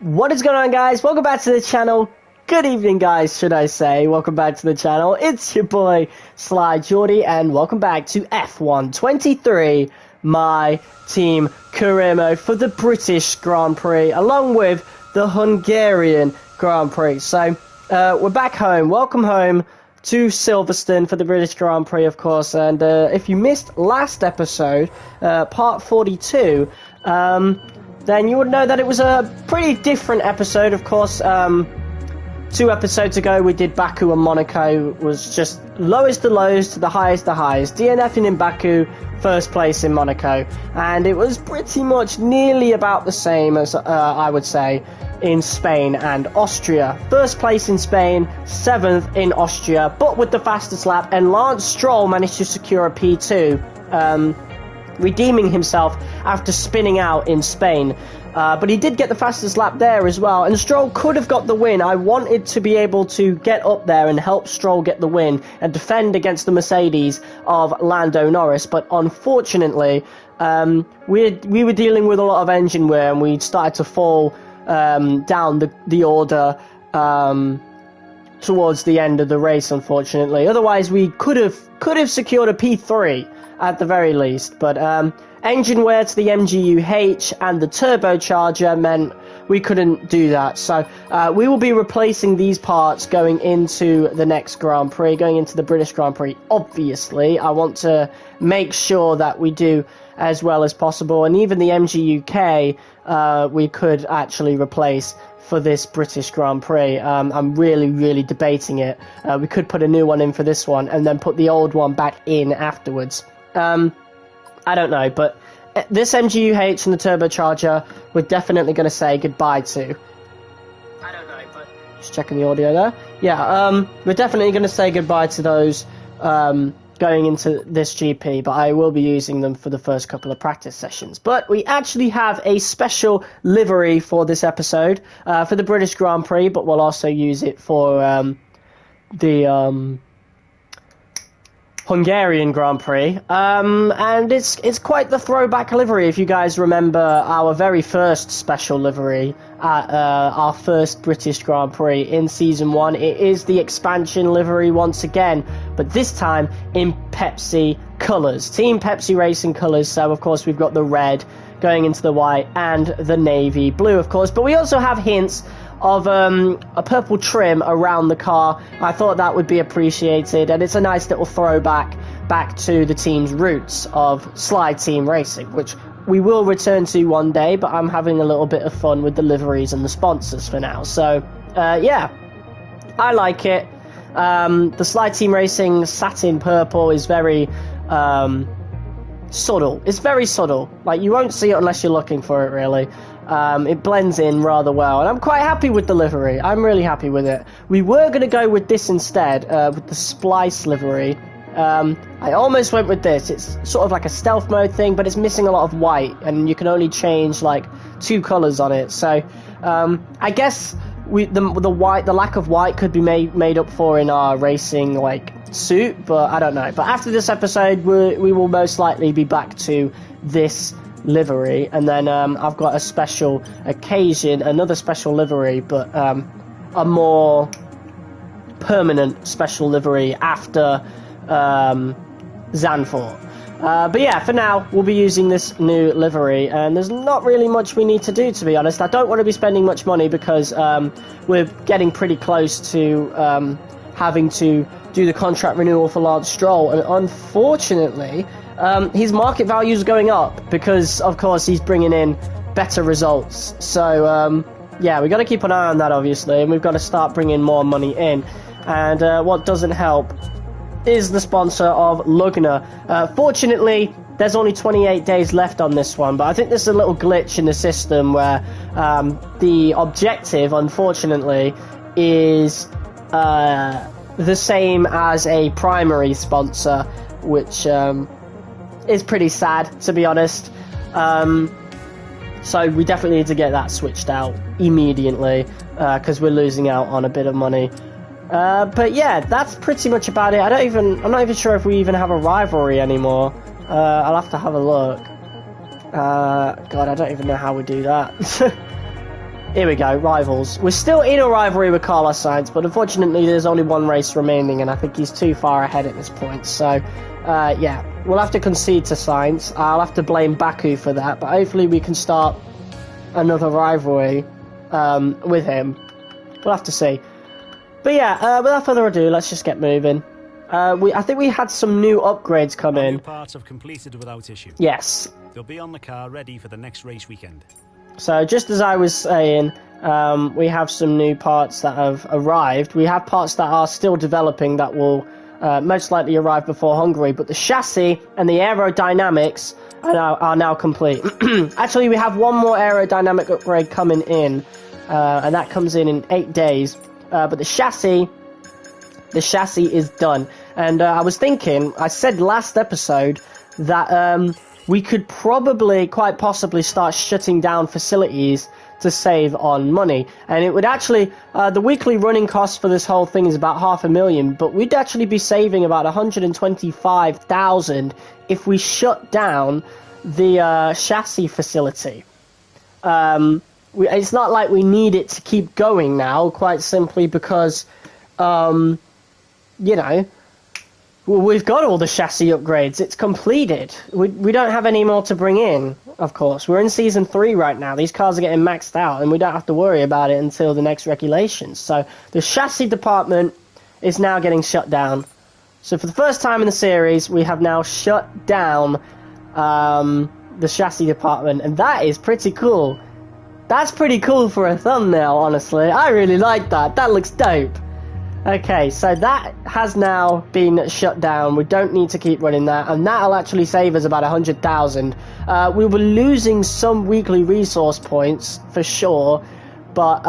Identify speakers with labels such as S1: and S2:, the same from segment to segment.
S1: What is going on, guys? Welcome back to the channel. Good evening, guys, should I say. Welcome back to the channel. It's your boy, Sly Geordie, and welcome back to F123, my team career mode for the British Grand Prix, along with the Hungarian Grand Prix. So, we're back home. Welcome home to Silverstone for the British Grand Prix, of course. And if you missed last episode, part 42, then you would know that it was a pretty different episode. Of course, 2 episodes ago we did Baku and Monaco. Was just lowest to lows to the highest to highs. DNFing in Baku, first place in Monaco, and it was pretty much nearly about the same as I would say in Spain and Austria. First place in Spain, 7th in Austria, but with the fastest lap, and Lance Stroll managed to secure a P2. Redeeming himself after spinning out in Spain. But he did get the fastest lap there as well, and Stroll could have got the win. I wanted to be able to get up there and help Stroll get the win and defend against the Mercedes of Lando Norris, but unfortunately we were dealing with a lot of engine wear, and we started to fall down the order towards the end of the race, unfortunately. Otherwise we could have secured a P3 at the very least, but engine wear to the MGU-H and the turbocharger meant we couldn't do that. So we will be replacing these parts going into the next Grand Prix, going into the British Grand Prix. Obviously, I want to make sure that we do as well as possible, and even the MGU-K we could actually replace for this British Grand Prix. I'm really debating it. We could put a new one in for this one and then put the old one back in afterwards. I don't know, but this MGU-H and the turbocharger we're definitely going to say goodbye to. I don't know, but just checking the audio there. Yeah, we're definitely going to say goodbye to those going into this GP, but I will be using them for the first couple of practice sessions. But we actually have a special livery for this episode for the British Grand Prix, but we'll also use it for the Hungarian Grand Prix, and it's quite the throwback livery. If you guys remember our very first special livery at our first British Grand Prix in Season 1, it is the expansion livery once again, but this time in Pepsi colours, Team Pepsi Racing colours. So of course we've got the red going into the white and the navy blue, of course, but we also have hints of a purple trim around the car. I thought that would be appreciated, and it's a nice little throwback back to the team's roots of Sly Team Racing, which we will return to one day, but I'm having a little bit of fun with the liveries and the sponsors for now. So yeah, I like it. The Sly Team Racing satin purple is very subtle. It's very subtle, like you won't see it unless you're looking for it, really. It blends in rather well, and I'm quite happy with the livery. I'm really happy with it. We were going to go with this instead, with the Splice livery. I almost went with this. It's sort of like a stealth mode thing, but it's missing a lot of white, and you can only change like 2 colours on it. So I guess the lack of white could be made up for in our racing like suit, but I don't know. But after this episode, we will most likely be back to this livery, and then I've got a special occasion, another special livery, but a more permanent special livery after Zandvoort. But yeah, for now we'll be using this new livery, and there's not really much we need to do, to be honest. I don't want to be spending much money because we're getting pretty close to having to do the contract renewal for Lance Stroll, and unfortunately his market value is going up because, of course, he's bringing in better results. So, yeah, we've got to keep an eye on that, obviously, and we've got to start bringing more money in. And what doesn't help is the sponsor of Lugner. Fortunately, there's only 28 days left on this one, but I think there's a little glitch in the system where the objective, unfortunately, is the same as a primary sponsor, which is pretty sad, to be honest. So we definitely need to get that switched out immediately, because we're losing out on a bit of money. But yeah, that's pretty much about it. I'm not even sure if we even have a rivalry anymore. I'll have to have a look. God, I don't even know how we do that. Here we go, rivals. We're still in a rivalry with Carlos Sainz, but unfortunately there's only one race remaining, and I think he's too far ahead at this point. So, yeah, we'll have to concede to Sainz. I'll have to blame Baku for that, but hopefully we can start another rivalry with him. We'll have to see. But yeah, without further ado, let's just get moving. I think we had some new upgrades come in.
S2: New parts have completed without issue.
S1: Yes.
S2: They'll be on the car ready for the next race weekend.
S1: So just as I was saying, we have some new parts that have arrived. We have parts that are still developing that will most likely arrive before Hungary, but the chassis and the aerodynamics are now complete. Actually, we have one more aerodynamic upgrade coming in, and that comes in 8 days. But the chassis is done. And I was thinking, I said last episode that we could probably, quite possibly, start shutting down facilities to save on money. And it would actually, the weekly running cost for this whole thing is about $500,000, but we'd actually be saving about 125,000 if we shut down the chassis facility. It's not like we need it to keep going now, quite simply because, you know, we've got all the chassis upgrades. It's completed. We don't have any more to bring in, of course. We're in Season 3 right now. These cars are getting maxed out, and we don't have to worry about it until the next regulations. So the chassis department is now getting shut down. So for the first time in the series, we have now shut down the chassis department, and that is pretty cool. That's pretty cool for a thumbnail, honestly. I really like that. That looks dope. Okay, so that has now been shut down. We don't need to keep running that, and that'll actually save us about 100,000. We were losing some weekly resource points, for sure, but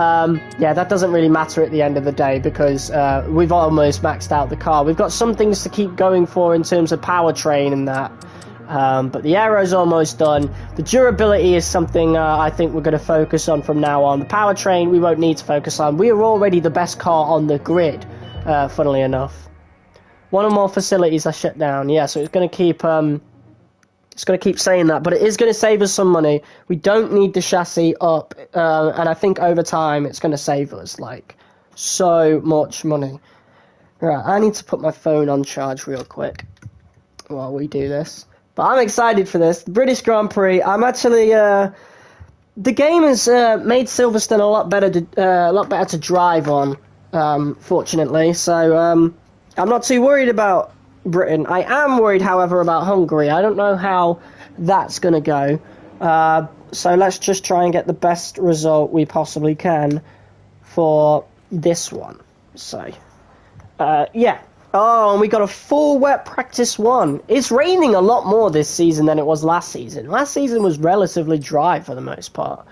S1: yeah, that doesn't really matter at the end of the day because we've almost maxed out the car. We've got some things to keep going for in terms of powertrain and that. But the aero's almost done. The durability is something I think we're going to focus on from now on. The powertrain we won't need to focus on. We are already the best car on the grid, funnily enough. One or more facilities are shut down. Yeah, so it's going to keep saying that, but it is going to save us some money. We don't need the chassis up, and I think over time it's going to save us like so much money. Right, I need to put my phone on charge real quick while we do this. But I'm excited for this. The British Grand Prix. I'm actually the game has made Silverstone a lot better to drive on, fortunately. So I'm not too worried about Britain. I am worried, however, about Hungary. I don't know how that's going to go. So let's just try and get the best result we possibly can for this one. So yeah. Oh, and we got a full wet practice 1. It's raining a lot more this season than it was last season. Last season was relatively dry for the most part.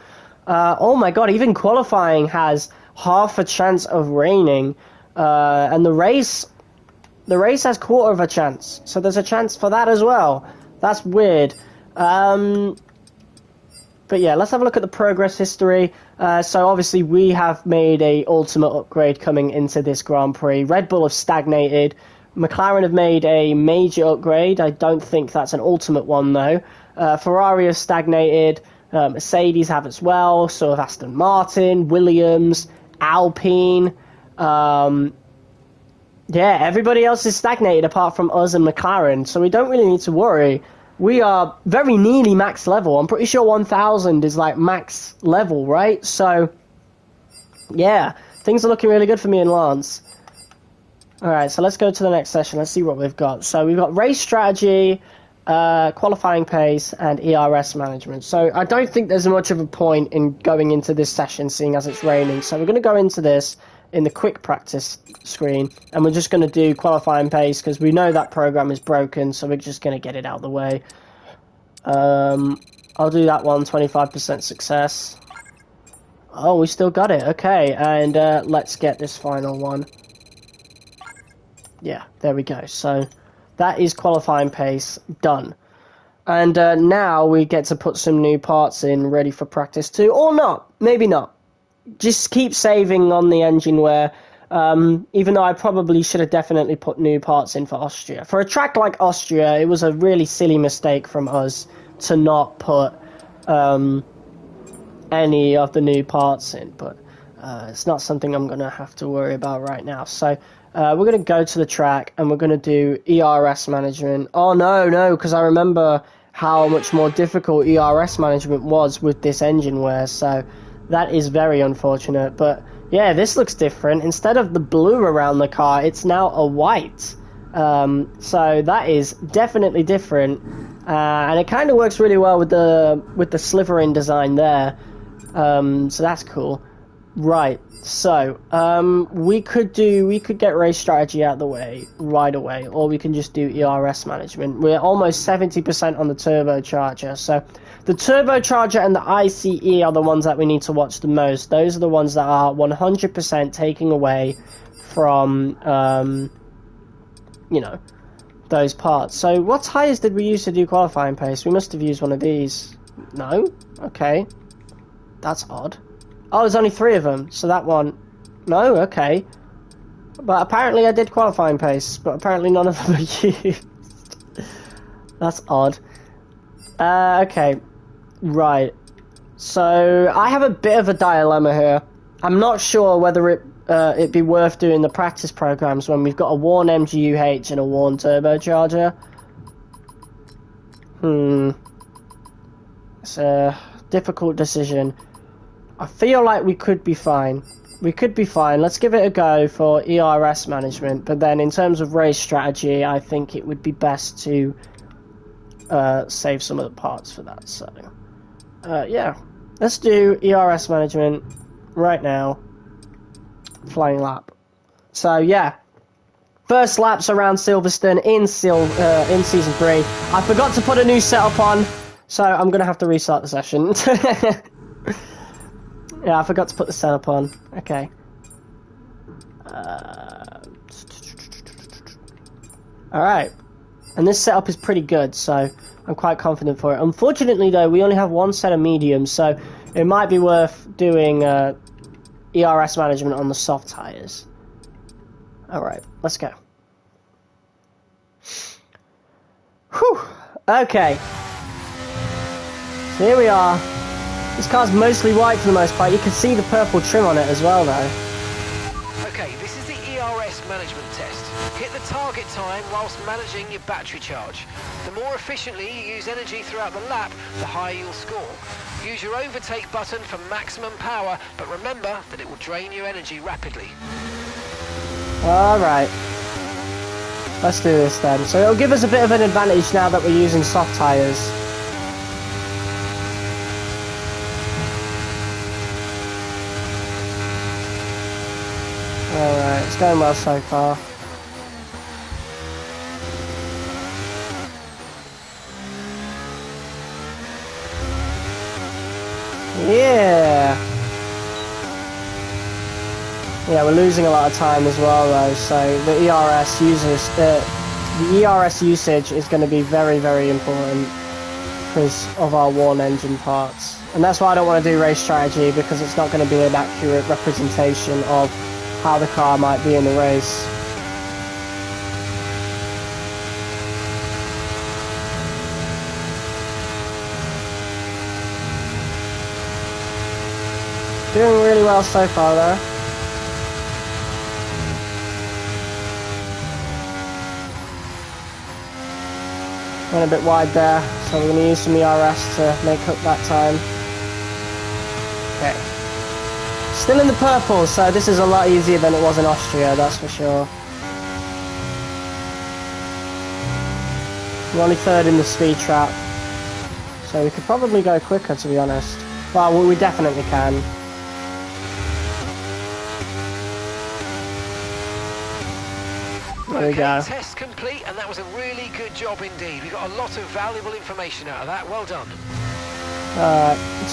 S1: Oh my god, even qualifying has half a chance of raining. And the race has quarter of a chance. So there's a chance for that as well. That's weird. But yeah, let's have a look at the progress history. So obviously we have made a ultimate upgrade coming into this Grand Prix. Red Bull have stagnated. McLaren have made a major upgrade. I don't think that's an ultimate one though. Ferrari have stagnated. Mercedes have as well. So have Aston Martin, Williams, Alpine. Yeah, everybody else is stagnated apart from us and McLaren. So we don't really need to worry. We are very nearly max level. I'm pretty sure 1,000 is like max level, right? So, yeah, things are looking really good for me and Lance. Alright, so let's go to the next session. Let's see what we've got. So we've got race strategy, qualifying pace, and ERS management. So I don't think there's much of a point in going into this session, seeing as it's raining. So we're going to go into this in the quick practice screen, and we're just going to do qualifying pace because we know that program is broken, so we're just going to get it out of the way. I'll do that one, 25% success. Oh, we still got it. Okay, and let's get this final one. Yeah, there we go. So that is qualifying pace done. And now we get to put some new parts in ready for practice 2, or not, maybe not. Just keep saving on the engine wear, even though I probably should have definitely put new parts in for Austria. For a track like Austria, it was a really silly mistake from us to not put any of the new parts in, but it's not something I'm going to have to worry about right now. So we're going to go to the track and we're going to do ERS management. Oh no, because I remember how much more difficult ERS management was with this engine wear, so that is very unfortunate. But yeah, this looks different. Instead of the blue around the car, it's now a white. So that is definitely different, and it kind of works really well with the slivering design there. So that's cool. Right. So we could get race strategy out of the way right away, or we can just do ERS management. We're almost 70% on the turbocharger. So the turbocharger and the ICE are the ones that we need to watch the most. Those are the ones that are 100% taking away from you know, those parts. So what tyres did we use to do qualifying pace? We must have used one of these. No? Okay. That's odd. Oh, there's only 3 of them. So that one... No? Okay. But apparently I did qualifying pace, but apparently none of them are used. That's odd. Okay. Right. So I have a bit of a dilemma here. I'm not sure whether it'd be worth doing the practice programs when we've got a worn MGUH and a worn turbocharger. It's a difficult decision. I feel like we could be fine. We could be fine. Let's give it a go for ERS management, but then in terms of race strategy, I think it would be best to save some of the parts for that. So, yeah. Let's do ERS management right now. Flying lap. So yeah, first laps around Silverstone in season 3. I forgot to put a new setup on, so I'm gonna have to restart the session. Yeah, I forgot to put the setup on. Okay. Alright. And this setup is pretty good, so I'm quite confident for it. Unfortunately, though, we only have one set of mediums, so it might be worth doing ERS management on the soft tyres. Alright, let's go. Whew. Okay. So here we are. This car's mostly white for the most part. You can see the purple trim on it as well, though.
S3: Okay, this is the ERS management test. Hit the target time whilst managing your battery charge. The more efficiently you use energy throughout the lap, the higher you'll score. Use your overtake button for maximum power, but remember that it will drain your energy rapidly.
S1: Alright. Let's do this then. So it'll give us a bit of an advantage now that we're using soft tyres. Alright, it's going well so far. Yeah! Yeah, we're losing a lot of time as well though, so the ERS usage is going to be very, very important because of our worn engine parts. And that's why I don't want to do race strategy, because it's not going to be an accurate representation of how the car might be in the race. Doing really well so far though. Went a bit wide there, so we're going to use some ERS to make up that time. Okay. Still in the purple, so this is a lot easier than it was in Austria, that's for sure. We're only third in the speed trap, so we could probably go quicker, to be honest. Well, we definitely can. There we go.
S3: Test complete, and that was a really good job indeed. We got a lot of valuable information out of that. Well done.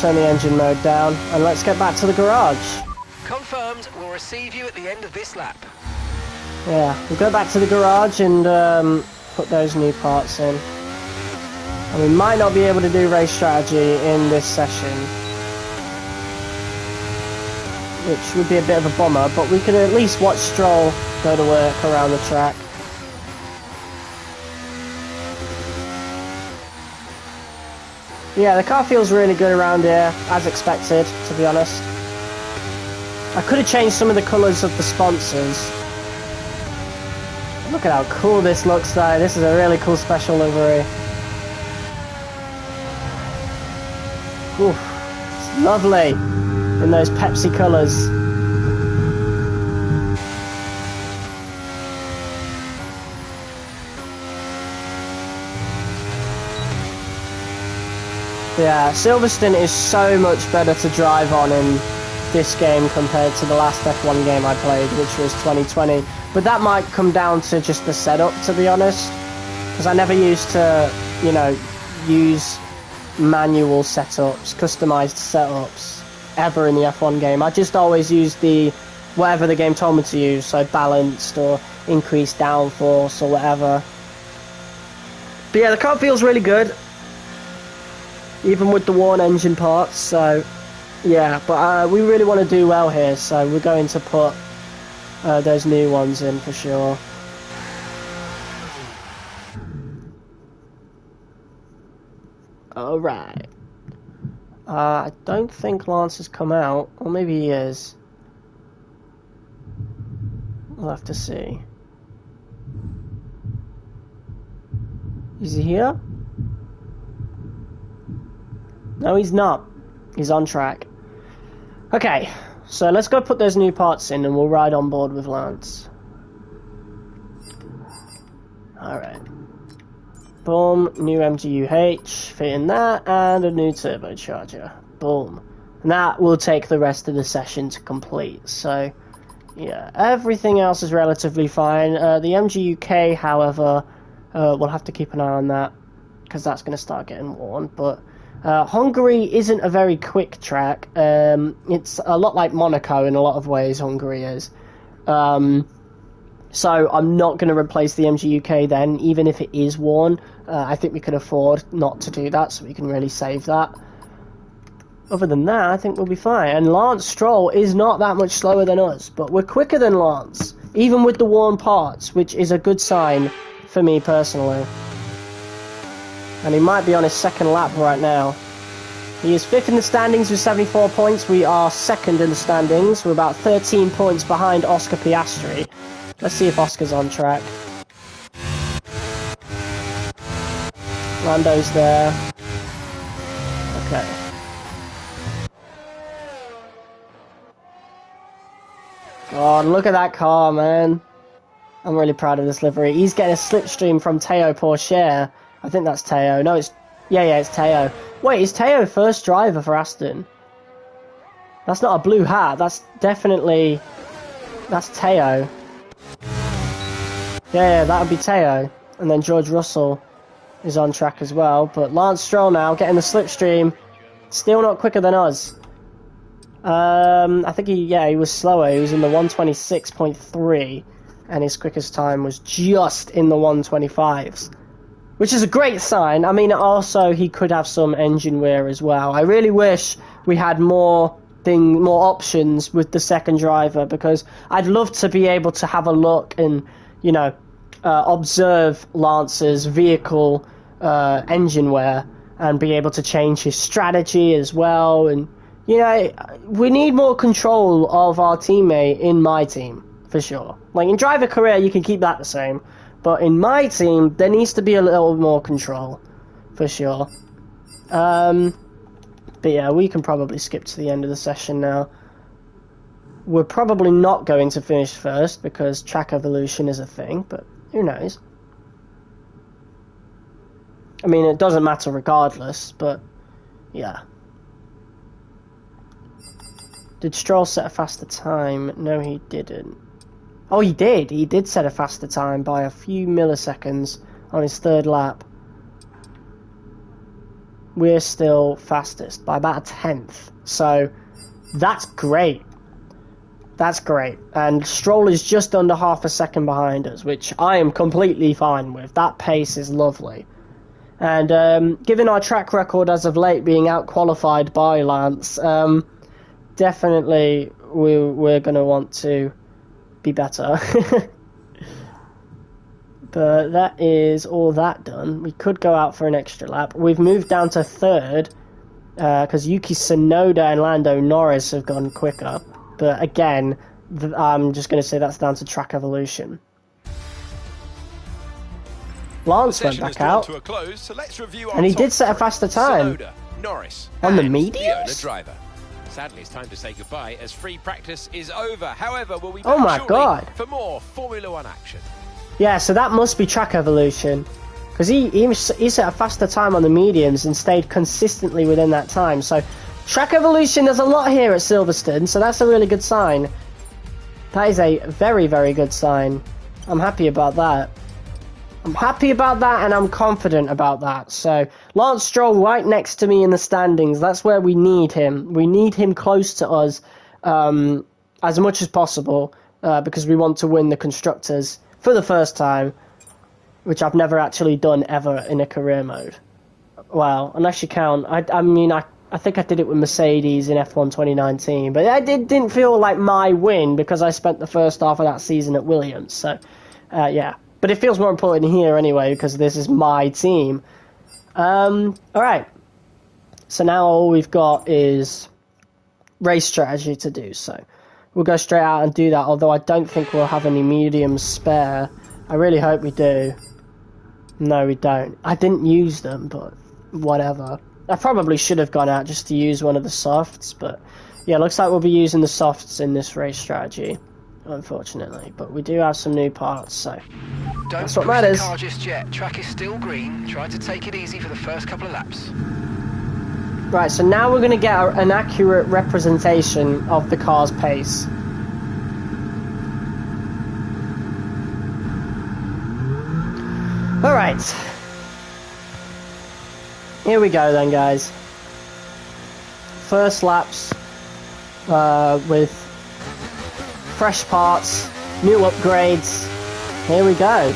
S1: Turn the engine mode down, and let's get back to the garage.
S3: Confirmed. We'll receive you at the end of this lap.
S1: Yeah, we'll go back to the garage and put those new parts in. And we might not be able to do race strategy in this session, which would be a bit of a bummer, but we could at least watch Stroll go to work around the track. Yeah, the car feels really good around here, as expected, to be honest. I could have changed some of the colours of the sponsors. Look at how cool this looks though. This is a really cool special livery. Oof, it's lovely in those Pepsi colours. Yeah, Silverstone is so much better to drive on in this game compared to the last F1 game I played, which was 2020. But that might come down to just the setup, to be honest. Because I never used to, you know, use manual setups, customized setups, ever in the F1 game. I just always used the, whatever the game told me to use, so balanced or increased downforce or whatever. But yeah, the car feels really good, even with the worn engine parts, so yeah, but we really want to do well here, so we're going to put those new ones in for sure. Alright. I don't think Lance has come out, or maybe he is. We'll have to see. Is he here? No, he's not. He's on track. Okay, so let's go put those new parts in and we'll ride on board with Lance. Alright. Boom, new MGU-H, fit in that, and a new turbocharger. Boom. And that will take the rest of the session to complete, so yeah, everything else is relatively fine. The MGU-K, however, we'll have to keep an eye on that, because that's going to start getting worn, but Hungary isn't a very quick track. It's a lot like Monaco in a lot of ways, Hungary is. So I'm not going to replace the MGU-K then, even if it is worn. I think we can afford not to do that, so we can really save that. Other than that, I think we'll be fine. And Lance Stroll is not that much slower than us, but we're quicker than Lance, even with the worn parts, which is a good sign for me personally. And he might be on his second lap right now. He is 5th in the standings with 74 points. We are 2nd in the standings. We're about 13 points behind Oscar Piastri. Let's see if Oscar's on track. Lando's there. Okay. God, look at that car, man. I'm really proud of this livery. He's getting a slipstream from Teo Pourchaire. I think that's Teo. No, it's... Yeah, it's Teo. Wait, is Teo first driver for Aston? That's not a blue hat. That's definitely... That's Teo. Yeah, that would be Teo. And then George Russell is on track as well. But Lance Stroll now, getting the slipstream. Still not quicker than us. I think he was slower. He was in the 126.3. And his quickest time was just in the 125s. Which is a great sign. I mean, also, he could have some engine wear as well. I really wish we had more options with the second driver, because I'd love to be able to have a look and, you know, observe Lance's vehicle engine wear and be able to change his strategy as well. And, you know, we need more control of our teammate in MyTeam, for sure. Like, in driver career, you can keep that the same. But in MyTeam, there needs to be a little more control, for sure. But yeah, we can probably skip to the end of the session now. We're probably not going to finish first, because track evolution is a thing, but who knows? I mean, it doesn't matter regardless, but yeah. Did Stroll set a faster time? No, he didn't. Oh, he did. He did set a faster time by a few milliseconds on his third lap. We're still fastest by about a 10th. So, that's great. That's great. And Stroll is just under half a second behind us, which I am completely fine with. That pace is lovely. And given our track record as of late being out-qualified by Lance, definitely we're going to want to be better. But that is all that done. We could go out for an extra lap. We've moved down to third because Yuki Tsunoda and Lando Norris have gone quicker. But again, I'm just going to say that's down to track evolution. Lance went back out, to a close, so let's review and he did set a faster time
S4: Tsunoda, Norris,
S1: on the
S4: and
S1: mediums.
S4: The driver. Sadly, it's time to say goodbye as free practice is over. However, we'll be back
S1: Oh my
S4: shortly
S1: God.
S4: for more Formula One action.
S1: Yeah, so that must be track evolution because he set a faster time on the mediums and stayed consistently within that time. So track evolution, there's a lot here at Silverstone, so that's a really good sign. That is a very, very good sign. I'm happy about that. I'm happy about that and I'm confident about that. So Lance Stroll right next to me in the standings. That's where we need him. We need him close to us as much as possible because we want to win the Constructors for the first time, which I've never actually done ever in a career mode. Well, unless you count. I mean, I think I did it with Mercedes in F1 2019, but it didn't feel like my win because I spent the first half of that season at Williams. So, yeah. But it feels more important here anyway because this is my team. Alright. So now all we've got is race strategy to do. So we'll go straight out and do that, although I don't think we'll have any mediums spare. I really hope we do. No, we don't. I didn't use them, but whatever. I probably should have gone out just to use one of the softs, but yeah, looks like we'll be using the softs in this race strategy, unfortunately. But we do have some new parts, so that's what matters.
S3: Don't push the car just yet. Track is still green. Try to take it easy for the first couple of laps.
S1: Right, so now we're going to get an accurate representation of the car's pace. Alright. Here we go then, guys. First laps with fresh parts, new upgrades. Here we go.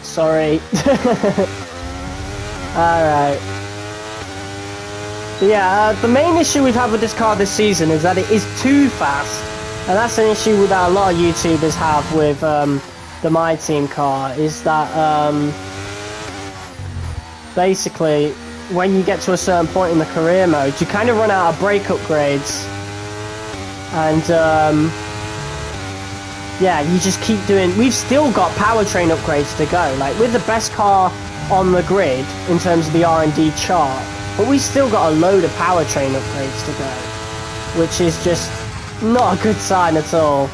S1: Sorry. Alright. Yeah, the main issue we've had with this car this season is that it is too fast. And that's an issue that a lot of YouTubers have with the MyTeam car, is that basically when you get to a certain point in the career mode, you kind of run out of brake upgrades. And yeah, you just keep doing... We've still got powertrain upgrades to go. Like, we're the best car on the grid in terms of the R&D chart, but we still got a load of powertrain upgrades to go, which is just not a good sign at all.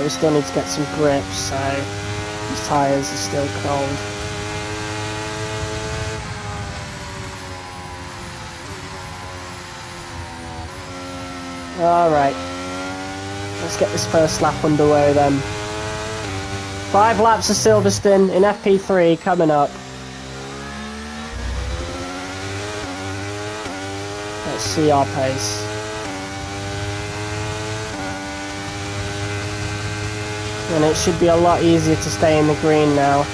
S1: We still need to get some grip, so these tyres are still cold. Alright, let's get this first lap underway then. 5 laps of Silverstone in FP3 coming up. Let's see our pace. And it should be a lot easier to stay in the green now,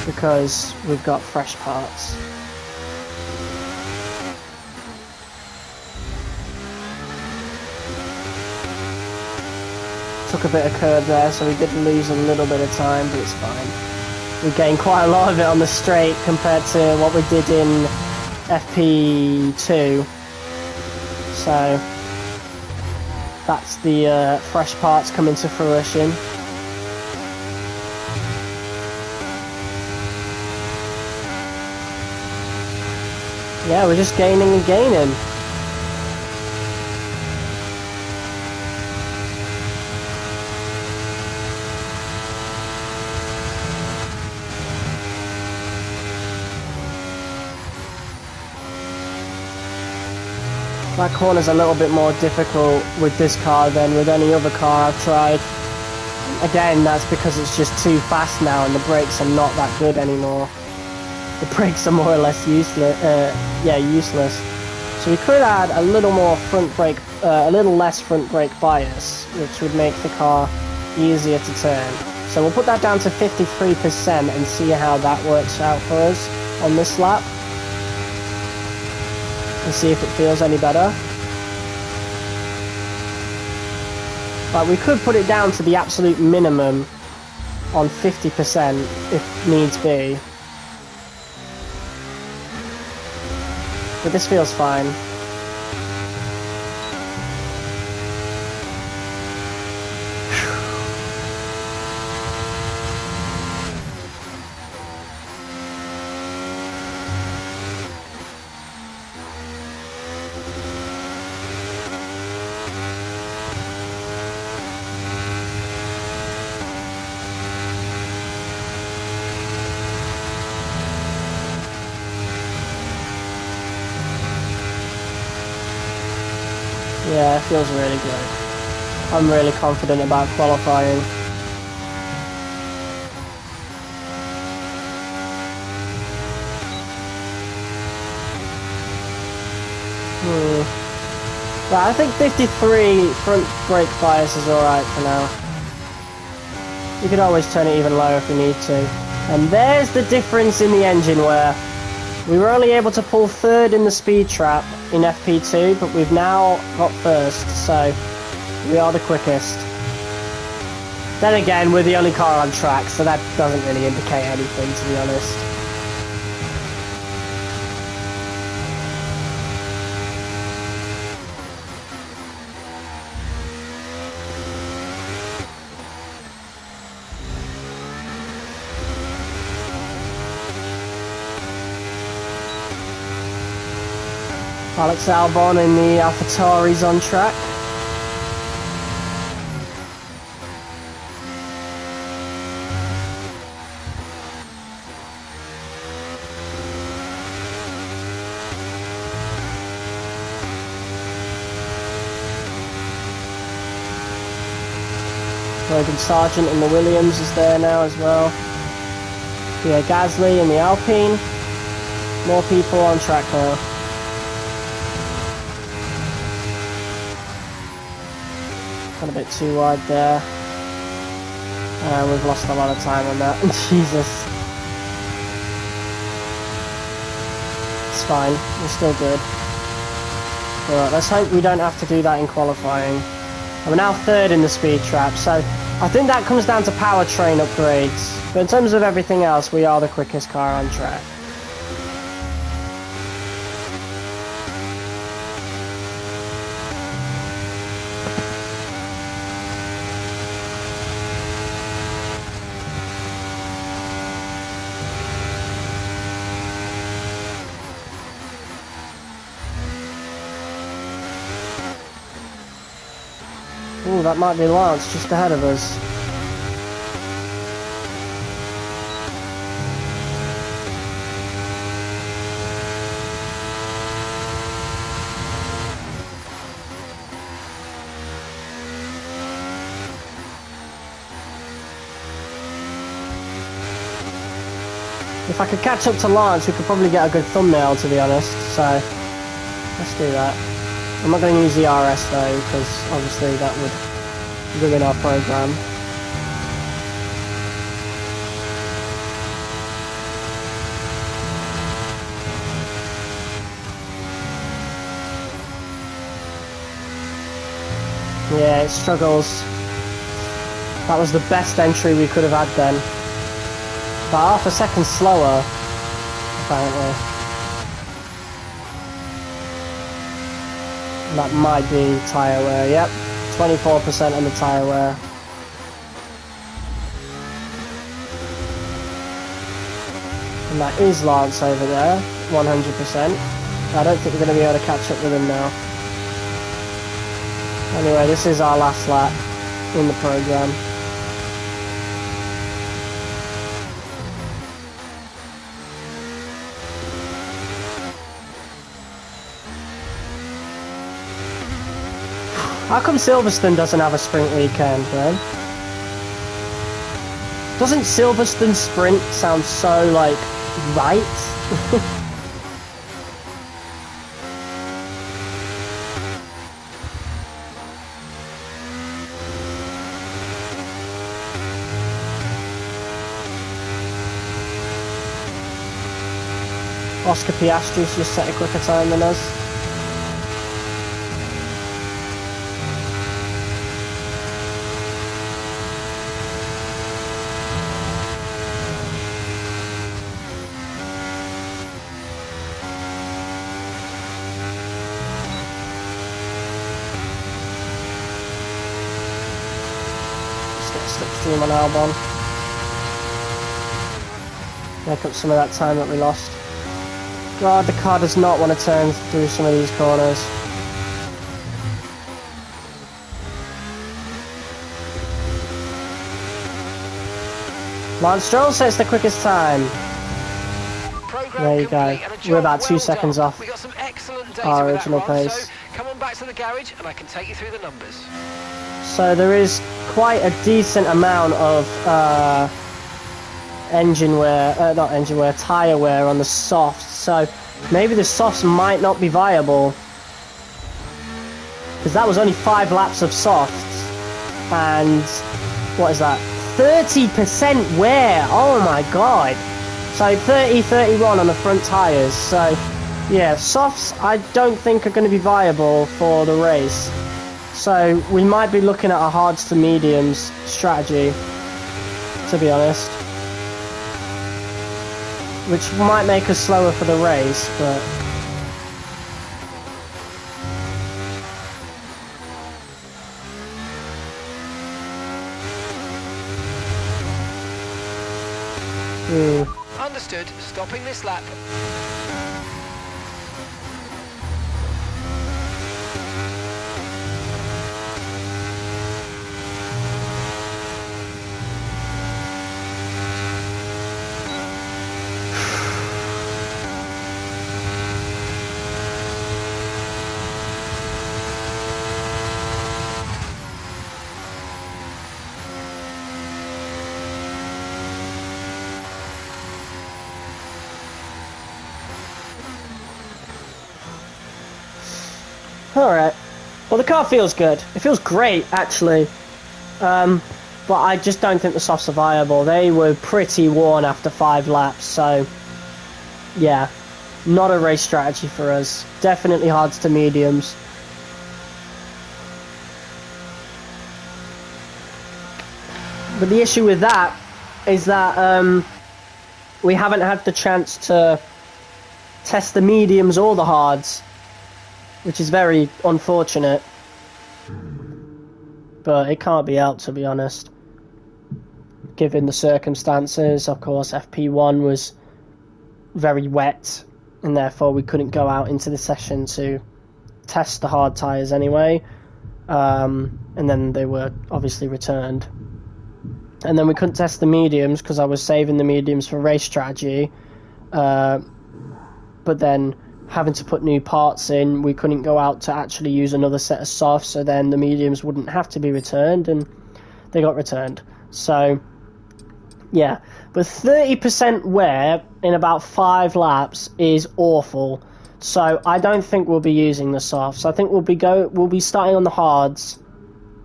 S1: because we've got fresh parts. Took a bit of curb there, so we did lose a little bit of time, but it's fine. We gained quite a lot of it on the straight compared to what we did in FP2. So that's the fresh parts coming to fruition. Yeah, we're just gaining and gaining. That corner's a little bit more difficult with this car than with any other car I've tried. Again, that's because it's just too fast now and the brakes are not that good anymore. The brakes are more or less useless. Useless. So we could add a little more front brake, a little less front brake bias, which would make the car easier to turn. So we'll put that down to 53% and see how that works out for us on this lap. And see if it feels any better. But we could put it down to the absolute minimum on 50% if needs be. But this feels fine. Yeah, it feels really good. I'm really confident about qualifying. But I think 53 front brake bias is alright for now. You could always turn it even lower if we need to. And there's the difference in the engine wear. We were only able to pull third in the speed trap in FP2, but we've now got first, so we are the quickest. Then again, we're the only car on track, so that doesn't really indicate anything, to be honest. Alex Albon in the AlphaTauri's on track. Logan Sargent in the Williams is there now as well. Pierre Gasly in the Alpine. More people on track now. Got a bit too wide there. We've lost a lot of time on that. Jesus. It's fine. We're still good. Alright, let's hope we don't have to do that in qualifying. And we're now third in the speed trap, so I think that comes down to powertrain upgrades. But in terms of everything else, we are the quickest car on track. Ooh, that might be Lance just ahead of us. If I could catch up to Lance, we could probably get a good thumbnail, to be honest, so let's do that. I'm not going to use the RS though, because obviously that would ruin our program. Yeah, it struggles. That was the best entry we could have had then. But half a second slower, apparently. That might be tyre wear, yep. 24% on the tyre wear. And that is Lance over there, 100%. I don't think we're going to be able to catch up with him now. Anyway, this is our last lap in the programme. How come Silverstone doesn't have a sprint weekend, man? Doesn't Silverstone sprint sound so, like, right? Oscar Piastri's just set a quicker time than us. Let's get a slipstream on Albon. Make up some of that time that we lost. God, the car does not want to turn through some of these corners. Lance Stroll sets the quickest time. There you go. We're about 2 seconds off
S3: We got some excellent data
S1: our
S3: with
S1: original
S3: that, Ron,
S1: pace.
S3: so come on back to the garage and I can take you through the numbers.
S1: So there is quite a decent amount of engine wear, not engine wear, tyre wear on the softs. So maybe the softs might not be viable. Because that was only 5 laps of softs. And what is that? 30% wear! Oh my god! So 30, 31 on the front tyres. So yeah, softs I don't think are going to be viable for the race. So we might be looking at a hards to mediums strategy, to be honest. Which might make us slower for the race, but...
S3: Understood. Stopping this lap.
S1: Alright. Well, the car feels good. It feels great, actually. But I just don't think the softs are viable. They were pretty worn after 5 laps, so... yeah. Not a race strategy for us. Definitely hards to mediums. But the issue with that is that we haven't had the chance to test the mediums or the hards, which is very unfortunate. But it can't be helped, to be honest. Given the circumstances, of course, FP1 was very wet, and therefore we couldn't go out into the session to test the hard tyres anyway. And then they were obviously returned. And then we couldn't test the mediums because I was saving the mediums for race strategy. But then having to put new parts in, we couldn't go out to actually use another set of softs, so then the mediums wouldn't have to be returned, and they got returned. So, yeah. But 30% wear in about 5 laps is awful. So I don't think we'll be using the softs. I think we'll be starting on the hards,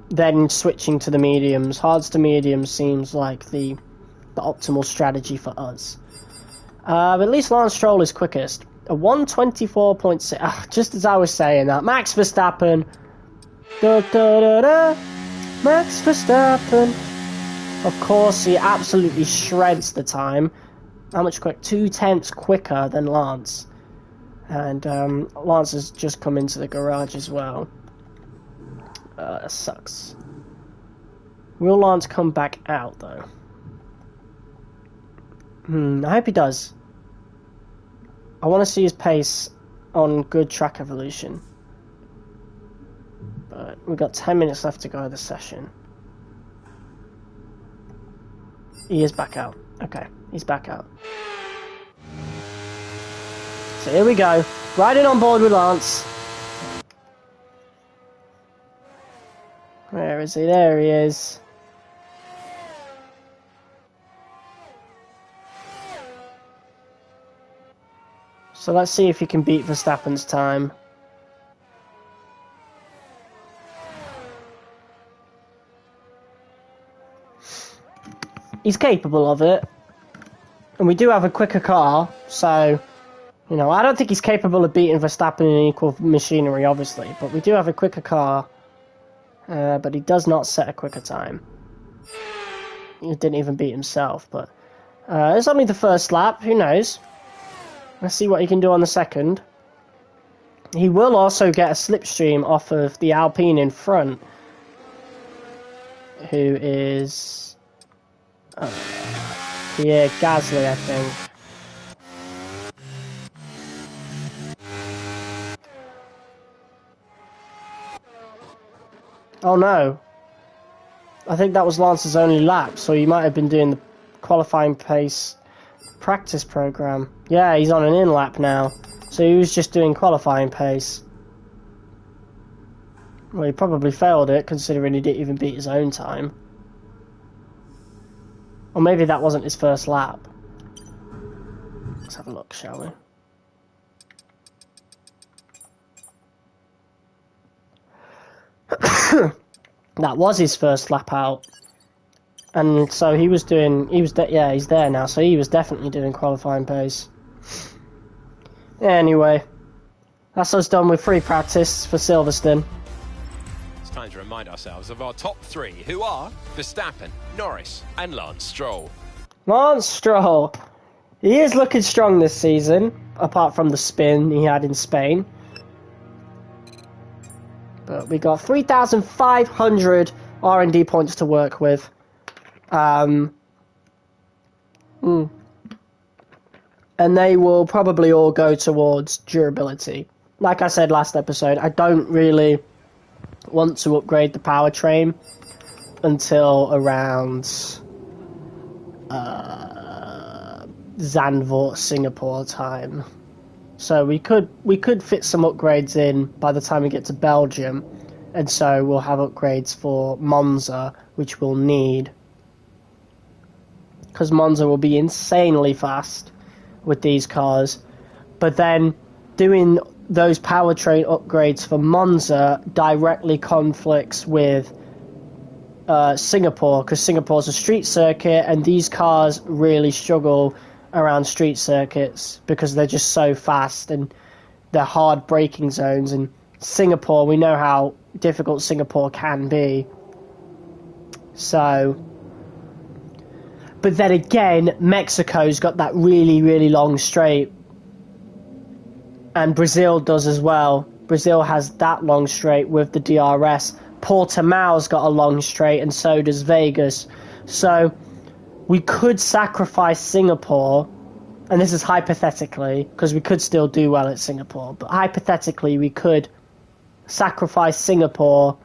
S1: then switching to the mediums. Hards to mediums seems like the optimal strategy for us. But at least Lance Stroll is quickest. A 124.6. Just as I was saying that. Max Verstappen. Da, da, da, da. Max Verstappen. Of course, he absolutely shreds the time. How much quick? 2/10 quicker than Lance. And Lance has just come into the garage as well. That sucks. Will Lance come back out, though? I hope he does. I want to see his pace on good track evolution. But we've got 10 minutes left to go of the session. He is back out. Okay, he's back out. So here we go. Riding on board with Lance. Where is he? There he is. So let's see if he can beat Verstappen's time. He's capable of it. And we do have a quicker car, so You know, I don't think he's capable of beating Verstappen in equal machinery, obviously, but we do have a quicker car. But he does not set a quicker time. He didn't even beat himself, but it's only the first lap. Who knows? Let's see what he can do on the second. He will also get a slipstream off of the Alpine in front, who is Pierre Gasly, I think. Oh no. I think that was Lance's only lap, so he might have been doing the qualifying pace practice program. Yeah, he's on an in lap now. So he was just doing qualifying pace. Well, he probably failed it, considering he didn't even beat his own time. Or maybe that wasn't his first lap. Let's have a look, shall we? That was his first lap out, and so he's there now, so he was definitely doing qualifying pace. Anyway, that's us done with free practice for Silverstone.
S4: It's time to remind ourselves of our top three, who are Verstappen, Norris and Lance Stroll.
S1: Lance Stroll, he is looking strong this season, apart from the spin he had in Spain. But we got 3,500 R&D points to work with. And they will probably all go towards durability. Like I said last episode, I don't really want to upgrade the powertrain until around Zandvoort, Singapore time. So we could fit some upgrades in by the time we get to Belgium, and so we'll have upgrades for Monza, which we'll need, because Monza will be insanely fast with these cars. But then doing those powertrain upgrades for Monza directly conflicts with Singapore, because Singapore's a street circuit, and these cars really struggle around street circuits because they're just so fast and they're hard braking zones. And Singapore, we know how difficult Singapore can be. So, but then again, Mexico's got that really, really long straight, and Brazil does as well. Brazil has that long straight with the DRS. Portimao's got a long straight, and so does Vegas. So we could sacrifice Singapore, and this is hypothetically, because we could still do well at Singapore, but hypothetically we could sacrifice Singapore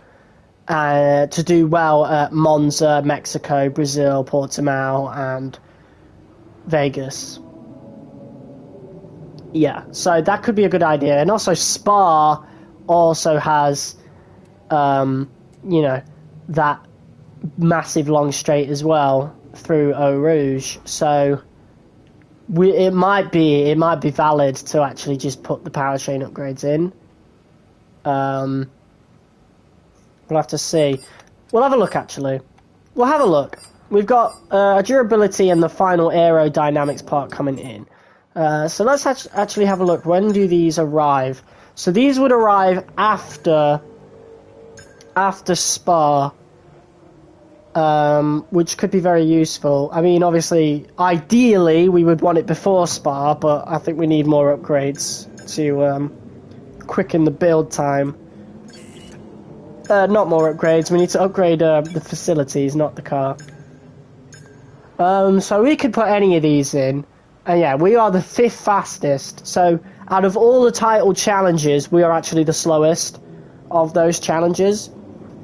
S1: to do well at Monza, Mexico, Brazil, Portimao, and Vegas. Yeah, so that could be a good idea. And also Spa also has, you know, that massive long straight as well through Eau Rouge, so it might be valid to actually just put the powertrain upgrades in. We'll have to see. We'll have a look, actually. We'll have a look. We've got durability and the final aerodynamics part coming in. So let's actually have a look. When do these arrive? So these would arrive after Spa, which could be very useful. I mean, obviously, ideally, we would want it before Spa, but I think we need more upgrades to quicken the build time. Not more upgrades, we need to upgrade the facilities, not the car. So we could put any of these in, and yeah, we are the 5th fastest. So out of all the title challenges, we are actually the slowest of those challenges.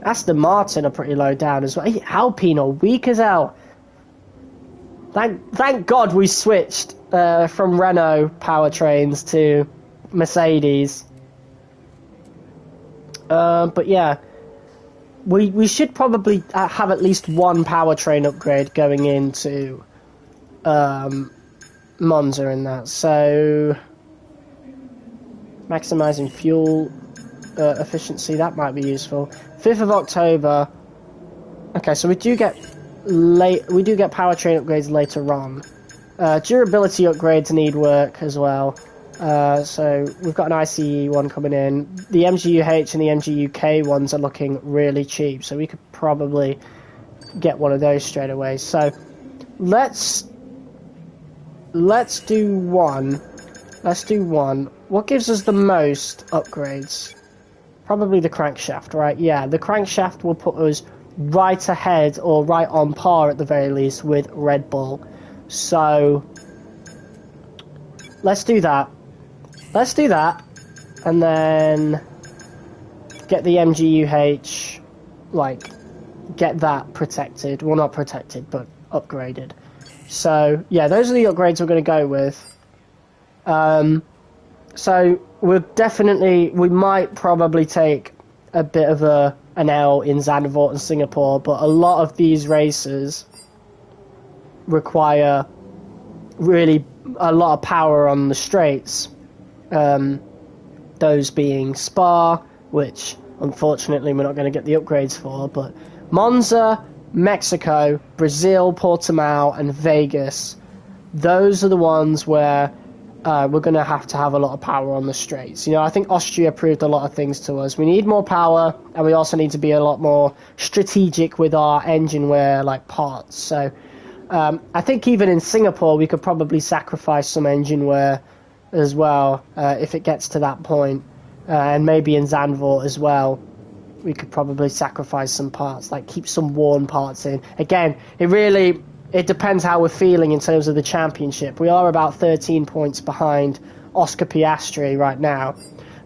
S1: Aston Martin are pretty low down as well. Alpine are weak as hell. Thank God we switched from Renault powertrains to Mercedes. But yeah, we should probably have at least one powertrain upgrade going into Monza in that. So maximizing fuel efficiency, that might be useful. 5th of October. Okay, so we do get powertrain upgrades later on. Durability upgrades need work as well. So we've got an ICE one coming in. The MGUH and the MGUK ones are looking really cheap, so we could probably get one of those straight away. So let's do one. Let's do one. What gives us the most upgrades? Probably the crankshaft, right? Yeah, the crankshaft will put us right ahead, or right on par at the very least, with Red Bull. So let's do that. Let's do that, and then get the MGUH, like, get that protected. Well, not protected, but upgraded. So, yeah, those are the upgrades we're going to go with. So, we might probably take a bit of an L in Zandvoort and Singapore, but a lot of these races require really a lot of power on the straights. Those being Spa, which unfortunately we're not going to get the upgrades for, but Monza, Mexico, Brazil, Portimao, and Vegas. Those are the ones where we're going to have a lot of power on the straights. You know, I think Austria proved a lot of things to us. We need more power, and we also need to be a lot more strategic with our engine wear, like parts. So I think even in Singapore we could probably sacrifice some engine wear as well, if it gets to that point. And maybe in Zandvoort as well, we could probably sacrifice some parts, like keep some worn parts in. Again, it depends how we're feeling in terms of the championship. We are about 13 points behind Oscar Piastri right now.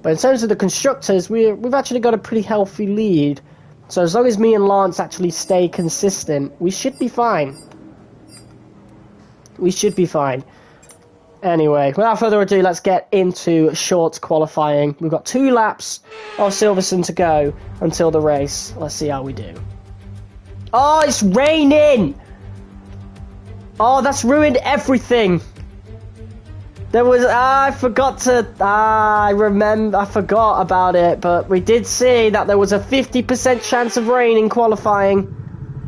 S1: But in terms of the constructors, we've actually got a pretty healthy lead. So as long as me and Lance actually stay consistent, we should be fine. We should be fine. Anyway, without further ado, let's get into short qualifying. We've got 2 laps of Silverstone to go until the race. Let's see how we do. Oh, it's raining! Oh, that's ruined everything. I forgot about it, but we did see that there was a 50% chance of rain in qualifying.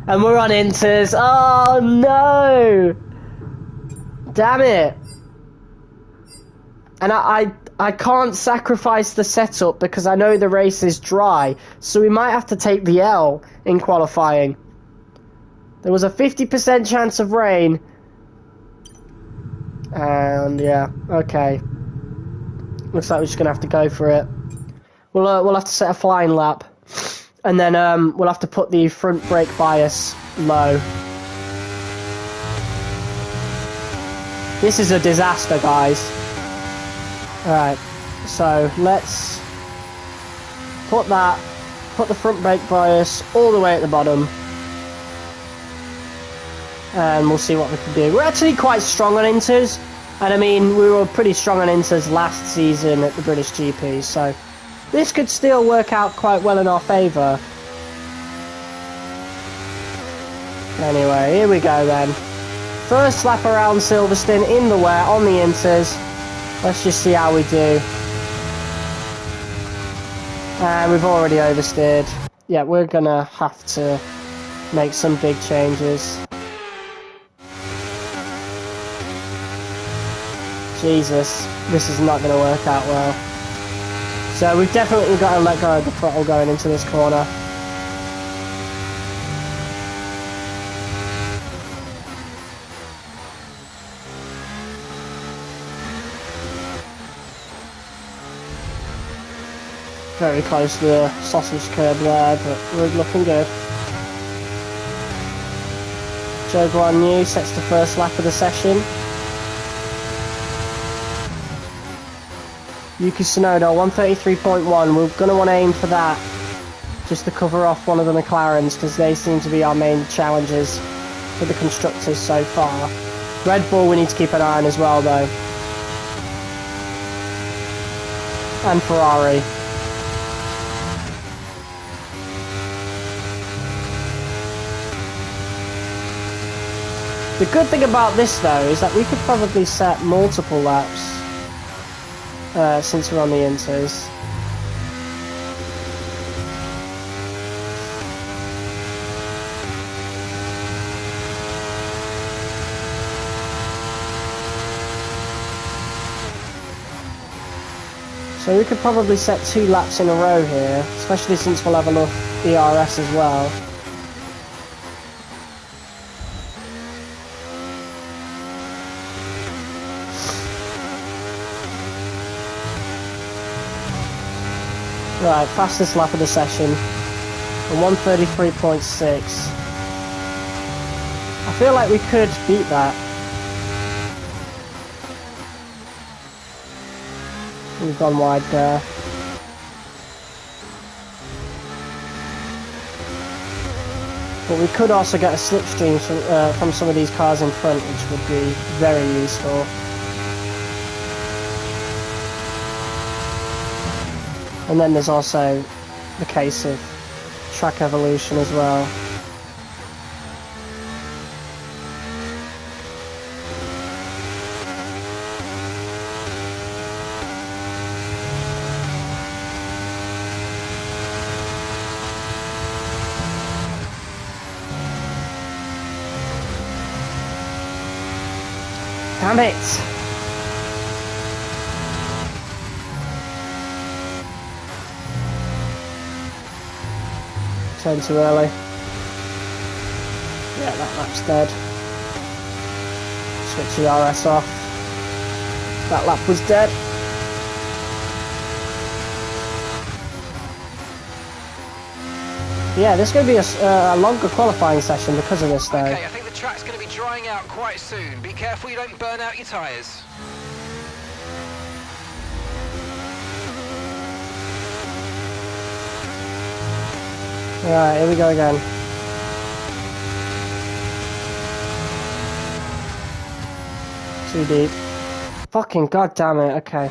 S1: And we're on Inters. Oh, no! Damn it. And I can't sacrifice the setup because I know the race is dry, so we might have to take the L in qualifying. There was a 50% chance of rain. And yeah, okay. Looks like we're just going to have to go for it. We'll have to set a flying lap. And then we'll have to put the front brake bias low. This is a disaster, guys. Alright, so let's put the front brake bias all the way at the bottom. And we'll see what we can do. We're actually quite strong on Inters. And I mean, we were pretty strong on Inters last season at the British GP. So this could still work out quite well in our favour. Anyway, here we go then. First lap around Silverstone in the wet on the Inters. Let's just see how we do. And we've already oversteered. Yeah, we're gonna have to make some big changes. Jesus, this is not gonna work out well. So we've definitely got to let go of the throttle going into this corner. Very close to the sausage curb there, but we're looking good. Joe Guanyu sets the first lap of the session. Yuki Tsunoda, 133.1. We're going to want to aim for that, just to cover off one of the McLarens, because they seem to be our main challenges for the constructors so far. Red Bull we need to keep an eye on as well, though. And Ferrari. The good thing about this, though, is that we could probably set multiple laps since we're on the Inters. So we could probably set 2 laps in a row here, especially since we'll have enough ERS as well. Right, fastest lap of the session. And 1:33.6. I feel like we could beat that. We've gone wide there. But we could also get a slipstream from some of these cars in front, which would be very useful. And then there's also the case of track evolution as well. Damn it! Turn too early. Yeah, that lap's dead. Switch the RS off. That lap was dead. Yeah, this is going to be a longer qualifying session because of this, though.
S3: Okay, I think the track's going to be drying out quite soon. Be careful you don't burn out your tyres.
S1: Right, here we go again. Too deep. Fucking goddamn it, okay.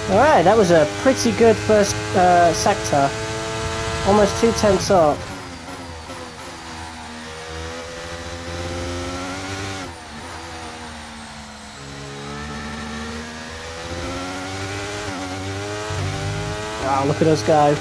S1: Alright, that was a pretty good first sector. Almost 2 tenths up. Wow, look at us go.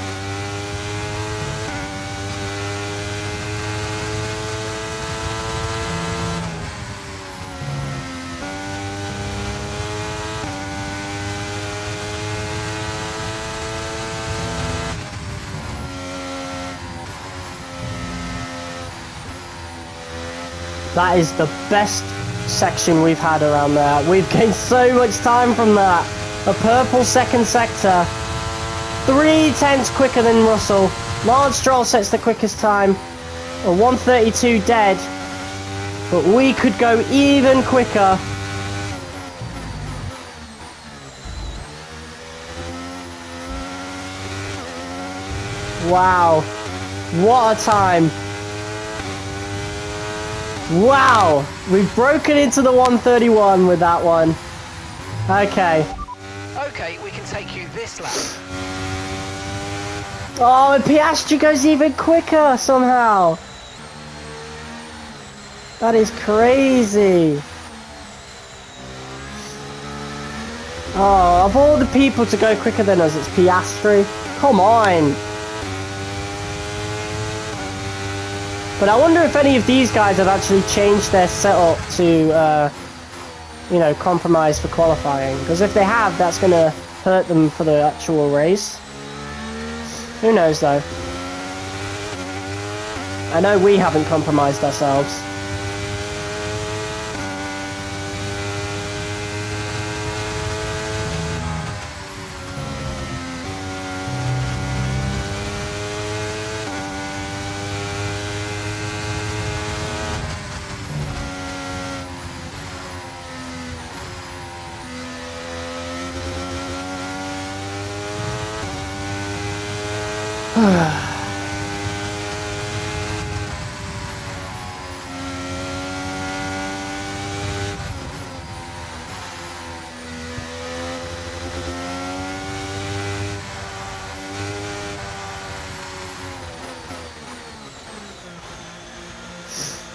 S1: That is the best section we've had around there. We've gained so much time from that. A purple second sector. 3 tenths quicker than Russell. Lance Stroll sets the quickest time. A 1:32 dead. But we could go even quicker. Wow. What a time. Wow, we've broken into the 131 with that one. Okay.
S3: Okay, we can take you this lap.
S1: Oh, and Piastri goes even quicker somehow. That is crazy. Oh, of all the people to go quicker than us, it's Piastri. Come on. But I wonder if any of these guys have actually changed their setup to, you know, compromise for qualifying. Because if they have, that's going to hurt them for the actual race. Who knows, though? I know we haven't compromised ourselves.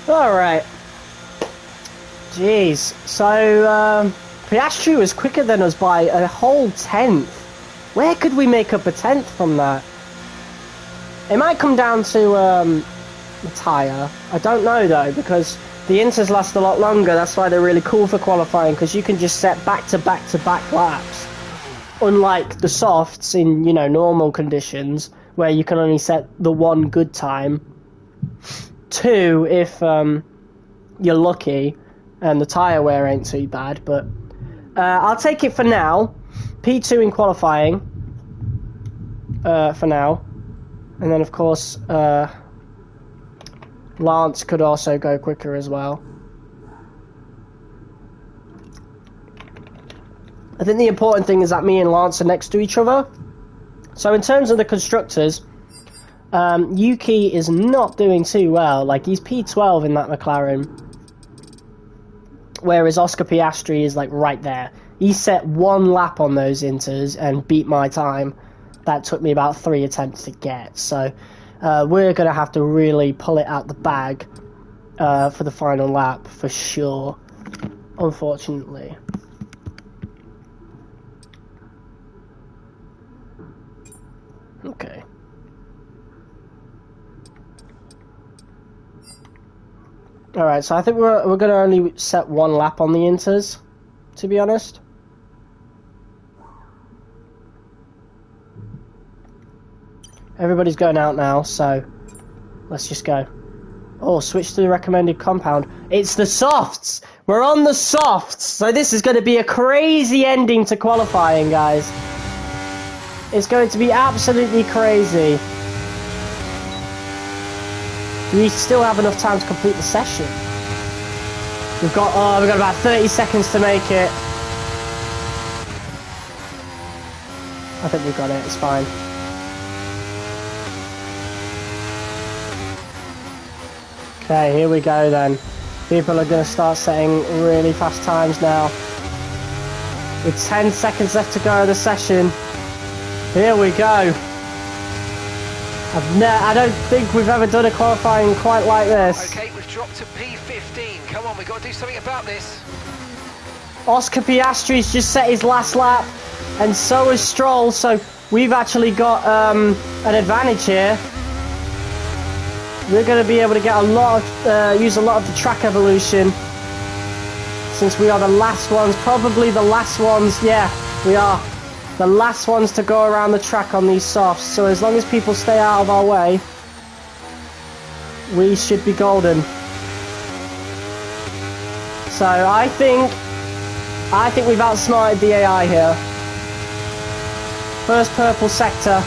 S1: Alright. Jeez. So, Piastri was quicker than us by a whole tenth. Where could we make up a tenth from that? It might come down to the tyre. I don't know though, because the inters last a lot longer. That's why they're really cool for qualifying, because you can just set back-to-back-to-back laps. Unlike the softs in, you know, normal conditions, where you can only set the one good time. Two, if you're lucky and the tyre wear ain't too bad. But I'll take it for now. P2 in qualifying for now. And then, of course, Lance could also go quicker as well. I think the important thing is that me and Lance are next to each other. So in terms of the constructors, Yuki is not doing too well. Like, he's P12 in that McLaren. Whereas Oscar Piastri is, like, right there. He set one lap on those inters and beat my time. That took me about 3 attempts to get. So we're going to have to really pull it out the bag for the final lap, for sure. Unfortunately. Okay. Alright, so I think we're going to only set one lap on the inters, to be honest. Everybody's going out now, so let's just go. Oh, switch to the recommended compound. It's the softs! We're on the softs! So this is going to be a crazy ending to qualifying, guys. It's going to be absolutely crazy. We still have enough time to complete the session. We've got about 30 seconds to make it. I think we've got it, it's fine. Okay, here we go then. People are going to start setting really fast times now. With 10 seconds left to go of the session. Here we go. I don't think we've ever done a qualifying quite like this.
S3: Okay, we've dropped to P15. Come on, we've got to do something about this.
S1: Oscar Piastri's just set his last lap, and so has Stroll, so we've actually got an advantage here. We're going to be able to get a lot of, use a lot of the track evolution, since we are the last ones, probably the last ones, yeah, we are. The last ones to go around the track on these softs, so as long as people stay out of our way, we should be golden. So I think we've outsmarted the AI here. First purple sector.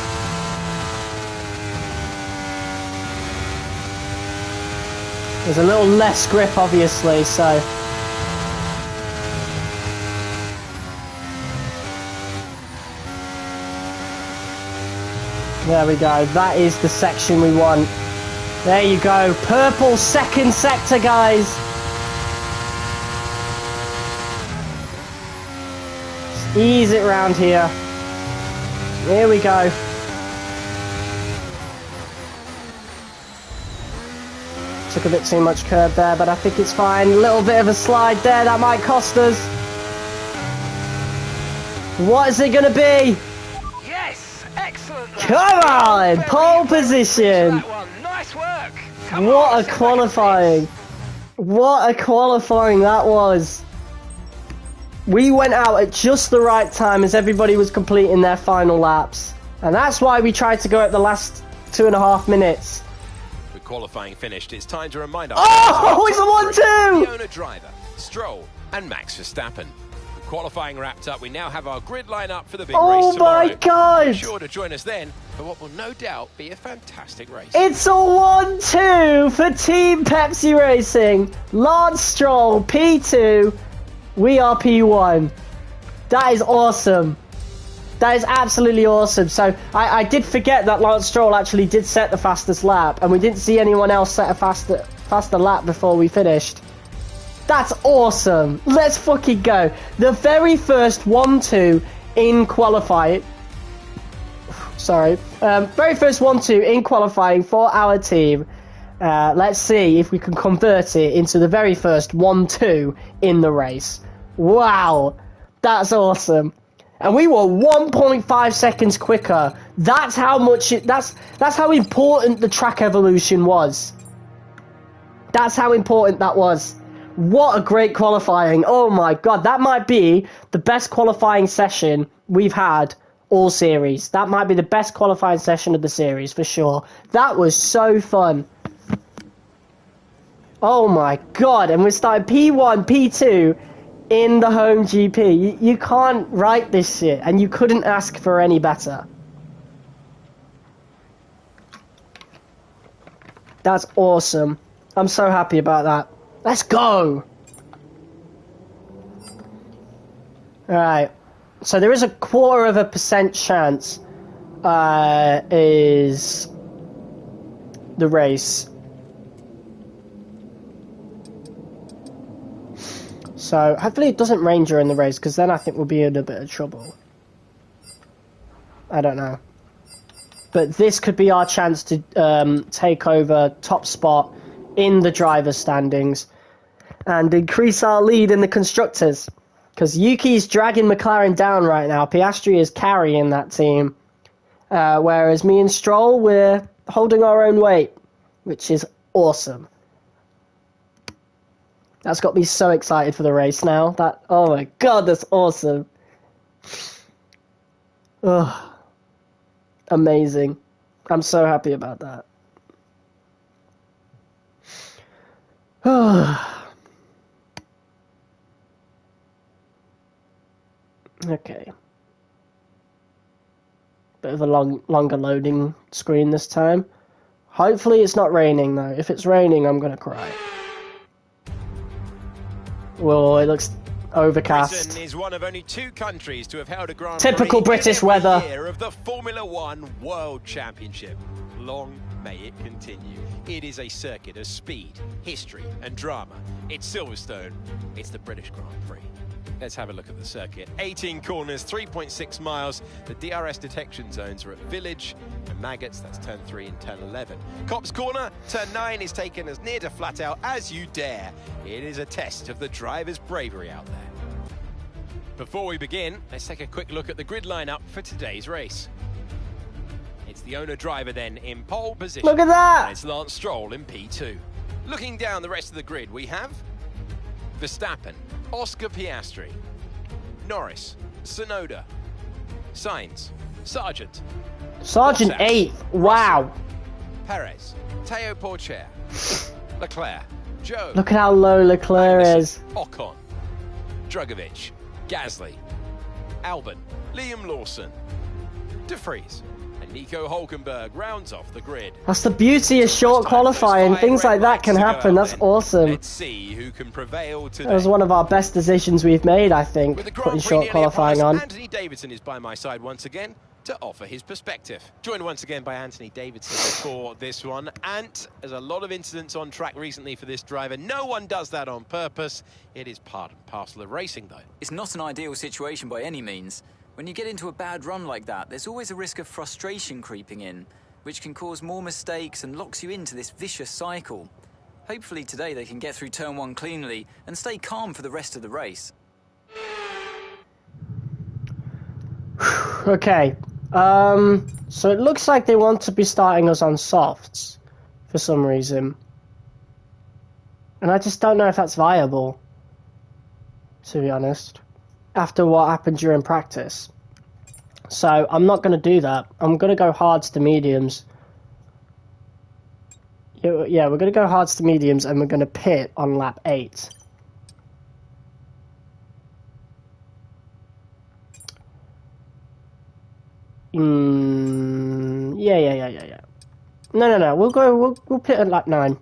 S1: There's a little less grip, obviously, so... There we go, that is the section we want. There you go, purple second sector, guys. Just ease it round here. Here we go. Took a bit too much curb there, but I think it's fine. A little bit of a slide there, that might cost us. What is it going to be? Come on! Pole position!
S3: Nice work!
S1: What a qualifying! What a qualifying that was! We went out at just the right time as everybody was completing their final laps. And that's why we tried to go at the last 2.5 minutes.
S4: With qualifying finished, it's time to remind ourselves.
S1: Oh! It's a 1-2!
S4: The owner driver, Stroll and Max Verstappen. Qualifying wrapped up, we now have our grid line up for the big race tomorrow.
S1: Oh my god!
S4: Be sure to join us then for what will no doubt be a fantastic race.
S1: It's a 1-2 for Team Pepsi Racing. Lance Stroll, P2. We are P1. That is awesome. That is absolutely awesome. So I did forget that Lance Stroll actually did set the fastest lap, and we didn't see anyone else set a faster lap before we finished. That's awesome. Let's fucking go. The very first 1-2 in qualifying. Sorry. Very first 1-2 in qualifying for our team. Let's see if we can convert it into the very first 1-2 in the race. Wow, that's awesome. And we were 1.5 seconds quicker. That's how much that's how important the track evolution was. That's how important that was. What a great qualifying. Oh my god, that might be the best qualifying session we've had all series. That might be the best qualifying session of the series for sure. That was so fun. Oh my god, and we're starting P1, P2 in the home GP. You can't write this shit, and you couldn't ask for any better. That's awesome. I'm so happy about that. Let's go! Alright, so there is a 0.25% chance is the race. So hopefully it doesn't rain during the race, because then I think we'll be in a bit of trouble. I don't know. But this could be our chance to take over top spot in the driver's standings and increase our lead in the constructors. Because Yuki's dragging McLaren down right now. Piastri is carrying that team. Whereas me and Stroll, we're holding our own weight, which is awesome. That's got me so excited for the race now. Oh my god, that's awesome. Ugh. Amazing. I'm so happy about that. Okay. Bit of a longer loading screen this time. Hopefully it's not raining though. If it's raining, I'm gonna cry. Well, it looks overcast.
S4: Britain is one of only 2 countries to have held a Grand
S1: Typical
S4: Prix
S1: British
S4: every
S1: weather.
S4: year of the Formula One World Championship. Long may it continue. It is a circuit of speed, history and drama. It's Silverstone. It's the British Grand Prix. Let's have a look at the circuit. 18 corners, 3.6 miles. The DRS detection zones are at Village and Maggots. That's turn 3 and turn 11. Cops Corner, turn 9 is taken as near to flat out as you dare. It is a test of the driver's bravery out there. Before we begin, let's take a quick look at the grid lineup for today's race. It's the owner-driver then in pole position.
S1: Look at that!
S4: And it's Lance Stroll in P2. Looking down the rest of the grid, we have Verstappen, Oscar Piastri, Norris, Tsunoda, Sainz, Sargent,
S1: Sergeant
S4: Bottas,
S1: 8th. Wow.
S4: Perez, Teo Porcher, Leclerc, Joe.
S1: Look at how low Leclerc
S4: Magnussen,
S1: is.
S4: Ocon, Drugovich, Gasly, Albon, Liam Lawson, De Vries, and Nico Hulkenberg rounds off the grid.
S1: That's the beauty of short qualifying. Things like that can happen. That's awesome.
S4: Let's see who can prevail today.
S1: That was one of our best decisions we've made, I think,
S4: With the
S1: putting
S4: Grand Prix
S1: short
S4: nearly
S1: qualifying
S4: upon
S1: on.
S4: us, Anthony Davidson is by my side once again to offer his perspective. Joined once again by Anthony Davidson for this one. Ant, there's a lot of incidents on track recently for this driver. No one does that on purpose. It is part and parcel of racing, though.
S5: It's not an ideal situation by any means. When you get into a bad run like that, there's always a risk of frustration creeping in, which can cause more mistakes and locks you into this vicious cycle. Hopefully today they can get through turn 1 cleanly and stay calm for the rest of the race.
S1: Okay. So it looks like they want to be starting us on softs for some reason. And I just don't know if that's viable, to be honest, after what happened during practice. So I'm not going to do that. I'm going to go hards to mediums. Yeah, we're going to go hards to mediums and we're going to pit on lap 8. Yeah. No. We'll pit at lap 9.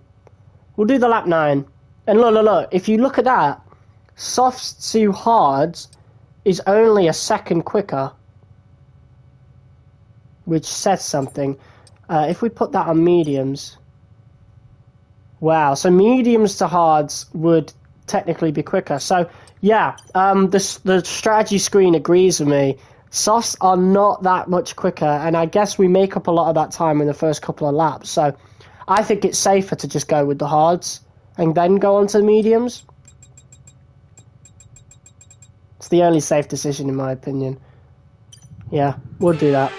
S1: We'll do the lap 9. And look. If you look at that, softs to hards is only a second quicker, which says something. If we put that on mediums, wow. So mediums to hards would technically be quicker. So yeah, the strategy screen agrees with me. Softs are not that much quicker, and I guess we make up a lot of that time in the first couple of laps. So I think it's safer to just go with the hards and then go on to the mediums. It's the only safe decision in my opinion. Yeah, we'll do that.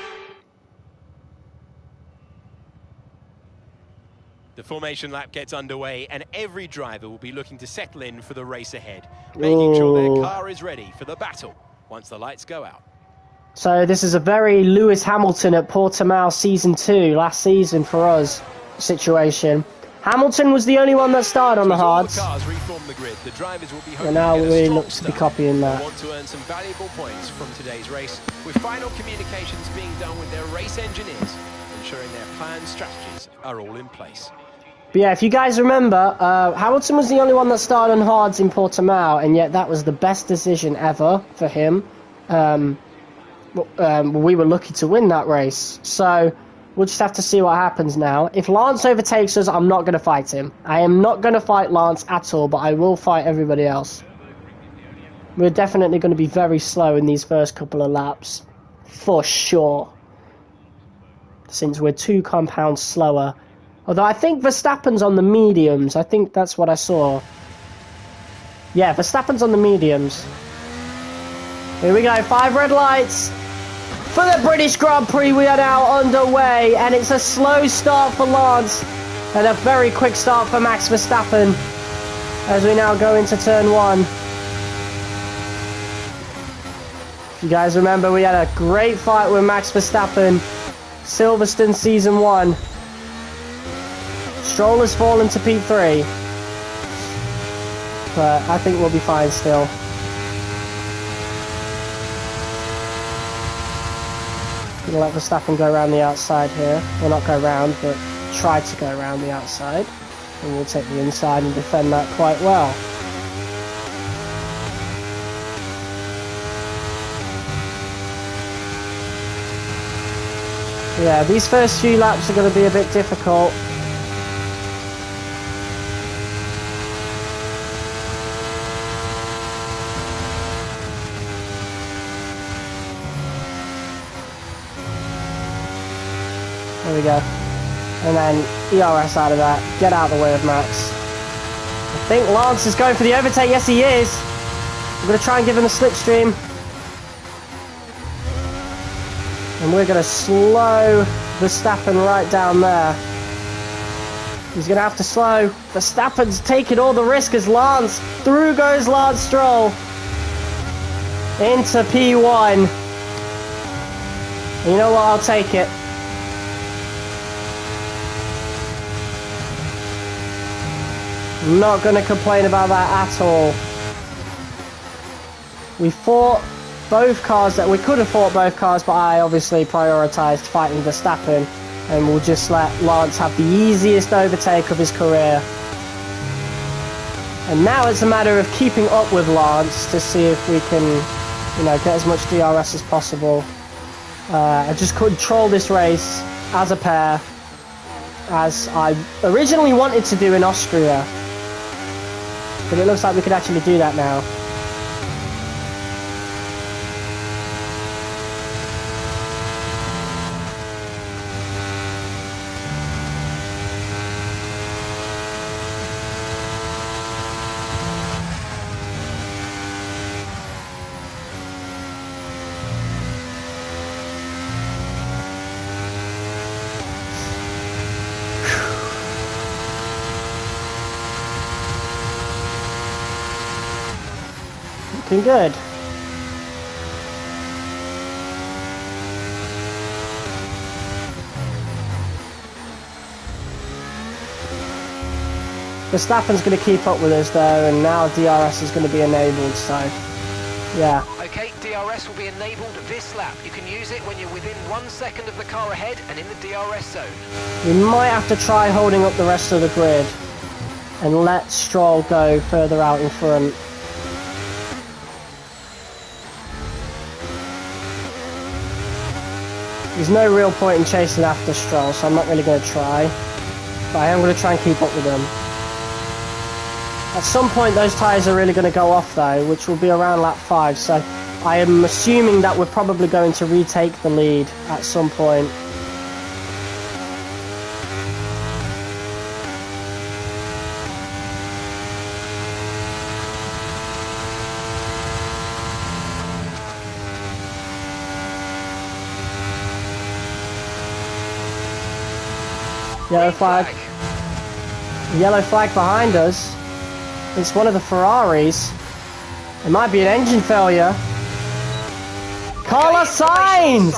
S4: The formation lap gets underway and every driver will be looking to settle in for the race ahead, making sure their car is ready for the battle once the lights go out.
S1: So this is a very Lewis Hamilton at Portimao Season 2, last season for us, situation. Hamilton was the only one that started on the hards.
S4: And
S1: now we look to be copying that.
S4: Want to earn some valuable points from today's race, with final communications being done with their race engineers, ensuring their planned strategies are all in place.
S1: But yeah, if you guys remember, Hamilton was the only one that started on hards in Portimao, and yet that was the best decision ever for him. We were lucky to win that race, so we'll just have to see what happens now. If Lance overtakes us, I'm not going to fight him. I am not going to fight Lance at all, but I will fight everybody else. We're definitely going to be very slow in these first couple of laps, for sure, since we're 2 compounds slower. Although I think Verstappen's on the mediums. I think that's what I saw. Yeah, Verstappen's on the mediums. Here we go, 5 red lights. For the British Grand Prix, we are now underway, and it's a slow start for Lance, and a very quick start for Max Verstappen, as we now go into turn 1. If you guys remember, we had a great fight with Max Verstappen, Silverstone Season 1. Stroll has fallen to P3, but I think we'll be fine still. Gonna let Verstappen go around the outside here. Well, not go around, but try to go around the outside. And we'll take the inside and defend that quite well. Yeah, these first few laps are going to be a bit difficult. There we go. And then ERS out of that. Get out of the way of Max. I think Lance is going for the overtake. Yes, he is. I'm going to try and give him a slipstream. And we're going to slow Verstappen right down there. He's going to have to slow. Verstappen's taking all the risk as Lance. Through goes Lance Stroll. Into P1. And you know what? I'll take it. I'm not going to complain about that at all. We fought both cars that we could have fought both cars, but I obviously prioritised fighting Verstappen, and we'll just let Lance have the easiest overtake of his career. And now it's a matter of keeping up with Lance to see if we can, you know, get as much DRS as possible. I just control this race as a pair, as I originally wanted to do in Austria. But it looks like we could actually do that now. Looking good. Verstappen's going to keep up with us though, and now DRS is going to be enabled, so yeah.
S3: Okay, DRS will be enabled this lap. You can use it when you're within 1 second of the car ahead and in the DRS zone.
S1: We might have to try holding up the rest of the grid and let Stroll go further out in front. There's no real point in chasing after Stroll, so I'm not really going to try. But I am going to try and keep up with them. At some point those tyres are really going to go off though, which will be around lap 5, so I am assuming that we're probably going to retake the lead at some point. Yellow
S3: Green
S1: flag. Yellow flag behind us. It's one of the Ferraris. It might be an engine failure. Carlos Sainz!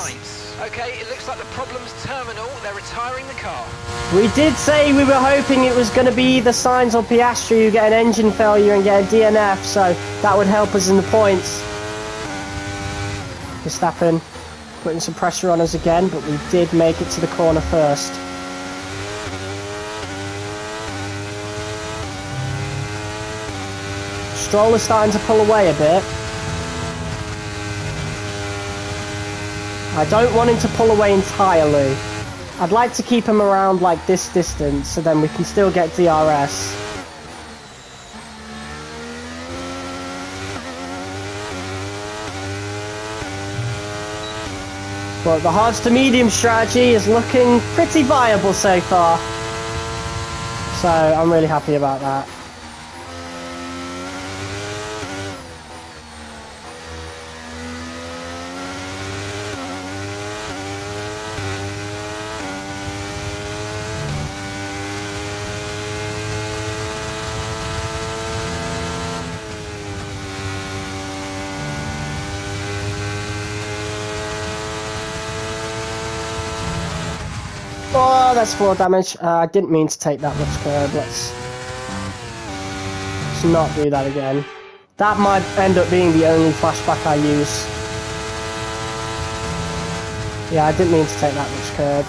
S3: Okay, it looks like the problem's terminal. They're retiring the car.
S1: We did say we were hoping it was going to be either Sainz or Piastri who get an engine failure and get a DNF, so that would help us in the points. Verstappen putting some pressure on us again, but we did make it to the corner first. Stroll is starting to pull away a bit. I don't want him to pull away entirely. I'd like to keep him around like this distance so then we can still get DRS. But the hards to medium strategy is looking pretty viable so far. So I'm really happy about that. Oh, that's 4 damage. I didn't mean to take that much curb. Let's not do that again. That might end up being the only flashback I use. Yeah, I didn't mean to take that much curb.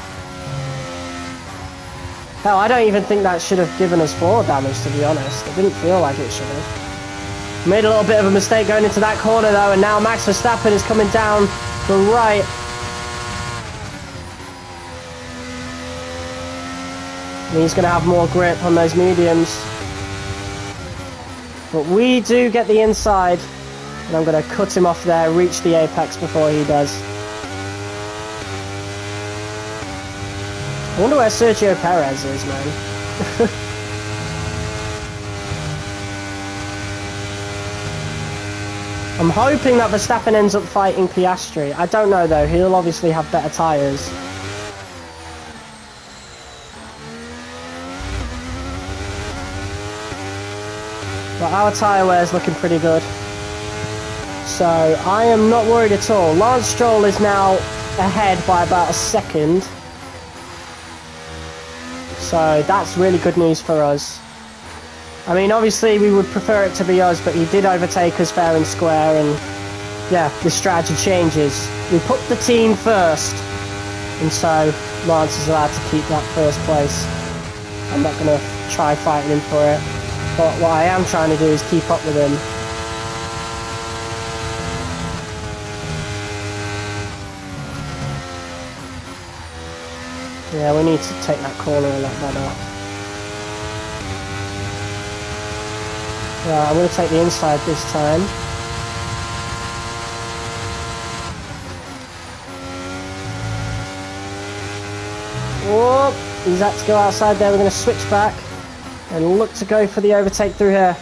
S1: Hell, I don't even think that should have given us 4 damage, to be honest. It didn't feel like it should have. Made a little bit of a mistake going into that corner, though, and now Max Verstappen is coming down the right. And he's going to have more grip on those mediums. But we do get the inside. And I'm going to cut him off there, reach the apex before he does. I wonder where Sergio Perez is, man. I'm hoping that Verstappen ends up fighting Piastri. I don't know though, he'll obviously have better tyres. But our tyre wear is looking pretty good. So I am not worried at all. Lance Stroll is now ahead by about a second. So that's really good news for us. I mean, obviously we would prefer it to be us, but he did overtake us fair and square, and yeah, the strategy changes. We put the team first, and so Lance is allowed to keep that first place. I'm not going to try fighting him for it. But what I am trying to do is keep up with him. Yeah, we need to take that corner a lot better. Yeah, I'm going to take the inside this time. Whoop! He's had to go outside there. We're going to switch back and look to go for the overtake through here.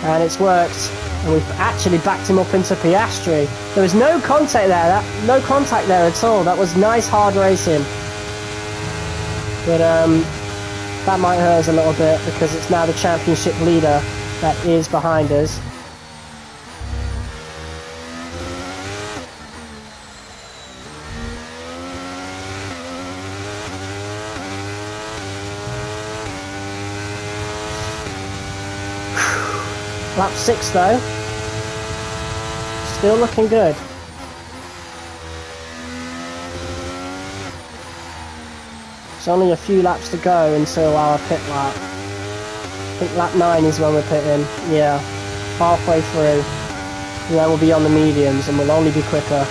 S1: And it's worked. And we've actually backed him up into Piastri. There was no contact there. No contact there at all. That was nice hard racing. But that might hurt us a little bit because it's now the championship leader that is behind us. Lap 6 though. Still looking good. There's only a few laps to go until our pit lap. I think lap 9 is when we're pitting. Yeah, halfway through. And then we'll be on the mediums and we'll only be quicker.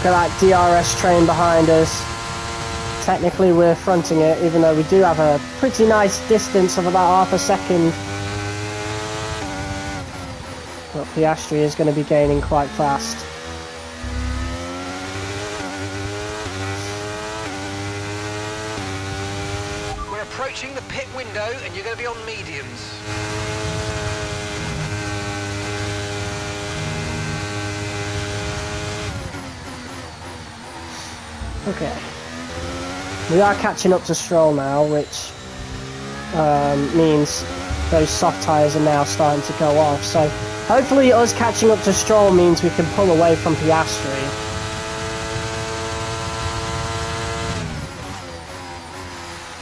S1: Look at that DRS train behind us. Technically we're fronting it, even though we do have a pretty nice distance of about half a second. But Piastri is going to be gaining quite fast.
S3: We're approaching the pit window and you're going to be on mediums.
S1: Okay. We are catching up to Stroll now, which means those soft tyres are now starting to go off. So hopefully us catching up to Stroll means we can pull away from Piastri.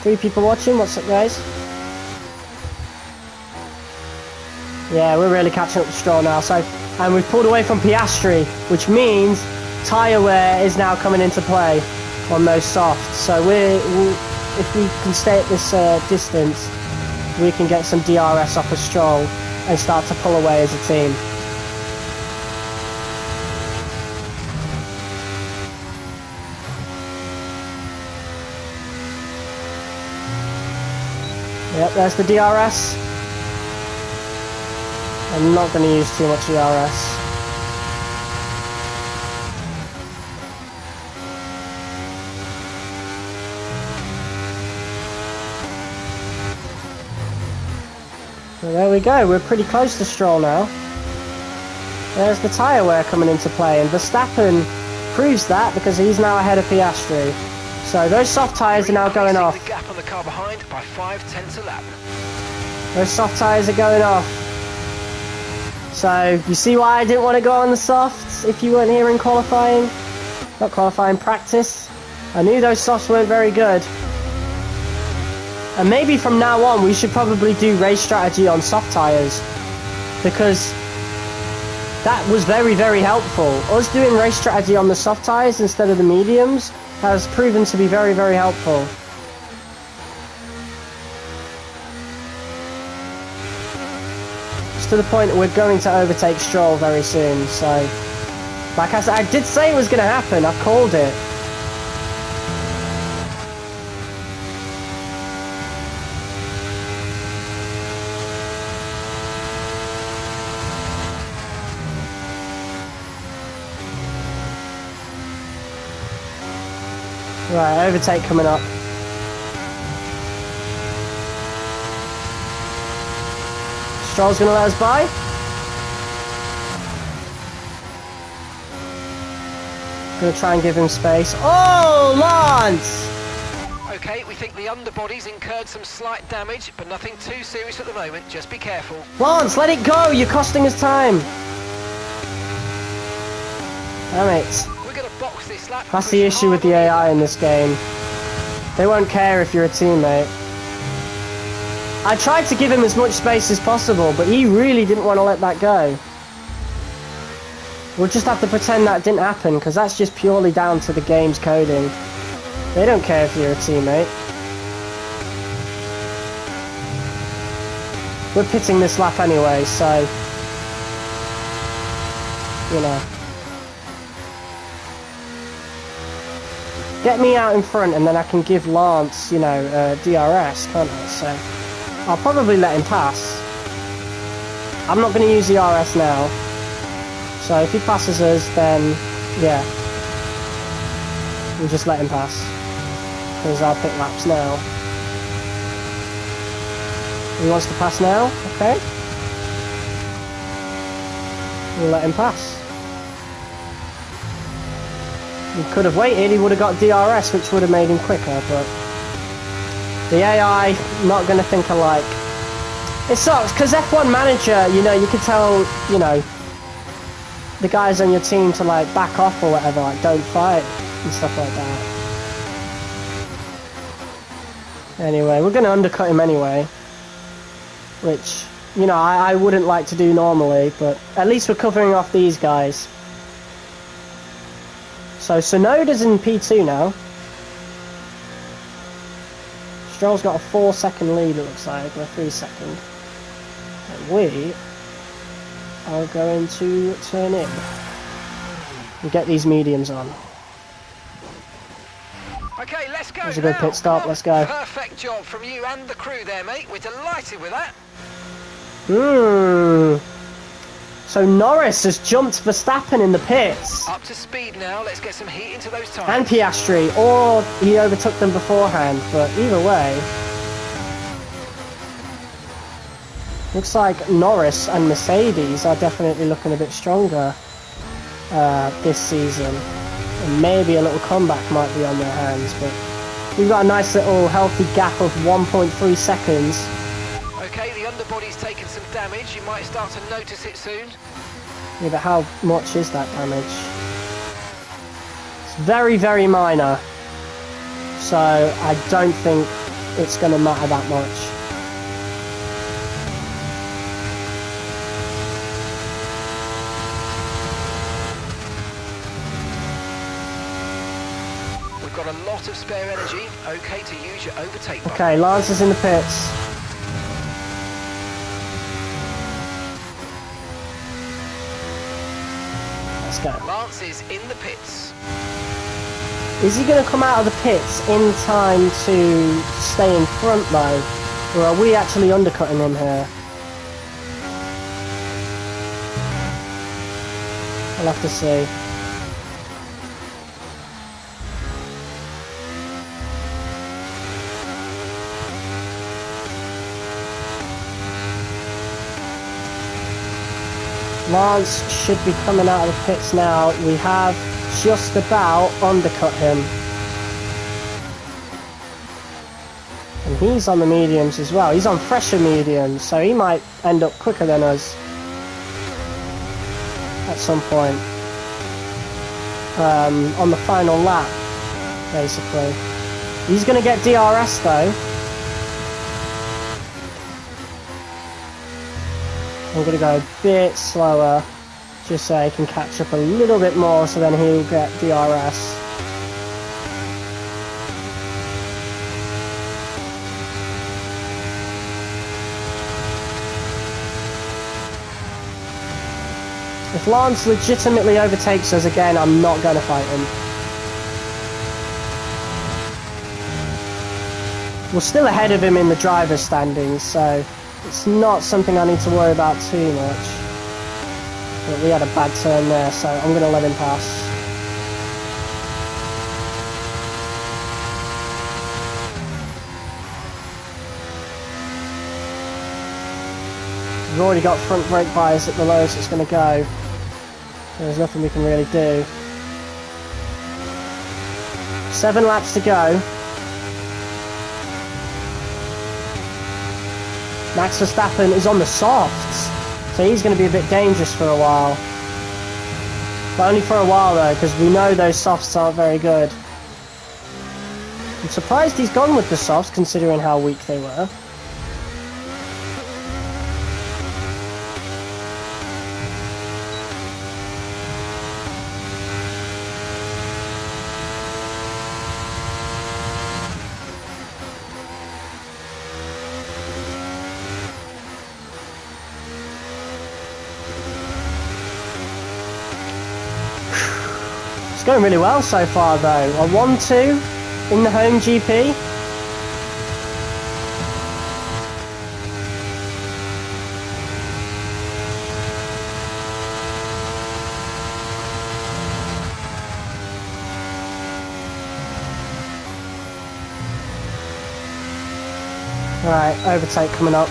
S1: Three people watching, what's up guys? Yeah, we're really catching up to Stroll now. So, and we've pulled away from Piastri, which means tyre wear is now coming into play on those softs. So if we can stay at this distance, we can get some DRS off of Stroll and start to pull away as a team. Yep, there's the DRS. I'm not going to use too much DRS. So there we go, we're pretty close to Stroll now. There's the tyre wear coming into play, and Verstappen proves that because he's now ahead of Piastri. So those soft tyres are now going off.
S3: The gap on the car behind by 5/10 a lap.
S1: Those soft tyres are going off. So you see why I didn't want to go on the softs if you weren't here in qualifying? Not qualifying, practice. I knew those softs weren't very good. And maybe from now on we should probably do race strategy on soft tyres, because that was very, very helpful. Us doing race strategy on the soft tyres instead of the mediums has proven to be very, very helpful. It's to the point that we're going to overtake Stroll very soon, so like I said, I did say it was going to happen, I called it. Right, overtake coming up. Stroll's gonna let us by. Gonna try and give him space. Oh, Lance!
S3: Okay, we think the underbody's incurred some slight damage, but nothing too serious at the moment. Just be careful.
S1: Lance, let it go! You're costing us time. Damn it.
S3: We're going to box this lap.
S1: That's the issue with the AI in this game. They won't care if you're a teammate. I tried to give him as much space as possible, but he really didn't want to let that go. We'll just have to pretend that didn't happen, because that's just purely down to the game's coding. They don't care if you're a teammate. We're pitting this lap anyway, so... you know. Get me out in front and then I can give Lance, you know, DRS, can't I? So I'll probably let him pass. I'm not going to use the RS now. So if he passes us, then, yeah. We'll just let him pass. Here's our pit laps now. He wants to pass now? Okay. We'll let him pass. He could have waited, he would have got DRS, which would have made him quicker, but the AI not going to think alike. It sucks, because F1 Manager, you know, you can tell, you know, the guys on your team to, like, back off or whatever, like, don't fight, and stuff like that. Anyway, we're going to undercut him anyway, which, you know, I wouldn't like to do normally, but at least we're covering off these guys. So Sonoda's in P2 now. Stroll's got a 4-second lead, it looks like, or a 3-second. And we are going to turn in and get these mediums on.
S3: Okay, let's go.
S1: There's a good pit stop, let's go.
S3: Perfect job from you and the crew there, mate. We're delighted with that.
S1: So Norris has jumped Verstappen in the pits.
S3: Up to speed now. Let's get some heat into those tyres.
S1: And Piastri, or he overtook them beforehand, but either way. Looks like Norris and Mercedes are definitely looking a bit stronger this season. And maybe a little comeback might be on their hands, but we've got a nice little healthy gap of 1.3 seconds.
S3: Okay, the underbody's taken some damage. You might start to notice it soon.
S1: Yeah, but how much is that damage? It's very, very minor. So I don't think it's going to matter that much.
S3: We've got a lot of spare energy. Okay to use your overtake button.
S1: Okay, Lance is in the pits. Let's go.
S3: Lance is in the pits.
S1: Is he going to come out of the pits in time to stay in front though? Or are we actually undercutting him here? I'll have to see. Lance should be coming out of the pits now. We have just about undercut him. And he's on the mediums as well. He's on fresher mediums, so he might end up quicker than us at some point. On the final lap, basically. He's going to get DRS though. I'm going to go a bit slower, just so he can catch up a little bit more, so then he'll get DRS. If Lance legitimately overtakes us again, I'm not going to fight him. We're still ahead of him in the driver's standings, so it's not something I need to worry about too much. But we had a bad turn there, so I'm going to let him pass. We've already got front brake bias at the lowest it's going to go. There's nothing we can really do. 7 laps to go. Max Verstappen is on the softs, so he's going to be a bit dangerous for a while. But only for a while though, because we know those softs aren't very good. I'm surprised he's gone with the softs, considering how weak they were. It's going really well so far though. A 1-2 in the home GP. Right, overtake coming up.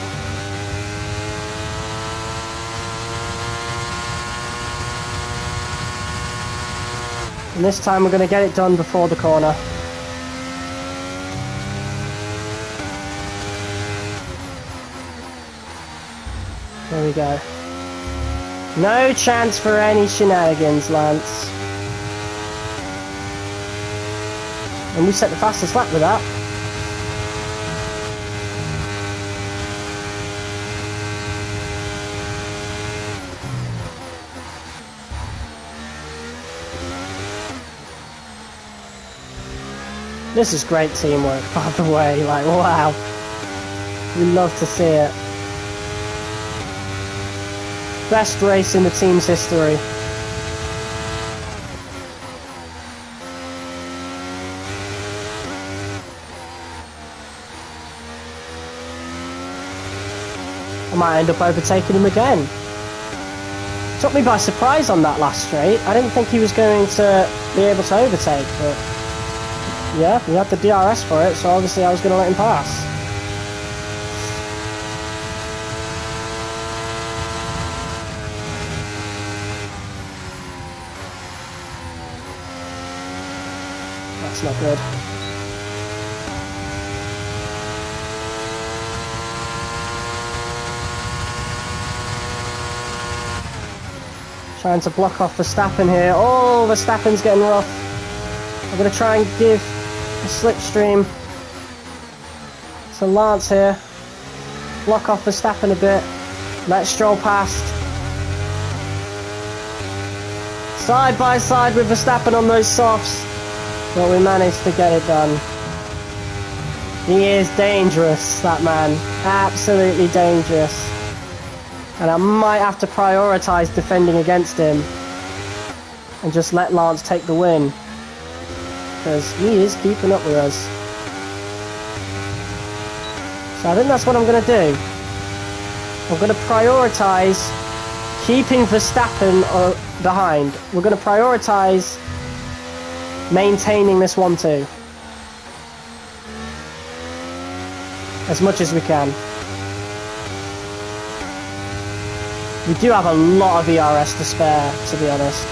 S1: And this time we're going to get it done before the corner. There we go. No chance for any shenanigans, Lance. And we set the fastest lap with that. This is great teamwork, by the way, like, wow. We love to see it. Best race in the team's history. I might end up overtaking him again. Took me by surprise on that last straight. I didn't think he was going to be able to overtake, but yeah, he had the DRS for it, so obviously I was going to let him pass. That's not good. Trying to block off Verstappen here. Oh, Verstappen's getting rough. I'm going to try and give a slipstream to Lance here. Block off Verstappen a bit. Let Stroll past. Side by side with Verstappen on those softs. But we managed to get it done. He is dangerous, that man. Absolutely dangerous. And I might have to prioritise defending against him and just let Lance take the win, because he is keeping up with us. So I think that's what I'm going to do. I'm going to prioritise keeping Verstappen behind. We're going to prioritise maintaining this 1-2 as much as we can. We do have a lot of ERS to spare, to be honest.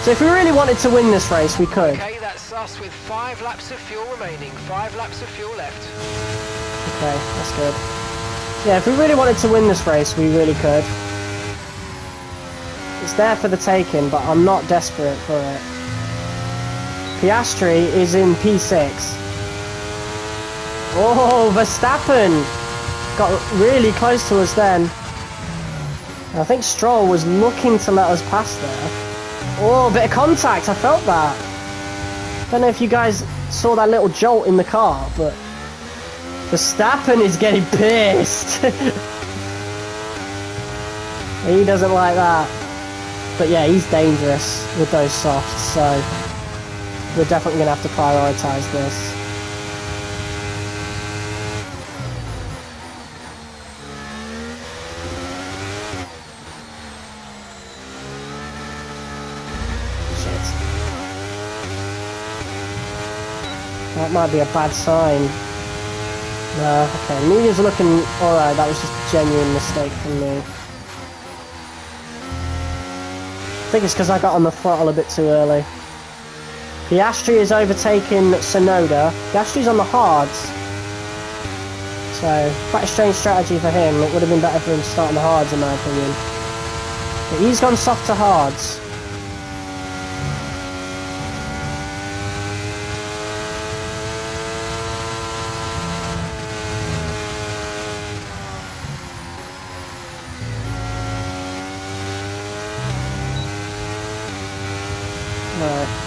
S1: So if we really wanted to win this race, we could.
S3: Okay, that's us with 5 laps of fuel remaining. 5 laps of fuel left.
S1: Okay, that's good. Yeah, if we really wanted to win this race, we really could. It's there for the taking, but I'm not desperate for it. Piastri is in P6. Oh, Verstappen got really close to us then. I think Stroll was looking to let us pass there. Oh, a bit of contact, I felt that. Don't know if you guys saw that little jolt in the car, but Verstappen is getting pissed. He doesn't like that. But yeah, he's dangerous with those softs, so we're definitely going to have to prioritise this. That might be a bad sign. No, okay, mediums are looking alright, that was just a genuine mistake from me. I think it's because I got on the throttle a bit too early. Piastri is overtaking Sonoda. Piastri's on the hards. So, quite a strange strategy for him. It would have been better for him to start on the hards in my opinion. But he's gone soft to hards.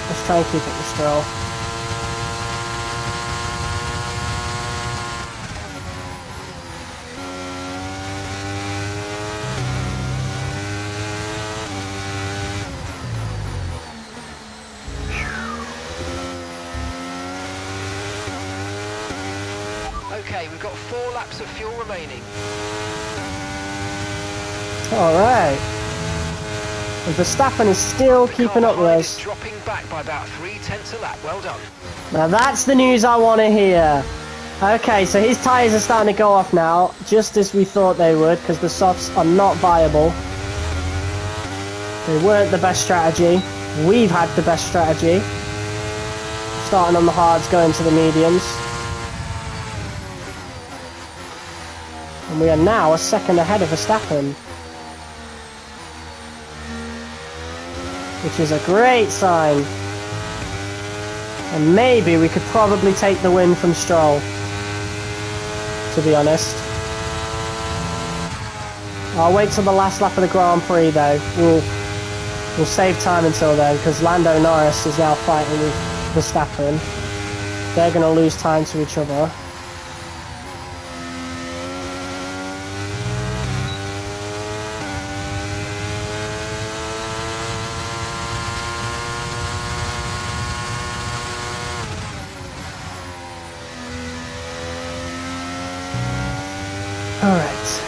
S1: Let's try and keep it with Stroll.
S3: Okay, we've got 4 laps of fuel remaining.
S1: Alright. And Verstappen is still keeping up with us.
S3: Dropping back by about 3/10 a lap. Well done.
S1: Now that's the news I want to hear. Okay, so his tyres are starting to go off now, just as we thought they would, because the softs are not viable. They weren't the best strategy. We've had the best strategy. Starting on the hards, going to the mediums. And we are now a second ahead of Verstappen, which is a great sign. And maybe we could probably take the win from Stroll, to be honest. I'll wait till the last lap of the Grand Prix though. We'll save time until then, because Lando Norris is now fighting with Verstappen. They're going to lose time to each other. Alright.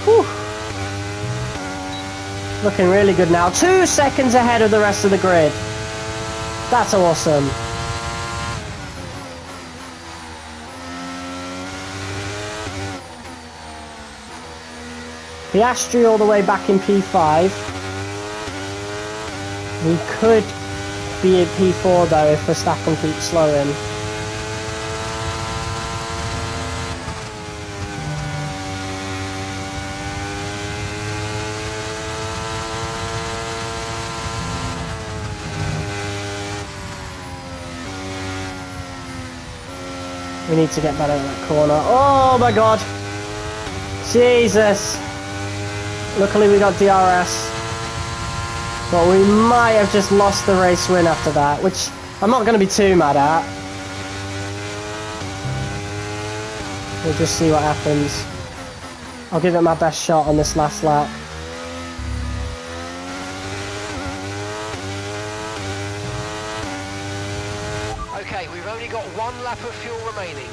S1: Whew. Looking really good now. 2 seconds ahead of the rest of the grid. That's awesome. Piastri all the way back in P5. We could be at P4 though if Verstappen keeps slowing. We need to get better in that corner. Oh my god! Jesus! Luckily we got DRS. But we might have just lost the race win after that, which I'm not going to be too mad at. We'll just see what happens. I'll give it my best shot on this last lap.
S3: Okay, we've only got 1 lap of fuel remaining.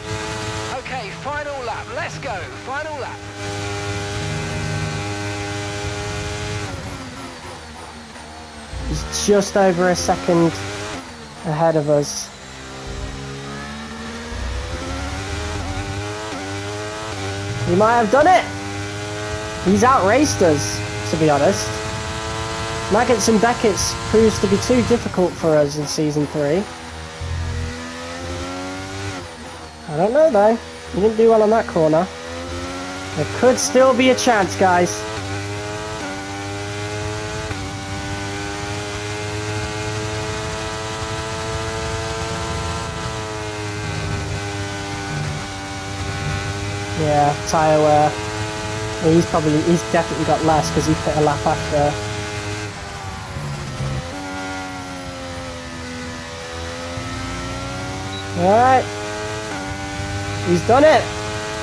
S3: Okay, final lap, let's go, final lap.
S1: He's just over a second ahead of us. He might have done it! He's outraced us, to be honest. Maggots and Beckett's proves to be too difficult for us in Season 3. I don't know though. He didn't do well on that corner. There could still be a chance, guys. Yeah, tyre wear. Well, he's definitely got less because he hit a lap after. Alright. He's done it.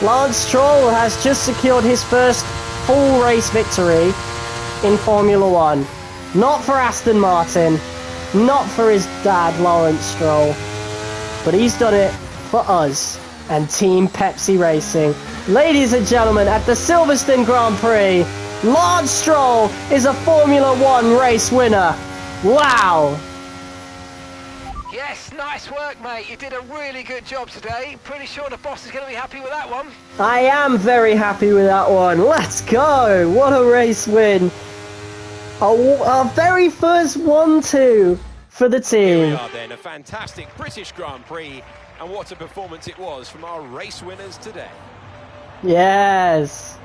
S1: Lance Stroll has just secured his first full race victory in Formula 1. Not for Aston Martin, not for his dad, Lawrence Stroll, but he's done it for us and Team Pepsi Racing. Ladies and gentlemen, at the Silverstone Grand Prix, Lance Stroll is a Formula 1 race winner. Wow!
S3: Yes, nice work, mate. You did a really good job today. Pretty sure the boss is going to be happy with that one.
S1: I am very happy with that one. Let's go! What a race win. Our very first 1-2 for the team.
S4: Here we are then, a fantastic British Grand Prix, and what a performance it was from our race winners today.
S1: Yes,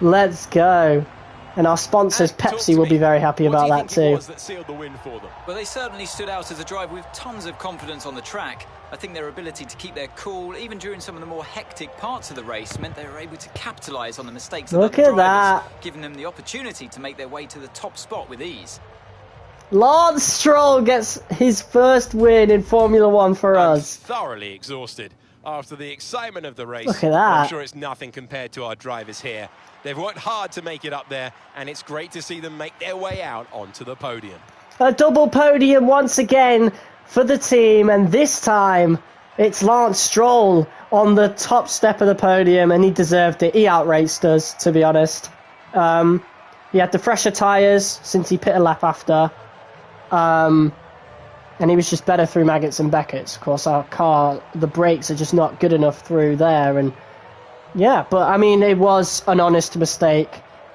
S1: let's go. And our sponsors, Pepsi, will be very happy about that too.
S4: What do you think it was that sealed the win for them?
S5: Well, they certainly stood out as a driver with tons of confidence on the track. I think their ability to keep their cool, even during some of the more hectic parts of the race, meant they were able to capitalise on the mistakes of
S1: Look
S5: other
S1: at
S5: drivers,
S1: that.
S5: giving them the opportunity to make their way to the top spot with ease.
S1: Lance Stroll gets his first win in Formula 1 for us.
S4: Thoroughly exhausted after the excitement of the race.
S1: Look at that.
S4: I'm sure it's nothing compared to our drivers here. They've worked hard to make it up there, and it's great to see them make their way out onto the podium.
S1: A double podium once again for the team, and this time it's Lance Stroll on the top step of the podium, and he deserved it. He outraced us, to be honest. He had the fresher tyres since he pit a lap after. And he was just better through Maggots and Beckett's. Of course, our car, the brakes are just not good enough through there. And yeah, but I mean, it was an honest mistake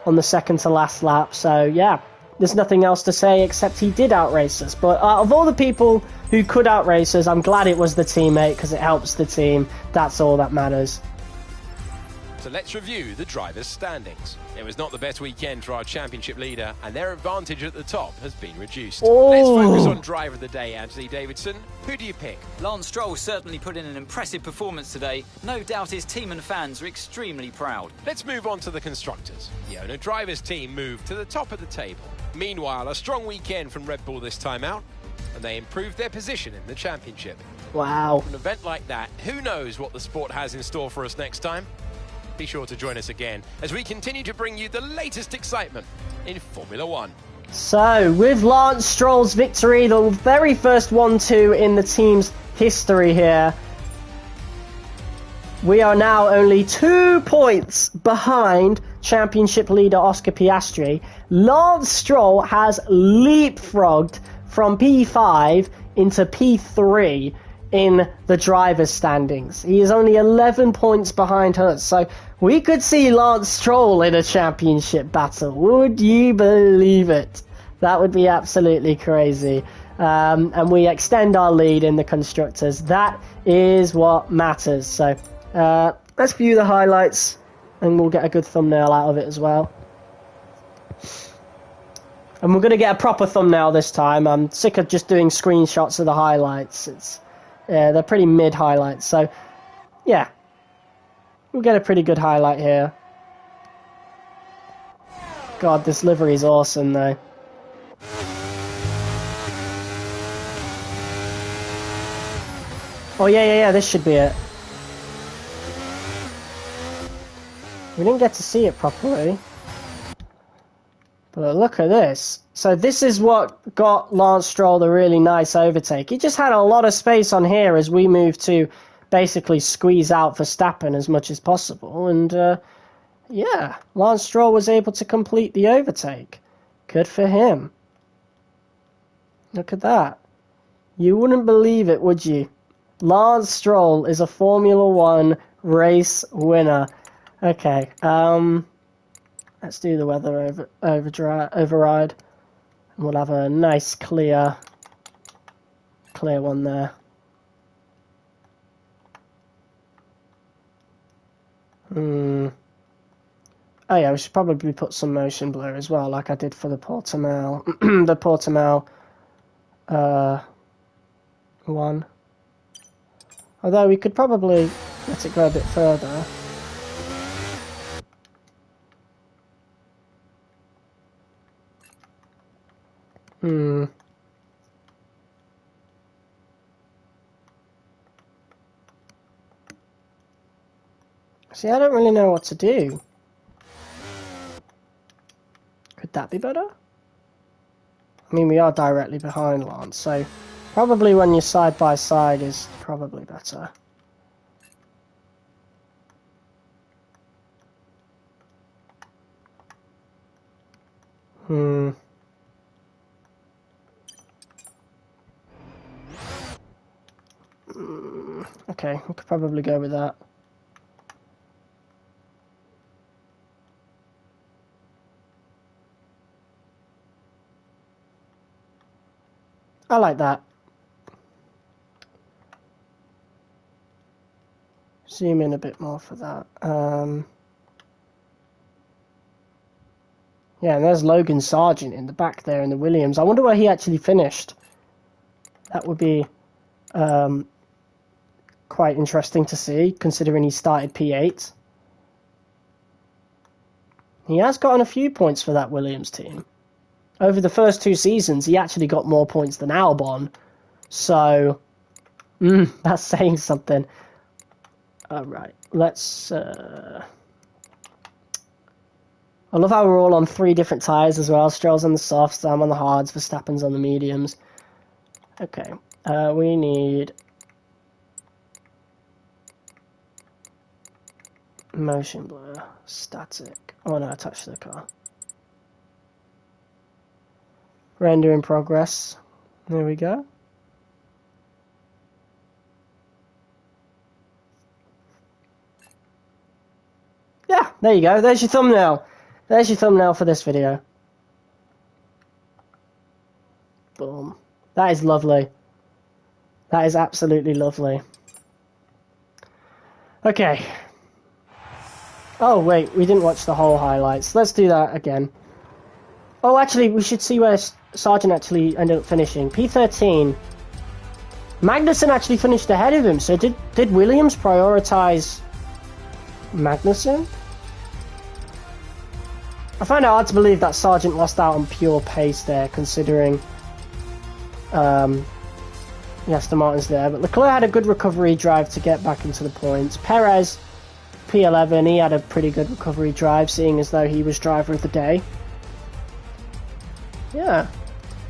S1: on the second to last lap. So yeah, there's nothing else to say except he did outrace us. But of all the people who could outrace us, I'm glad it was the teammate because it helps the team. That's all that matters.
S4: So let's review the drivers' standings. It was not the best weekend for our championship leader, and their advantage at the top has been reduced.
S1: Oh.
S4: Let's focus on driver of the day, Anthony Davidson. Who do you pick?
S5: Lance Stroll certainly put in an impressive performance today. No doubt his team and fans are extremely proud.
S4: Let's move on to the constructors. The owner drivers team moved to the top of the table. Meanwhile, a strong weekend from Red Bull this time out, and they improved their position in the championship.
S1: Wow.
S4: An event like that, who knows what the sport has in store for us next time? Be sure to join us again as we continue to bring you the latest excitement in Formula 1.
S1: So, with Lance Stroll's victory, the very first 1-2 in the team's history here, we are now only 2 points behind championship leader Oscar Piastri, Lance Stroll has leapfrogged from P5 into P3 in the driver's standings. He is only 11 points behind us, so we could see Lance Stroll in a championship battle. Would you believe it? That would be absolutely crazy. And we extend our lead in the Constructors. That is what matters. So let's view the highlights, and we'll get a good thumbnail out of it as well. And we're going to get a proper thumbnail this time. I'm sick of just doing screenshots of the highlights. They're pretty mid highlights. So, yeah. We'll get a pretty good highlight here. God, this livery is awesome, though. Oh, yeah, this should be it. We didn't get to see it properly. But look at this. So this is what got Lance Stroll the really nice overtake. He just had a lot of space on here as we moved to basically squeeze out Verstappen as much as possible. And, yeah, Lance Stroll was able to complete the overtake. Good for him. Look at that. You wouldn't believe it, would you? Lance Stroll is a Formula One race winner. Okay, let's do the weather override. And we'll have a nice clear one there. Oh yeah, we should probably put some motion blur as well, like I did for the Portimao, the Portimao one. Although we could probably let it go a bit further. See, I don't really know what to do. Could that be better? I mean, we are directly behind Lance, so probably when you're side by side is probably better. Okay, we could probably go with that. I like that. Zoom in a bit more for that. Yeah, and there's Logan Sargent in the back there in the Williams. I wonder where he actually finished. That would be quite interesting to see, considering he started P8. He has gotten a few points for that Williams team. Over the first 2 seasons, he actually got more points than Albon. So, that's saying something. Alright, let's... I love how we're all on 3 different tyres as well. Stroll's on the softs, I'm on the hards, Verstappen's on the mediums. Okay, we need... motion blur, static. Oh no, I touched the car. Render in progress. There we go. Yeah, there you go. There's your thumbnail. There's your thumbnail for this video. Boom. That is lovely. That is absolutely lovely. Okay. Oh, wait, we didn't watch the whole highlights. Let's do that again. Oh, actually, we should see where Sargent actually ended up finishing. P13. Magnussen actually finished ahead of him, so did Williams prioritise Magnussen? I find it hard to believe that Sargent lost out on pure pace there, considering Aston Martin's there. But Leclerc had a good recovery drive to get back into the points. Perez, P11, he had a pretty good recovery drive, seeing as though he was driver of the day. Yeah,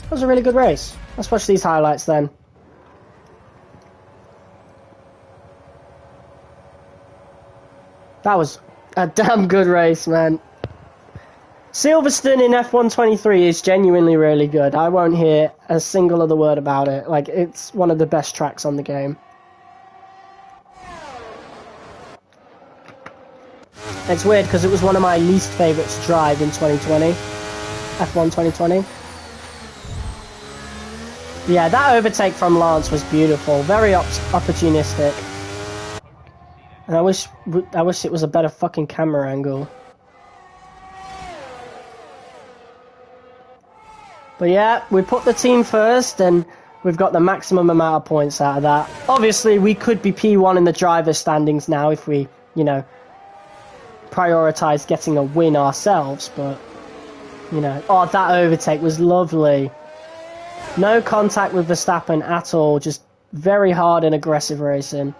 S1: that was a really good race. Let's watch these highlights then. That was a damn good race, man. Silverstone in F123 is genuinely really good. I won't hear a single other word about it. Like, it's one of the best tracks on the game. It's weird because it was one of my least favourites to drive in 2020. F1 2020. Yeah, that overtake from Lance was beautiful. Very opportunistic. And I wish it was a better fucking camera angle. But yeah, we put the team first and we've got the maximum amount of points out of that. Obviously, we could be P1 in the driver's standings now if we, you know, prioritise getting a win ourselves, but, you know. Oh, that overtake was lovely. No contact with Verstappen at all, just very hard and aggressive racing.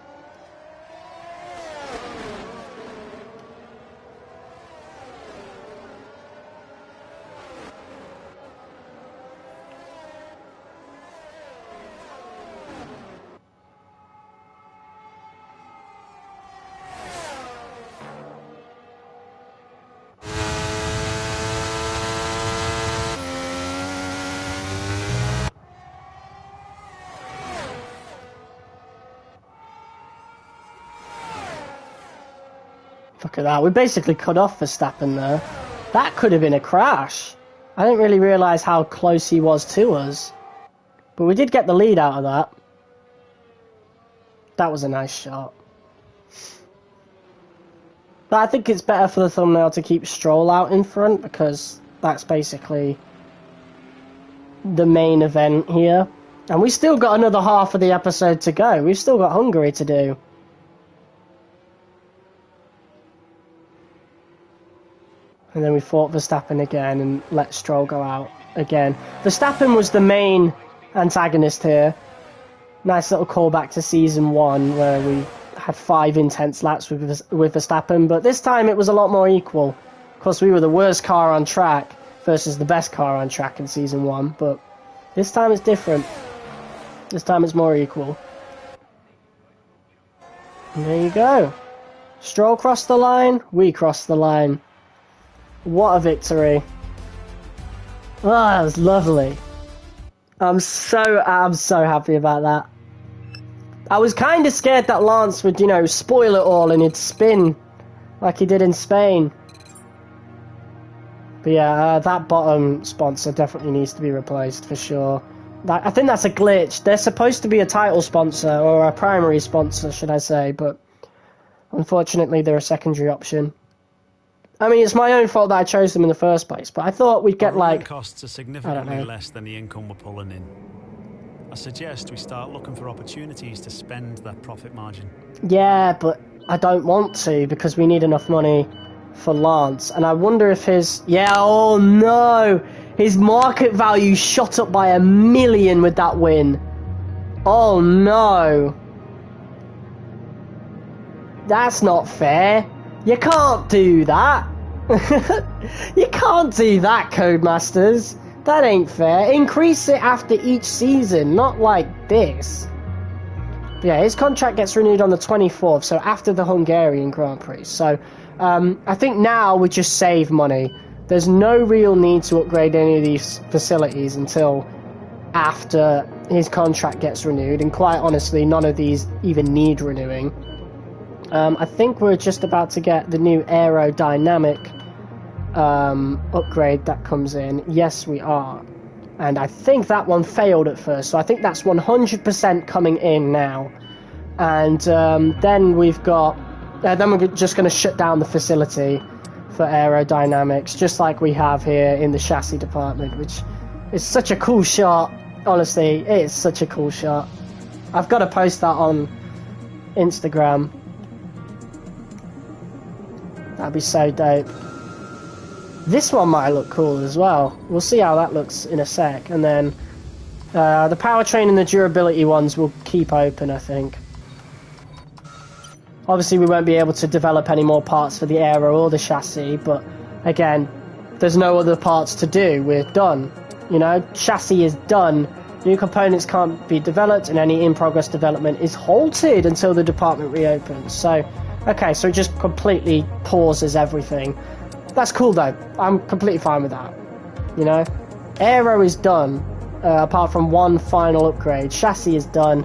S1: Look at that, we basically cut off Verstappen there. That could have been a crash. I didn't really realise how close he was to us. But we did get the lead out of that. That was a nice shot. But I think it's better for the thumbnail to keep Stroll out in front, because that's basically the main event here. And we still got another half of the episode to go. We've still got Hungary to do. And then we fought Verstappen again and let Stroll go out again. Verstappen was the main antagonist here. Nice little callback to Season 1 where we had 5 intense laps with Verstappen. But this time it was a lot more equal. Of course, we were the worst car on track versus the best car on track in Season 1. But this time it's different. This time it's more equal. And there you go. Stroll crossed the line. We crossed the line. What a victory. Oh, that was lovely. I'm so happy about that. I was kind of scared that Lance would, you know, spoil it all and he'd spin like he did in Spain. But yeah, that bottom sponsor definitely needs to be replaced for sure. I think that's a glitch. They're supposed to be a title sponsor, or a primary sponsor, should I say, but unfortunately they're a secondary option. I mean, it's my own fault that I chose them in the first place, but I thought we'd get, like,
S2: costs are significantly less than the income we're pulling in. I suggest we start looking for opportunities to spend that profit margin.
S1: Yeah, but I don't want to because we need enough money for Lance. And I wonder if his... Yeah, oh no! His market value shot up by 1 million with that win. Oh no! That's not fair. You can't do that. You can't do that, Codemasters. That ain't fair. Increase it after each season, not like this. But yeah, his contract gets renewed on the 24th, so after the Hungarian Grand Prix. So I think now we just save money. There's no real need to upgrade any of these facilities until after his contract gets renewed. And quite honestly, none of these even need renewing. I think we're just about to get the new aerodynamic upgrade that comes in. Yes, we are. And I think that one failed at first, so I think that's 100% coming in now. And then we've got... then we're just going to shut down the facility for aerodynamics, just like we have here in the chassis department, which is such a cool shot. Honestly, it is such a cool shot. I've got to post that on Instagram. That'd be so dope. This one might look cool as well. We'll see how that looks in a sec. And then the powertrain and the durability ones will keep open, I think. Obviously, we won't be able to develop any more parts for the aero or the chassis, but again, there's no other parts to do. We're done. You know, chassis is done. New components can't be developed, and any in-progress development is halted until the department reopens. So, okay, so it just completely pauses everything. That's cool though. I'm completely fine with that. You know, aero is done, apart from one final upgrade. Chassis is done,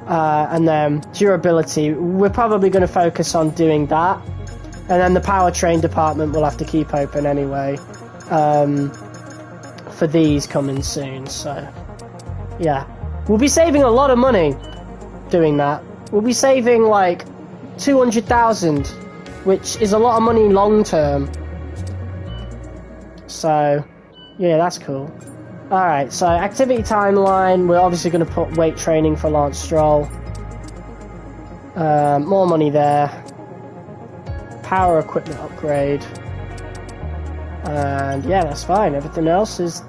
S1: and then durability. We're probably going to focus on doing that, and then the powertrain department we'll have to keep open anyway, for these coming soon. So, yeah, we'll be saving a lot of money doing that. We'll be saving like 200,000, which is a lot of money long term. So, yeah, that's cool. Alright, so activity timeline, we're obviously going to put weight training for Lance Stroll. More money there. Power equipment upgrade. And yeah, that's fine. Everything else is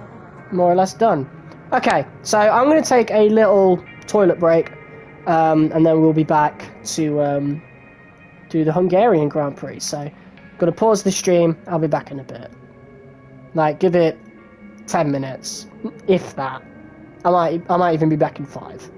S1: more or less done. Okay, so I'm going to take a little toilet break, and then we'll be back to do the Hungarian Grand Prix. So, I'm going to pause the stream. I'll be back in a bit. Like, give it 10 minutes, if that. I might even be back in 5.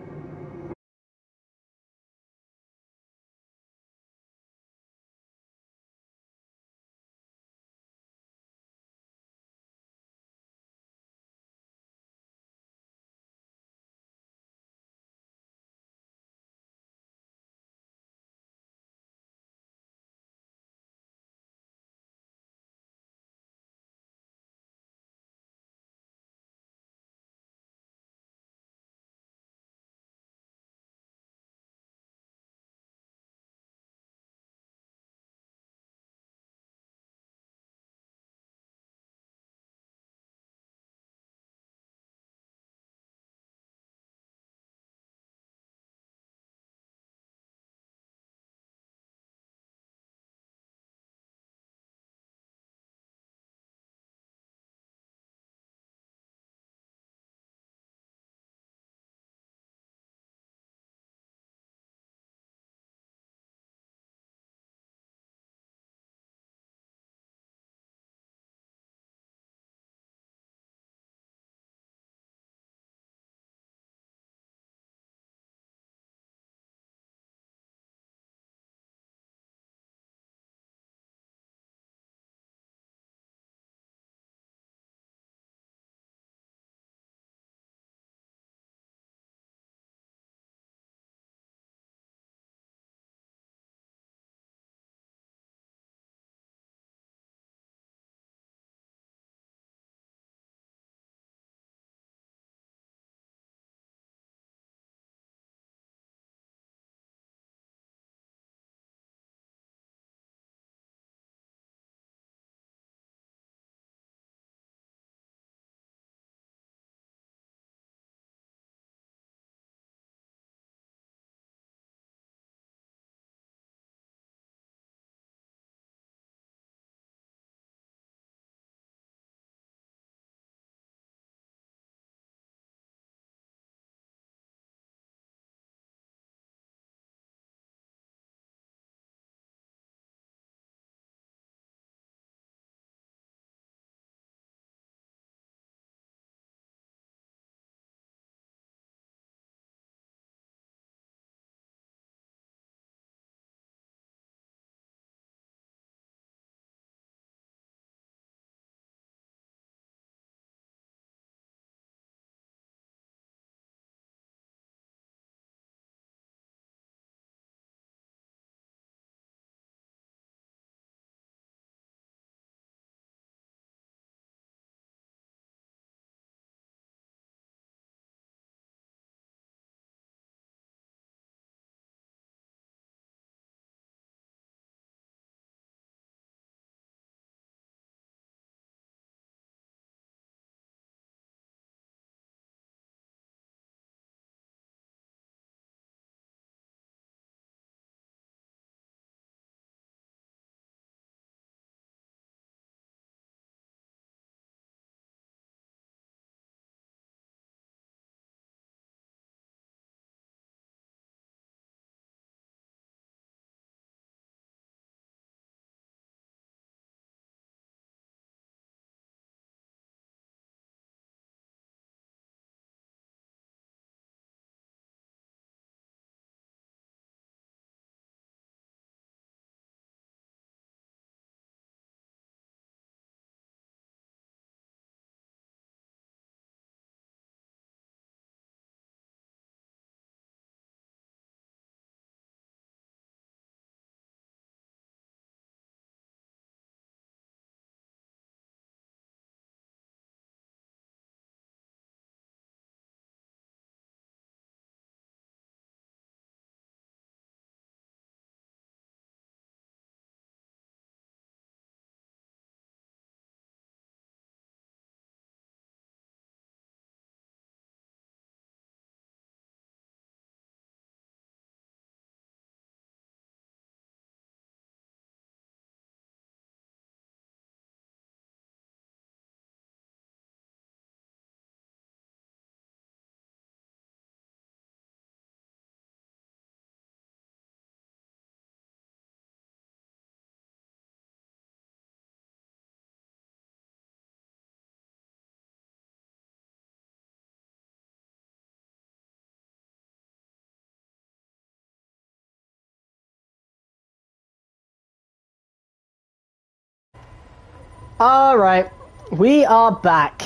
S1: Alright, we are back.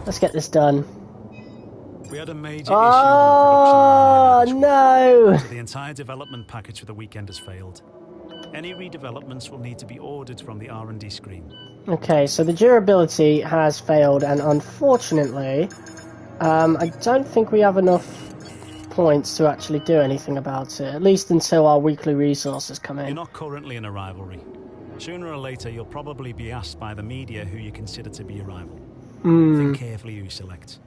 S1: Let's get this done.
S2: We had a major issue on the production line.
S1: No!
S2: So the entire development package for the weekend has failed. Any redevelopments will need to be ordered from the R&D screen.
S1: Okay, so the durability has failed, and unfortunately, I don't think we have enough points to actually do anything about it, at least until our weekly resources come in.
S2: You're not currently in a rivalry. Sooner or later, you'll probably be asked by the media who you consider to be your rival. Think carefully who you select.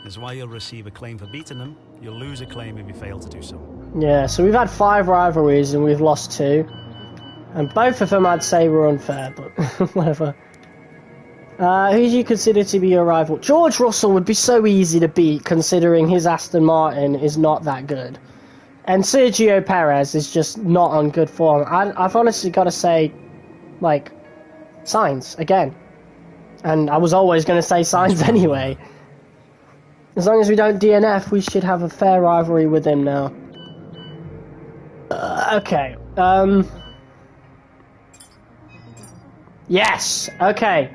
S2: That's why you'll receive a claim for beating them. You'll lose a claim if you fail to do so.
S1: Yeah, so we've had 5 rivalries and we've lost 2. And both of them I'd say were unfair, but whatever. Who do you consider to be your rival? George Russell would be so easy to beat, considering his Aston Martin is not that good. And Sergio Perez is just not on good form. I've honestly got to say, like, Sainz, again. And I was always going to say Sainz anyway. As long as we don't DNF, we should have a fair rivalry with him now. Okay. Yes! Okay.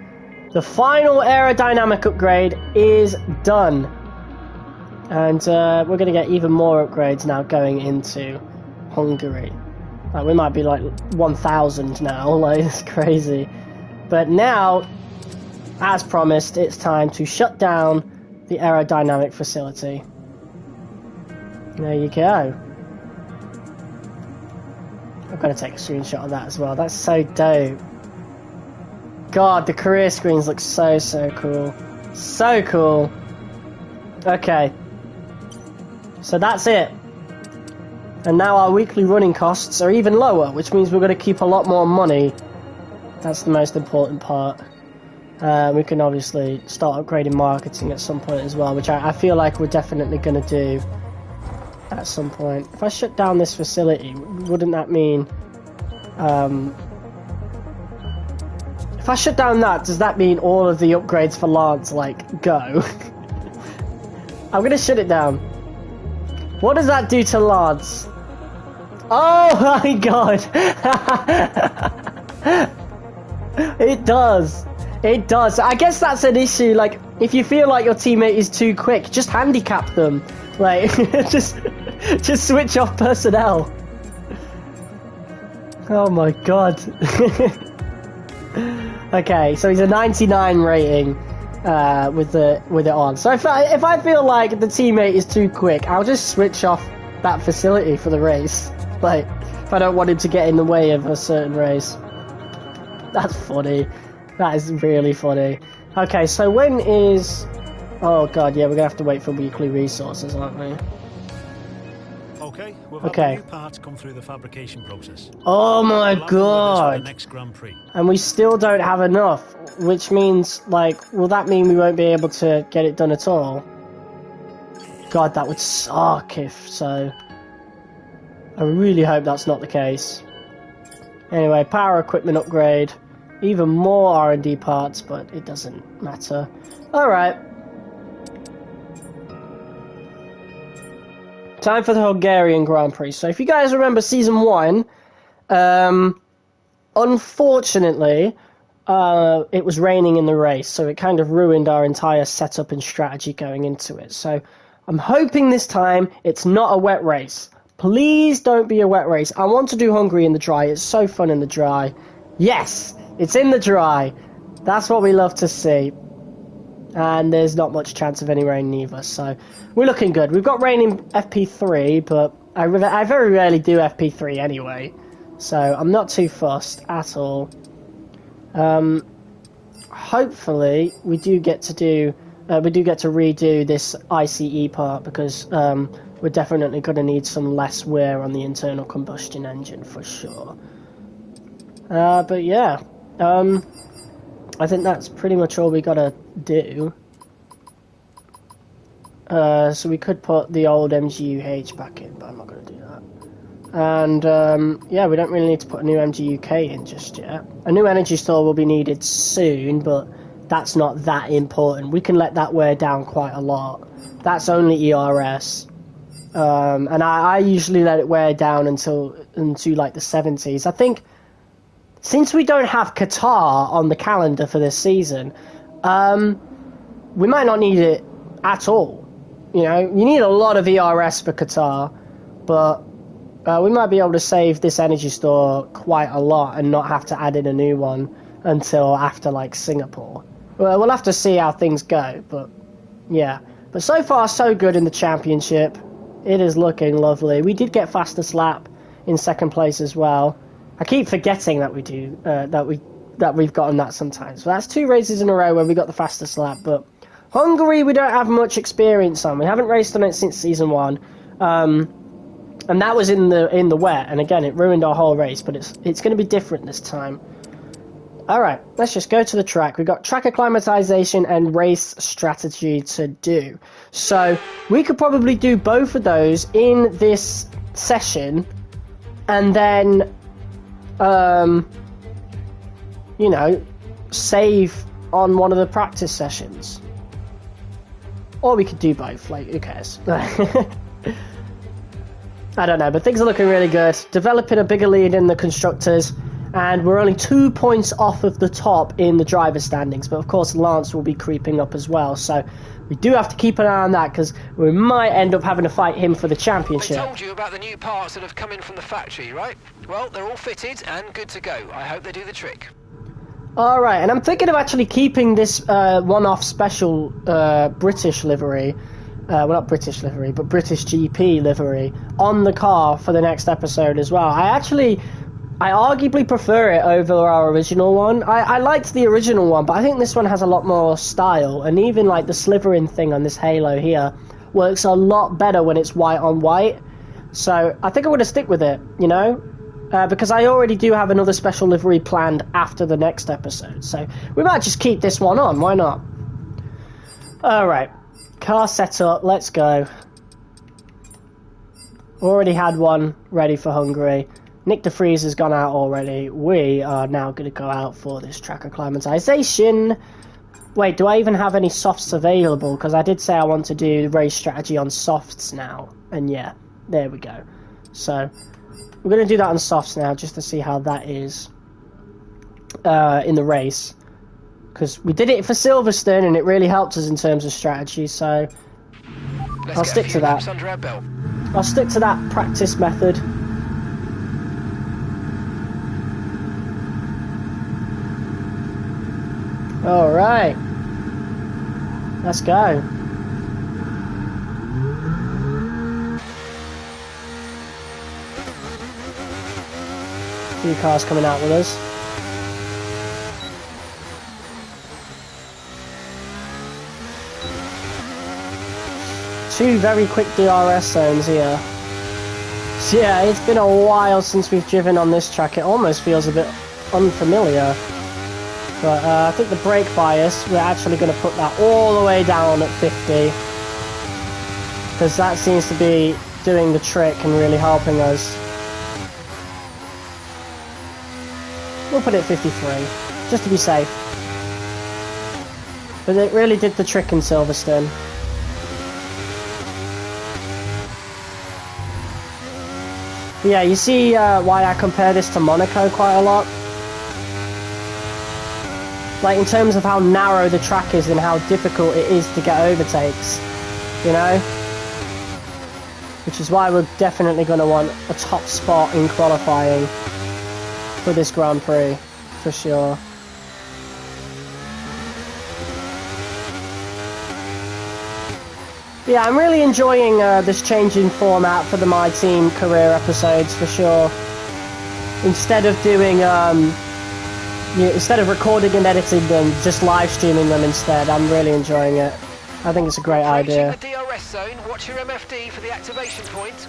S1: The final aerodynamic upgrade is done. And we're going to get even more upgrades now going into Hungary. Like, we might be like 1,000 now, like, it's crazy. But now, as promised, it's time to shut down the aerodynamic facility. There you go. I've got to take a screenshot of that as well. That's so dope. God, the career screens look so cool. So cool. Okay. So that's it. And now our weekly running costs are even lower, which means we're going to keep a lot more money. That's the most important part. We can obviously start upgrading marketing at some point as well, which I feel like we're definitely going to do at some point. If I shut down this facility, wouldn't that mean... if I shut down that, does that mean all of the upgrades for Lance, like, go? I'm going to shut it down. What does that do to Lance? Oh my god! It does. It does. I guess that's an issue, like, if you feel like your teammate is too quick, just handicap them. Like, just switch off personnel. Oh my god. Okay, so he's a 99 rating with it on. So if I feel like the teammate is too quick, I'll just switch off that facility for the race. Like, if I don't want him to get in the way of a certain race. That's funny. That is really funny. Okay, so when is... Oh god, yeah, we're going to have to wait for weekly resources, aren't we?
S2: Okay, we've had the new parts come through the fabrication process.
S1: Oh my god!
S2: The next Grand Prix.
S1: And we still don't have enough, which means, like, will that mean we won't be able to get it done at all? God, that would suck if so. I really hope that's not the case. Anyway, power equipment upgrade. Even more R&D parts, but it doesn't matter. Alright. Time for the Hungarian Grand Prix. So if you guys remember Season 1, unfortunately, it was raining in the race, so it kind of ruined our entire setup and strategy going into it. So I'm hoping this time it's not a wet race. Please don't be a wet race. I want to do Hungary in the dry. It's so fun in the dry. Yes, it's in the dry. That's what we love to see. And there's not much chance of any rain either, so we're looking good. We've got rain in FP3, but I very rarely do FP3 anyway, so I'm not too fussed at all. Hopefully we do get to redo this ICE part, because we're definitely going to need some less wear on the internal combustion engine for sure. But yeah, I think that's pretty much all we gotta do. So we could put the old MGUH back in, but I'm not gonna do that. And yeah, we don't really need to put a new MGUK in just yet. A new energy store will be needed soon, but that's not that important. We can let that wear down quite a lot. That's only ERS. And I usually let it wear down into like the 70s. I think since we don't have Qatar on the calendar for this season, we might not need it at all. You know, you need a lot of ERS for Qatar, but we might be able to save this energy store quite a lot and not have to add in a new one until after, like, Singapore. Well, we'll have to see how things go, but yeah. But so far, so good in the championship. It is looking lovely. We did get fastest lap in second place as well. I keep forgetting that we do, that we've gotten that sometimes. So that's 2 races in a row where we got the fastest lap, but Hungary we don't have much experience on. We haven't raced on it since season 1. And that was in the wet, and again it ruined our whole race, but it's going to be different this time. Alright, let's just go to the track. We've got track acclimatization and race strategy to do. So we could probably do both of those in this session, and then you know, save on one of the practice sessions. Or we could do both, like, who cares? I don't know, but things are looking really good. Developing a bigger lead in the Constructors, and we're only 2 points off of the top in the driver standings, but of course Lance will be creeping up as well, so we do have to keep an eye on that, because we might end up having to fight him for the championship.
S3: I told you about the new parts that have come in from the factory, right? Well, they're all fitted and good to go. I hope they do the trick.
S1: Alright, and I'm thinking of actually keeping this one-off special British livery, well, not British livery, but British GP livery on the car for the next episode as well. I arguably prefer it over our original one. I liked the original one, but I think this one has a lot more style, and even like the slivering thing on this halo here works a lot better when it's white on white. So I think I'm going to stick with it, you know, because I already do have another special livery planned after the next episode. So we might just keep this one on, why not? Alright, car set up, let's go. Already had one ready for Hungary. Nick de Vries has gone out already. We are now going to go out for this track acclimatization. Wait, do I even have any softs available? Because I did say I want to do race strategy on softs now. And yeah, there we go. So, we're going to do that on softs now, just to see how that is in the race. Because we did it for Silverstone, and it really helped us in terms of strategy, so I'll stick to that. I'll stick to that practice method. Alright, let's go. A few cars coming out with us. Two very quick DRS zones here. So yeah, it's been a while since we've driven on this track. It almost feels a bit unfamiliar. But I think the brake bias, we're actually going to put that all the way down at 50. Because that seems to be doing the trick and really helping us. We'll put it at 53, just to be safe. But it really did the trick in Silverstone. But yeah, you see why I compare this to Monaco quite a lot? Like, in terms of how narrow the track is and how difficult it is to get overtakes, you know? Which is why we're definitely going to want a top spot in qualifying for this Grand Prix, for sure. Yeah, I'm really enjoying this change in format for the MyTeam career episodes, for sure. Instead of doing... instead of recording and editing them, just live streaming them instead. I'm really enjoying it. I think it's a great idea.
S3: The DRS zone, watch your MFD for the activation point.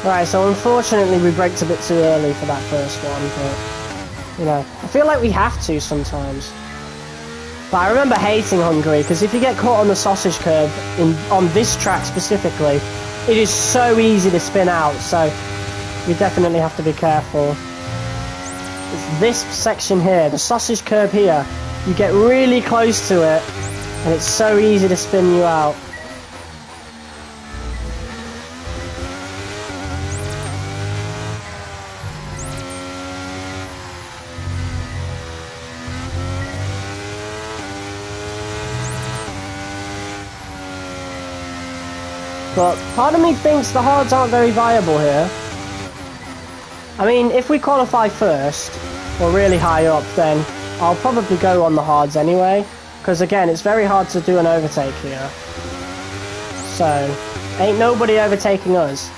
S1: Right, so unfortunately we braked a bit too early for that first one, but, you know, I feel like we have to sometimes. But I remember hating Hungary, because if you get caught on the sausage curb, on this track specifically, it is so easy to spin out, so you definitely have to be careful. It's this section here, the sausage curb here, you get really close to it, and it's so easy to spin you out. but part of me thinks the hards aren't very viable here. I mean, if we qualify first, or really high up, then I'll probably go on the hards anyway, because again, it's very hard to do an overtake here. So, ain't nobody overtaking us.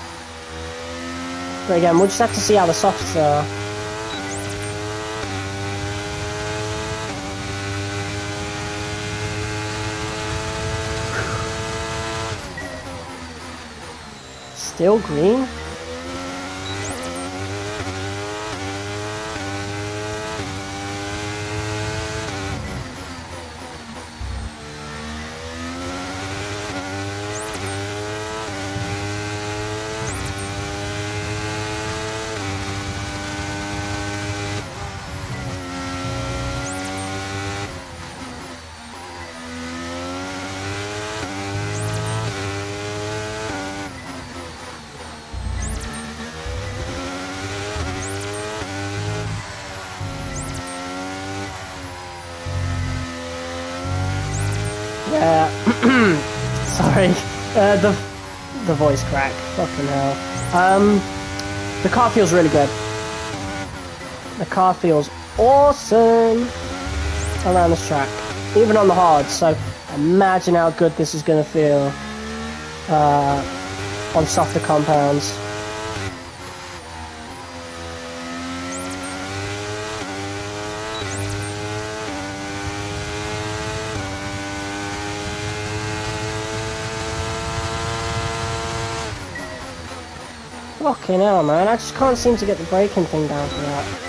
S1: But again, we'll just have to see how the softs are. Still green? Sorry, the voice crack. Fucking hell. The car feels really good. The car feels awesome around this track, even on the hard. So imagine how good this is going to feel on softer compounds. Fucking hell, man. I just can't seem to get the braking thing down for that.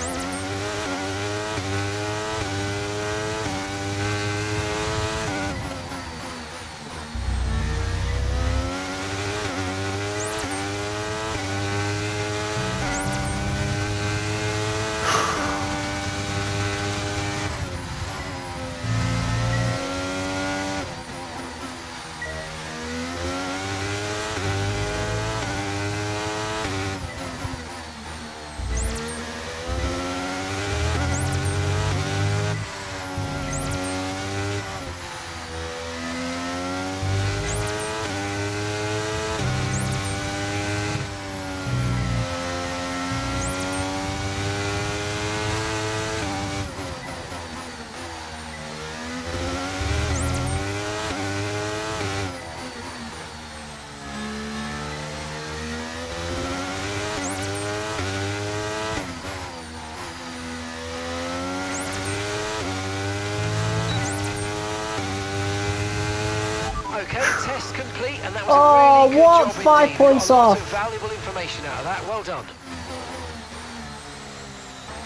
S3: Okay, test complete, and that was a really good
S1: what?
S3: job
S1: 5
S3: indeed.
S1: points
S3: Got a lot
S1: off.
S3: of valuable information out of that. Well done.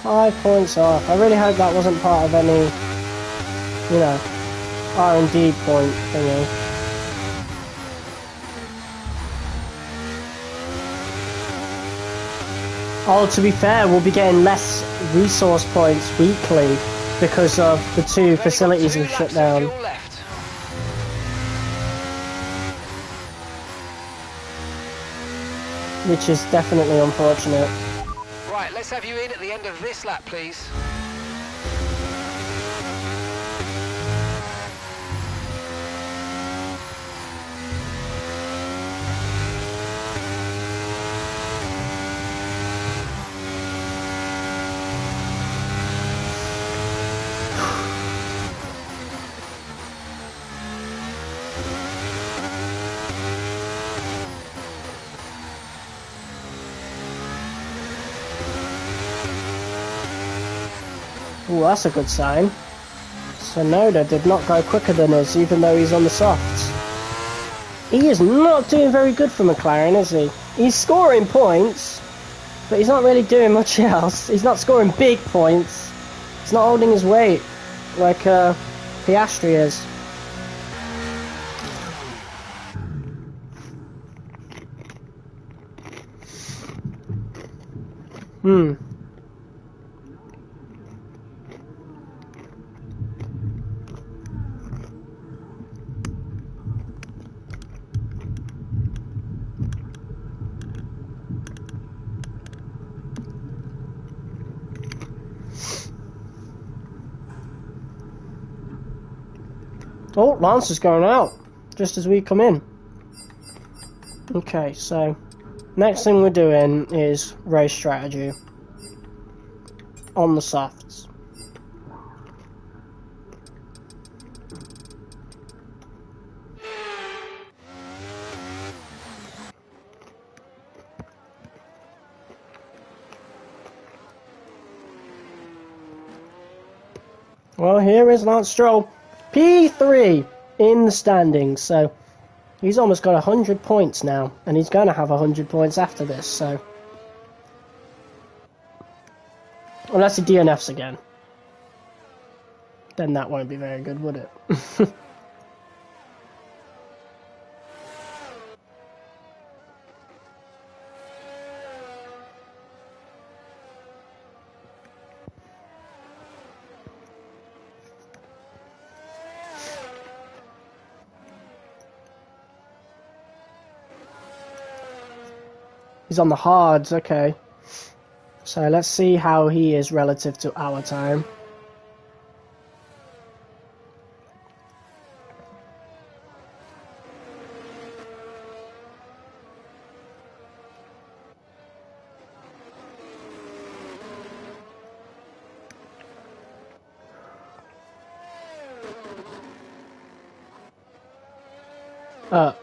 S1: 5 points off. I really hope that wasn't part of any, you know, R&D point thingy. Oh, to be fair, we'll be getting less resource points weekly because of the two facilities we've shut down. Which is definitely unfortunate.
S3: Right, let's have you in at the end of this lap, please.
S1: Ooh, that's a good sign. Sonoda did not go quicker than us, even though he's on the softs. He is not doing very good for McLaren, is he? He's scoring points, but he's not really doing much else. He's not scoring big points. He's not holding his weight like Piastri is. Oh, Lance is going out, just as we come in. Okay, so next thing we're doing is race strategy on the softs. Well, here is Lance Stroll, P3 in the standings, so he's almost got 100 points now, and he's going to have 100 points after this, so... Unless he DNFs again. Then that won't be very good, would it? He's on the hards, okay. So let's see how he is relative to our time.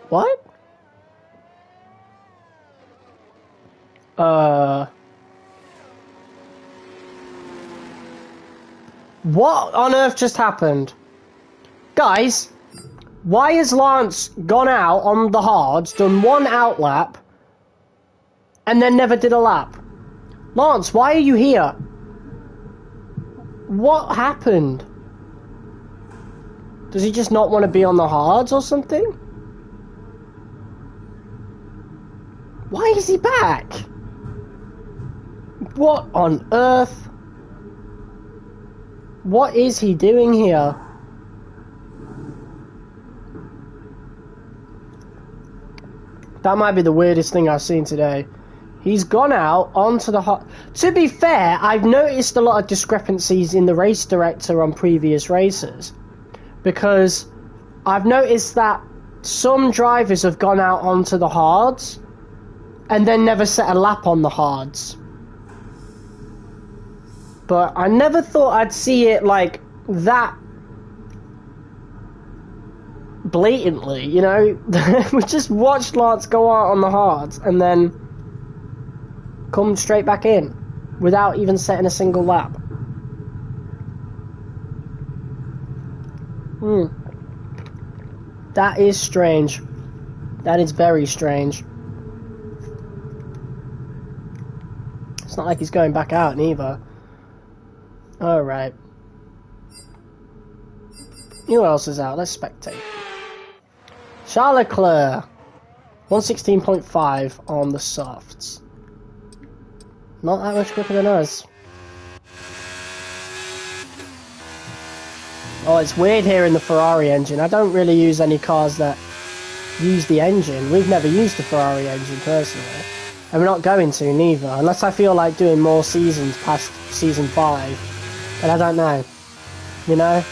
S1: What? What on earth just happened? Guys, why has Lance gone out on the hards, done one out lap, and then never did a lap? Lance, why are you here? What happened? Does he just not want to be on the hards or something? Why is he back? What on earth? What is he doing here? That might be the weirdest thing I've seen today. He's gone out onto the hot... To be fair, I've noticed a lot of discrepancies in the race director on previous races. Because I've noticed that some drivers have gone out onto the hards and then never set a lap on the hards. But I never thought I'd see it like that blatantly, you know? We just watched Lance go out on the hards and then come straight back in without even setting a single lap. That is strange. That is very strange. It's not like he's going back out neither. Alright. Who else is out? Let's spectate. Charles Leclerc. 116.5 on the softs. Not that much quicker than us. Oh, it's weird here in the Ferrari engine. I don't really use any cars that use the engine. We've never used the Ferrari engine personally. And we're not going to neither. Unless I feel like doing more seasons past season 5. But I don't know. You know?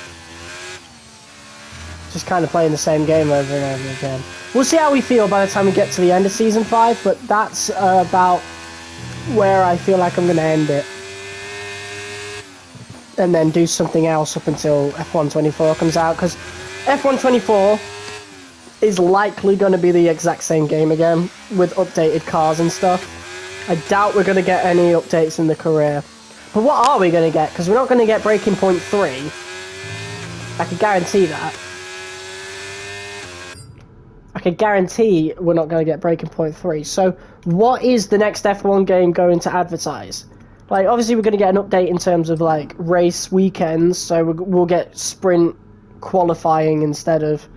S1: Just kind of playing the same game over and over again. We'll see how we feel by the time we get to the end of season 5. But that's about where I feel like I'm going to end it. And then do something else up until F1 24 comes out. Because F1 24 is likely going to be the exact same game again. With updated cars and stuff. I doubt we're going to get any updates in the career. But what are we going to get? Because we're not going to get Breaking Point 3. I can guarantee that. I can guarantee we're not going to get Breaking Point 3. So, what is the next F1 game going to advertise? Like, obviously we're going to get an update in terms of, like, race weekends. So, we'll get sprint qualifying instead of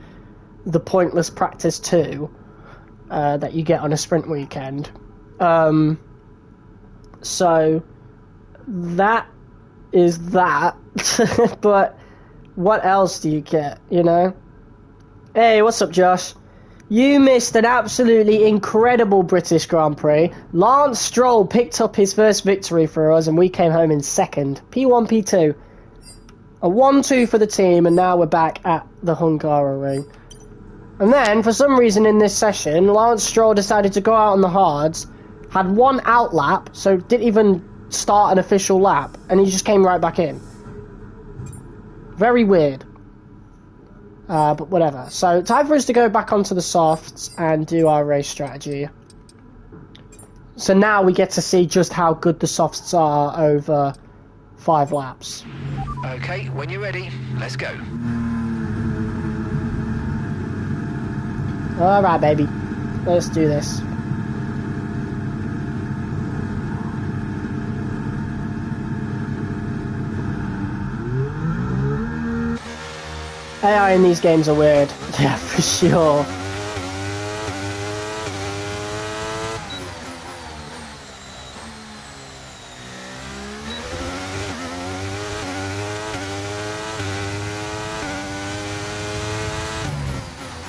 S1: the pointless practice 2 that you get on a sprint weekend. So... that is that. But what else do you get, you know? Hey, what's up, Josh? You missed an absolutely incredible British Grand Prix. Lance Stroll picked up his first victory for us and we came home in second. P1, P2. A 1-2 for the team and now we're back at the Hungarian ring. And then, for some reason in this session, Lawrence Stroll decided to go out on the hards, had one out lap, so didn't even start an official lap, and he just came right back in. Very weird. But whatever. So, time for us to go back onto the softs and do our race strategy. So now we get to see just how good the softs are over 5 laps.
S3: Okay, when you're ready, let's go.
S1: Alright, baby. Let's do this. AI in these games are weird. Yeah, for sure.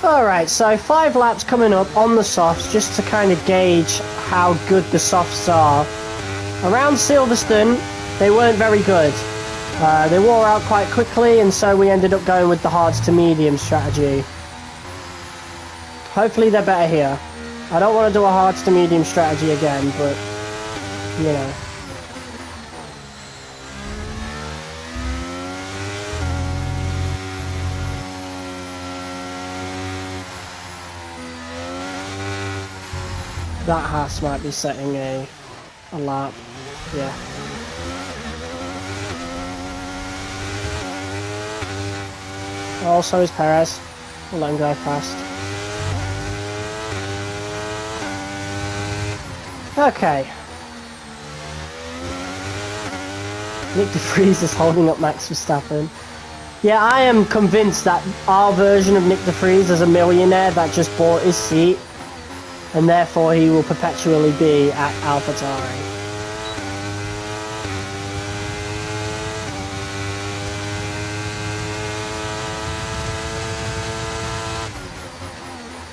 S1: Alright, so 5 laps coming up on the softs, just to kind of gauge how good the softs are. Around Silverstone, they weren't very good. They wore out quite quickly, and so we ended up going with the hards to medium strategy. Hopefully they're better here. I don't want to do a hards to medium strategy again, but, you know. That Haas might be setting a lap, yeah. Also is Perez. We'll let him go past. Okay. Nick de Vries is holding up Max Verstappen. Yeah, I am convinced that our version of Nick de Vries is a millionaire that just bought his seat, and therefore he will perpetually be at AlphaTauri.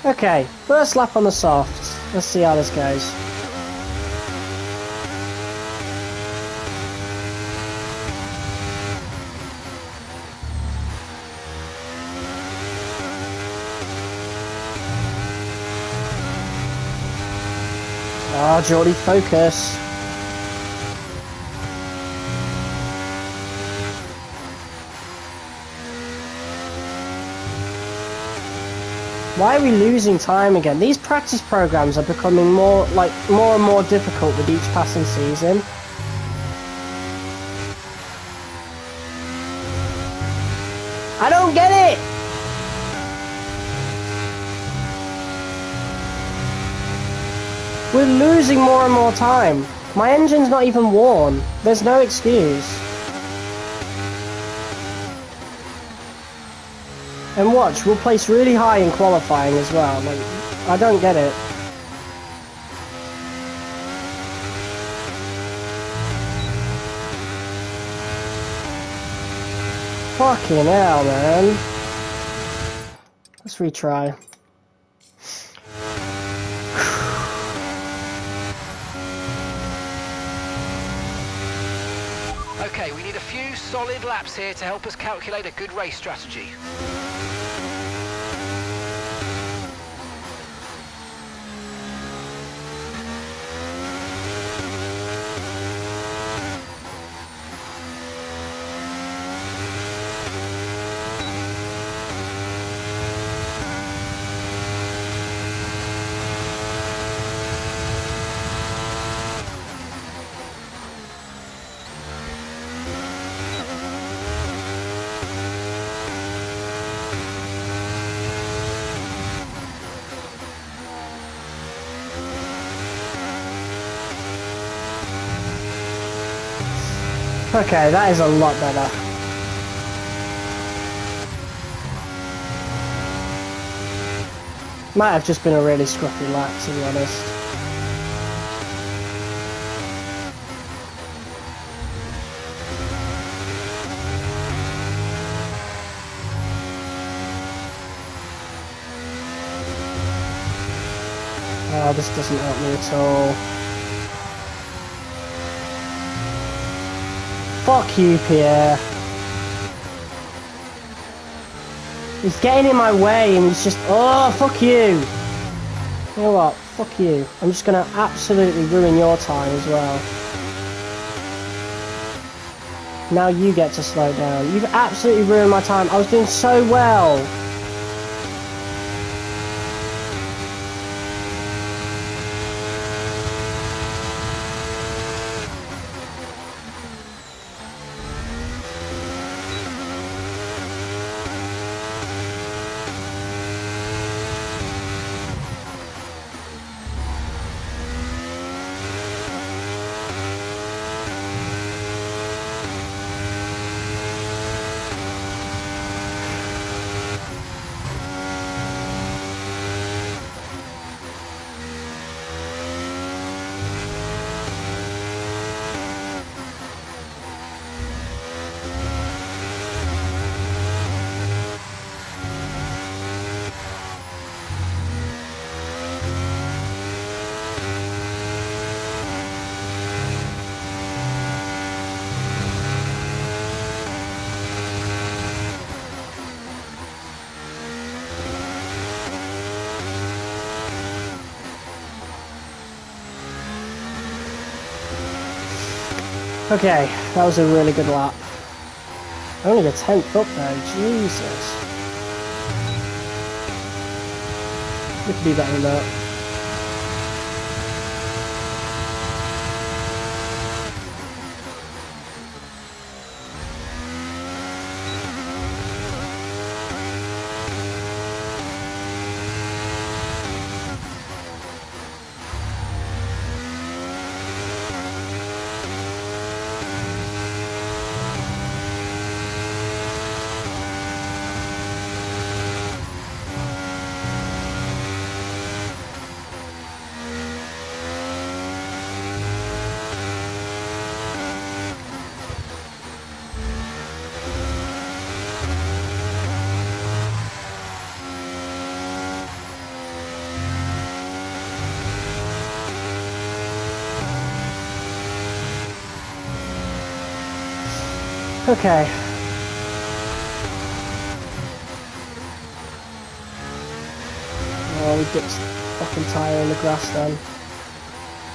S1: Okay, first lap on the softs. Let's see how this goes. Oh, Geordie, focus. Why are we losing time again? These practice programs are becoming more and more difficult with each passing season. I don't get it! We're losing more and more time. My engine's not even worn. There's no excuse. And watch, we'll place really high in qualifying as well. Like, I don't get it. Fucking hell, man. Let's retry.
S3: Okay, we need a few solid laps here to help us calculate a good race strategy.
S1: Okay, that is a lot better. Might have just been a really scruffy lap, to be honest. Oh, this doesn't help me at all. Fuck you, Pierre. He's getting in my way and he's just... Oh, fuck you! You know what? Fuck you. I'm just gonna absolutely ruin your time as well. Now you get to slow down. You've absolutely ruined my time. I was doing so well. Okay, that was a really good lap. Only a 10th up though, Jesus. We could do better than that. Okay. Oh, we dipped fucking tyre in the grass then.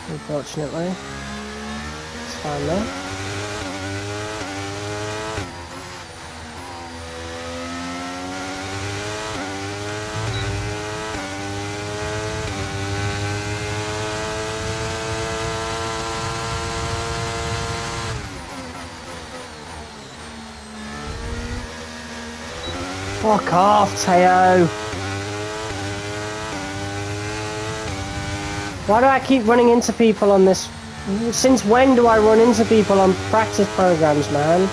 S1: Unfortunately. It's fine though. Fuck off, Teo! Why do I keep running into people on this? Since when do I run into people on practice programs, man?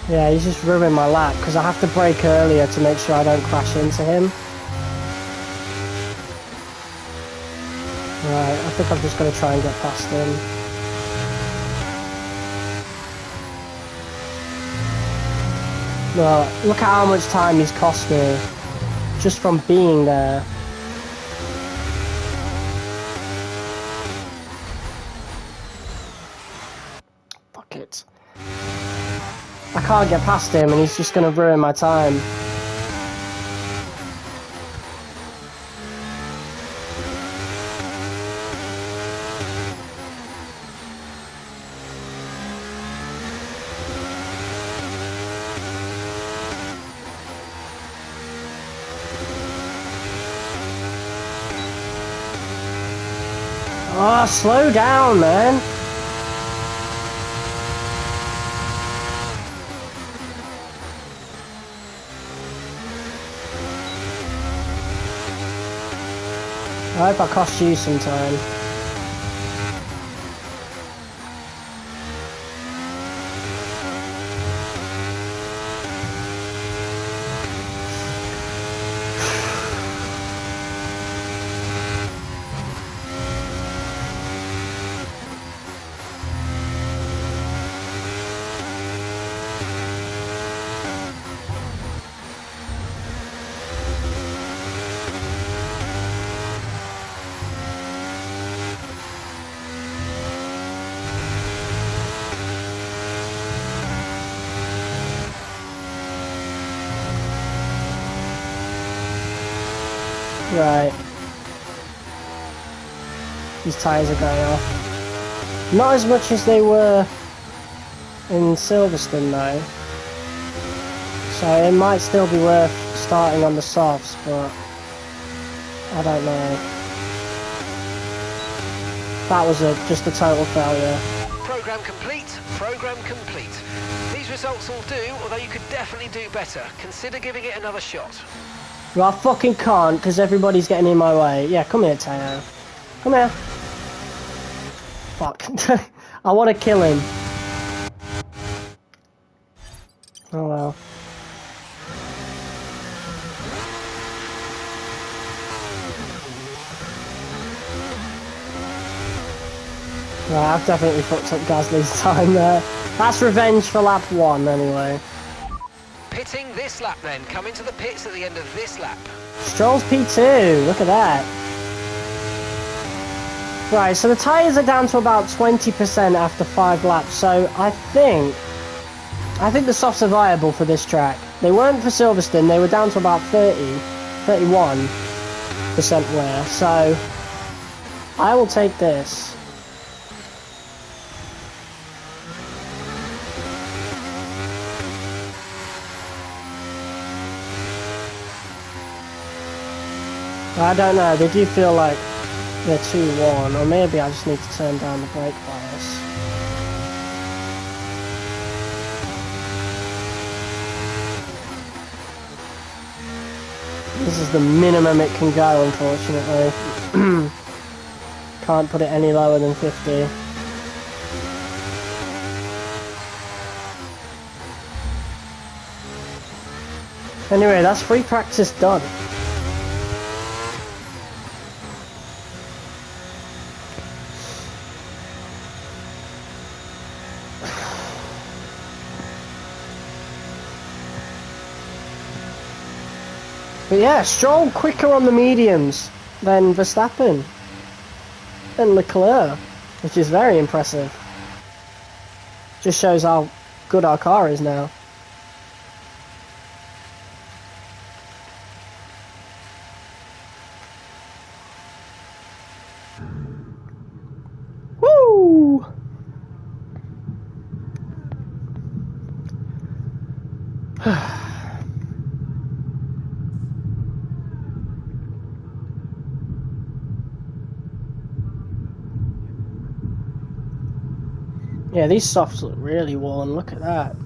S1: Yeah, he's just ruined my lap because I have to brake earlier to make sure I don't crash into him. Right, I think I'm just going to try and get past him. Well, look at how much time he's cost me just from being there. Fuck it. I can't get past him and he's just going to ruin my time. Oh, slow down, man. I hope I cost you some time. Right. These tyres are going off. Not as much as they were in Silverstone though. So it might still be worth starting on the softs, but I don't know. That was just a total failure.
S3: Program complete, program complete. These results will do, although you could definitely do better. Consider giving it another shot.
S1: Well, I fucking can't, because everybody's getting in my way. Yeah, come here, Teo. Come here. Fuck. I want to kill him. Oh well. Right, I've definitely fucked up Gasly's time there. That's revenge for lap 1 anyway.
S3: Pitting this lap then. Come into the pits at the end of this lap.
S1: Stroll's P2, look at that. Right, so the tyres are down to about 20% after 5 laps, so I think the softs are viable for this track. They weren't for Silverstone, they were down to about 31% wear, so I will take this. I don't know, they do feel like they're too worn, or maybe I just need to turn down the brake bias. This is the minimum it can go, unfortunately. Can't put it any lower than 50. Anyway, that's free practice done. But yeah, Stroll quicker on the mediums than Verstappen and Leclerc, which is very impressive. Just shows how good our car is now. Woo! Yeah, these softs look really worn. Look at that.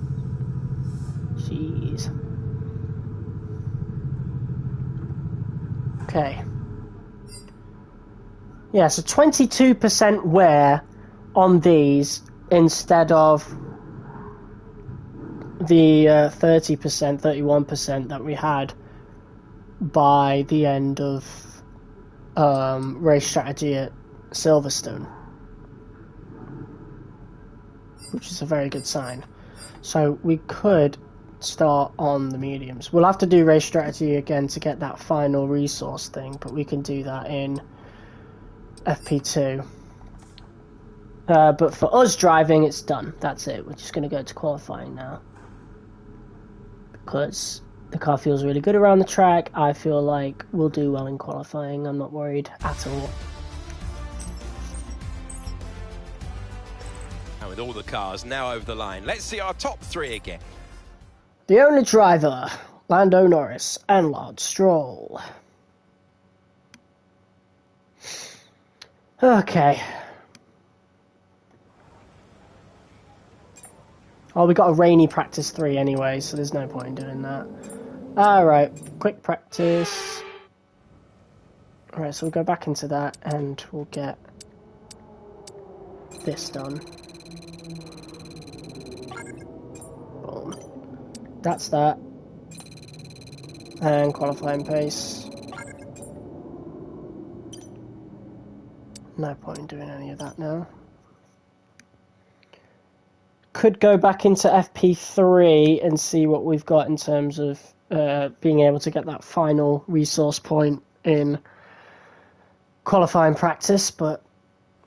S1: Jeez. Okay. Yeah, so 22% wear on these instead of the 30%, 31% that we had by the end of race strategy at Silverstone, which is a very good sign. So we could start on the mediums. We'll have to do race strategy again to get that final resource thing, but we can do that in FP2. But for us driving, it's done. That's it. We're just going to go to qualifying now, because the car feels really good around the track. I feel like we'll do well in qualifying. I'm not worried at all.
S4: And with all the cars now over the line, let's see our top 3 again.
S1: The only driver, Lando Norris and Lance Stroll. Okay. Oh, we got a rainy practice 3 anyway, so there's no point in doing that. Alright, quick practice. Alright, so we'll go back into that and we'll get this done. Boom. That's that. And qualifying pace. No point in doing any of that now. Could go back into FP3 and see what we've got in terms of being able to get that final resource point in qualifying practice, but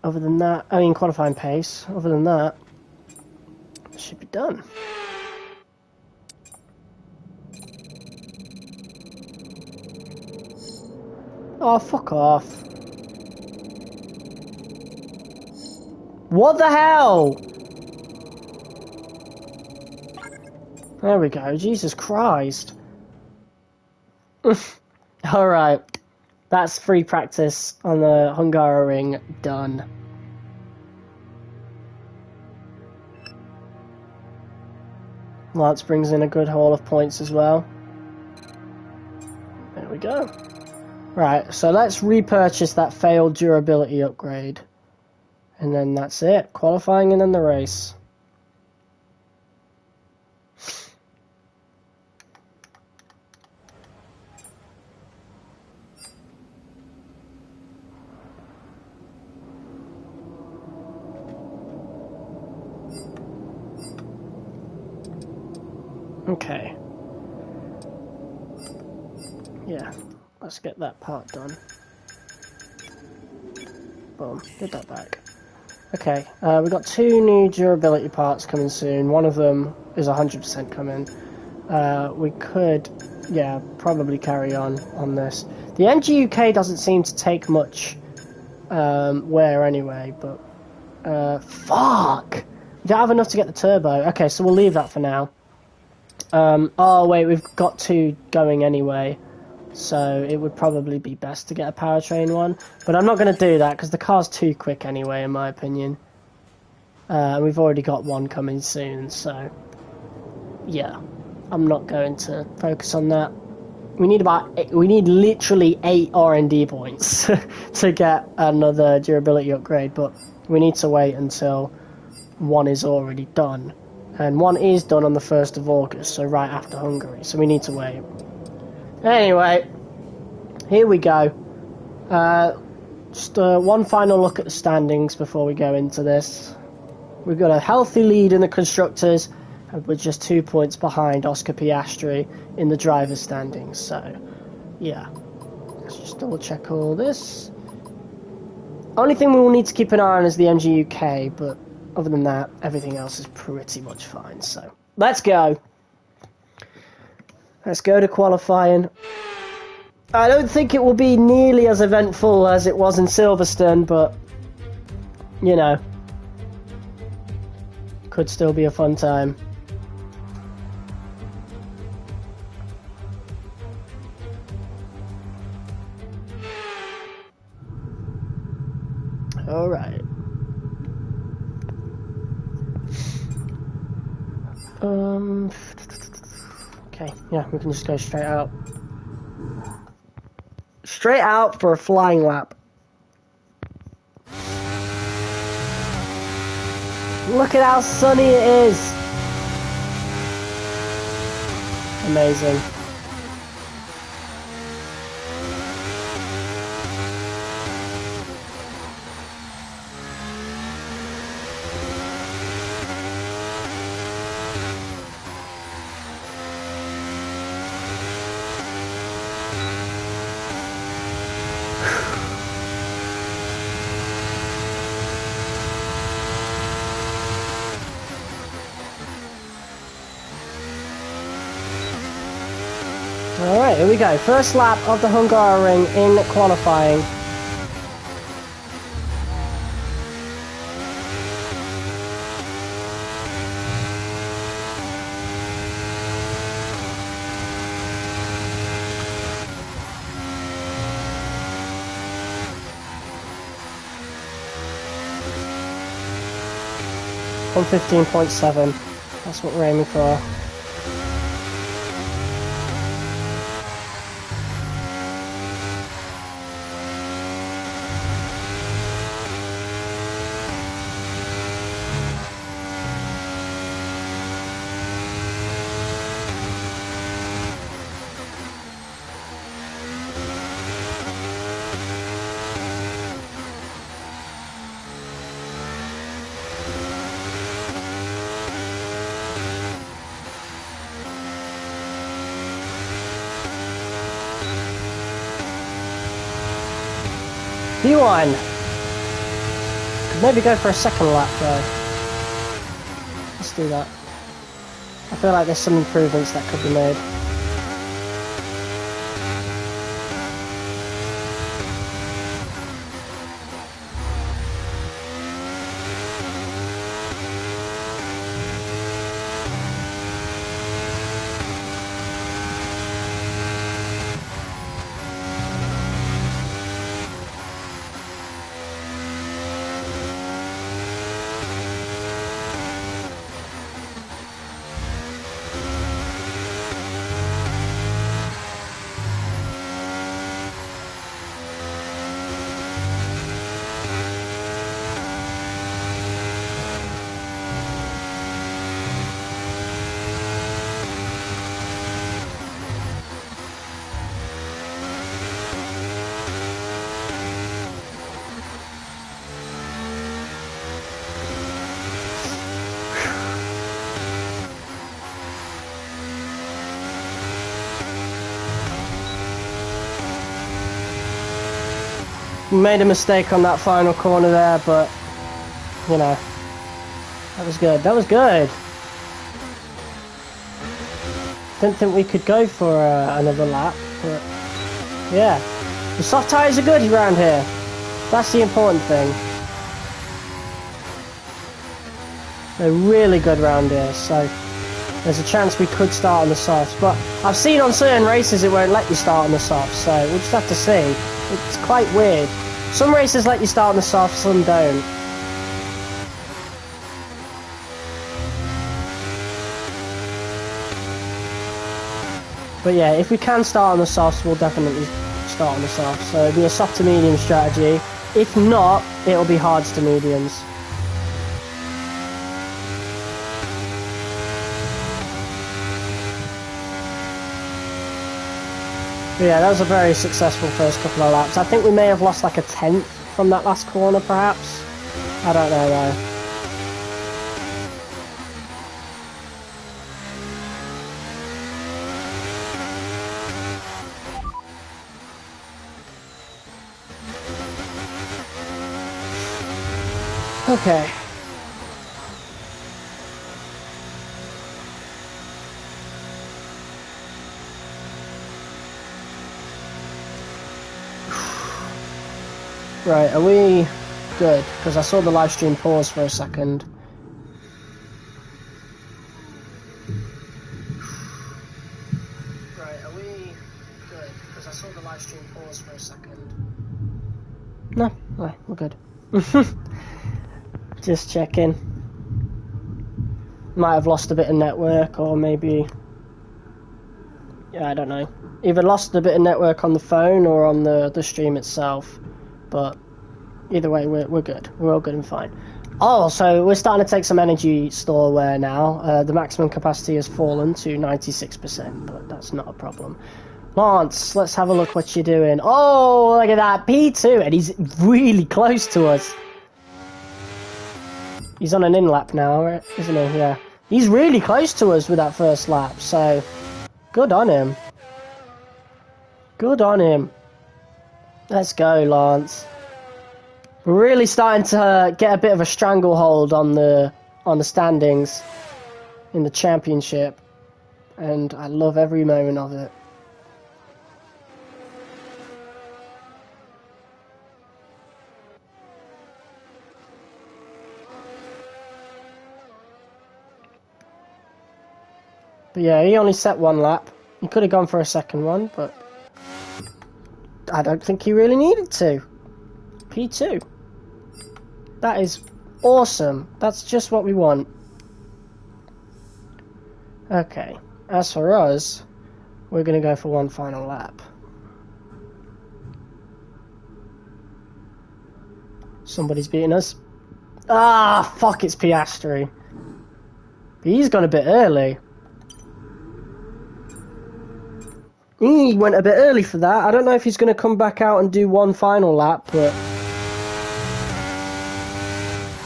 S1: other than that, I mean qualifying pace, other than that, it should be done. Oh, fuck off. What the hell? There we go. Jesus Christ. Alright. That's free practice on the Hungarian done. Lance brings in a good haul of points as well. There we go. Right, so let's repurchase that failed durability upgrade. And then that's it. Qualifying and then the race. Okay. Yeah, let's get that part done. Boom, get that back. Okay, we've got 2 new durability parts coming soon. One of them is 100% coming. We could, yeah, probably carry on this. The NGUK doesn't seem to take much wear anyway, but fuck! You don't have enough to get the turbo. Okay, so we'll leave that for now. Oh wait, we've got 2 going anyway, so it would probably be best to get a powertrain one, but I'm not going to do that because the car's too quick anyway, in my opinion. We've already got one coming soon, so yeah, I'm not going to focus on that. We need literally 8 R&D points to get another durability upgrade, but we need to wait until one is already done. And one is done on the 1st of August, so right after Hungary, so we need to wait. Anyway, here we go. Just one final look at the standings before we go into this. We've got a healthy lead in the Constructors, and we're just 2 points behind Oscar Piastri in the driver's standings, so yeah. Let's just double check all this. Only thing we will need to keep an eye on is the MGUK, but other than that, everything else is pretty much fine, so let's go. Let's go to qualifying. I don't think it will be nearly as eventful as it was in Silverstone, but, you know, could still be a fun time. Alright. Okay, yeah, we can just go straight out. Straight out for a flying lap. Look at how sunny it is. Amazing. Alright, here we go. First lap of the Hungarian in qualifying. On 15.7. That's what we're aiming for. P1. Could maybe go for a second lap though. Let's do that. I feel like there's some improvements that could be made. Made a mistake on that final corner there, but, you know, that was good. That was good. Didn't think we could go for another lap, but yeah. The soft tyres are good around here. That's the important thing. They're really good around here, so there's a chance we could start on the softs. But I've seen on certain races it won't let you start on the softs, so we'll just have to see. It's quite weird. Some races let you start on the softs, some don't. But yeah, if we can start on the softs, we'll definitely start on the softs. So it'll be a soft to medium strategy. If not, it'll be hards to mediums. But yeah, that was a very successful first couple of laps. I think we may have lost like a tenth from that last corner, perhaps. I don't know though. Okay. Right, are we good? Because I saw the live stream pause for a second. Right, are we good? Because I saw the live stream pause for a second. No, right, we're good. Just checking. Might have lost a bit of network, or maybe... yeah, I don't know. Either lost a bit of network on the phone or on the stream itself. But either way, we're good. We're all good and fine. Oh, so we're starting to take some energy storeware now. The maximum capacity has fallen to 96%, but that's not a problem. Lance, let's have a look what you're doing. Oh, look at that. P2, and he's really close to us. He's on an in-lap now, isn't he? Yeah. He's really close to us with that first lap, so good on him. Good on him. Let's go, Lance. We're really starting to get a bit of a stranglehold on the standings in the championship, and I love every moment of it. But yeah, he only set one lap. He could have gone for a second one, but I don't think he really needed to. P2. That is awesome. That's just what we want. Okay, as for us, we're going to go for one final lap. Somebody's beating us. Ah, fuck, it's Piastri. But he's gone a bit early. He went a bit early for that. I don't know if he's going to come back out and do one final lap, but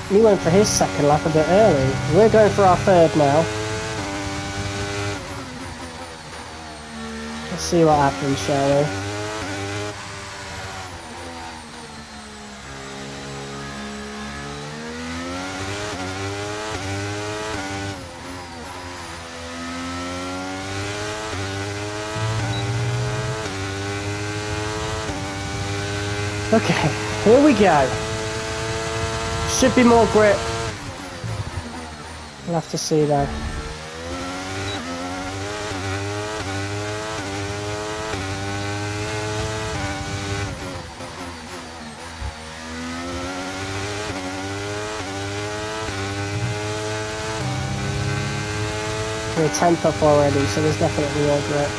S1: he went for his second lap a bit early. We're going for our third now. Let's see what happens, shall we? Okay, here we go. Should be more grip. We'll have to see though. We're 10th up already, so there's definitely more grip.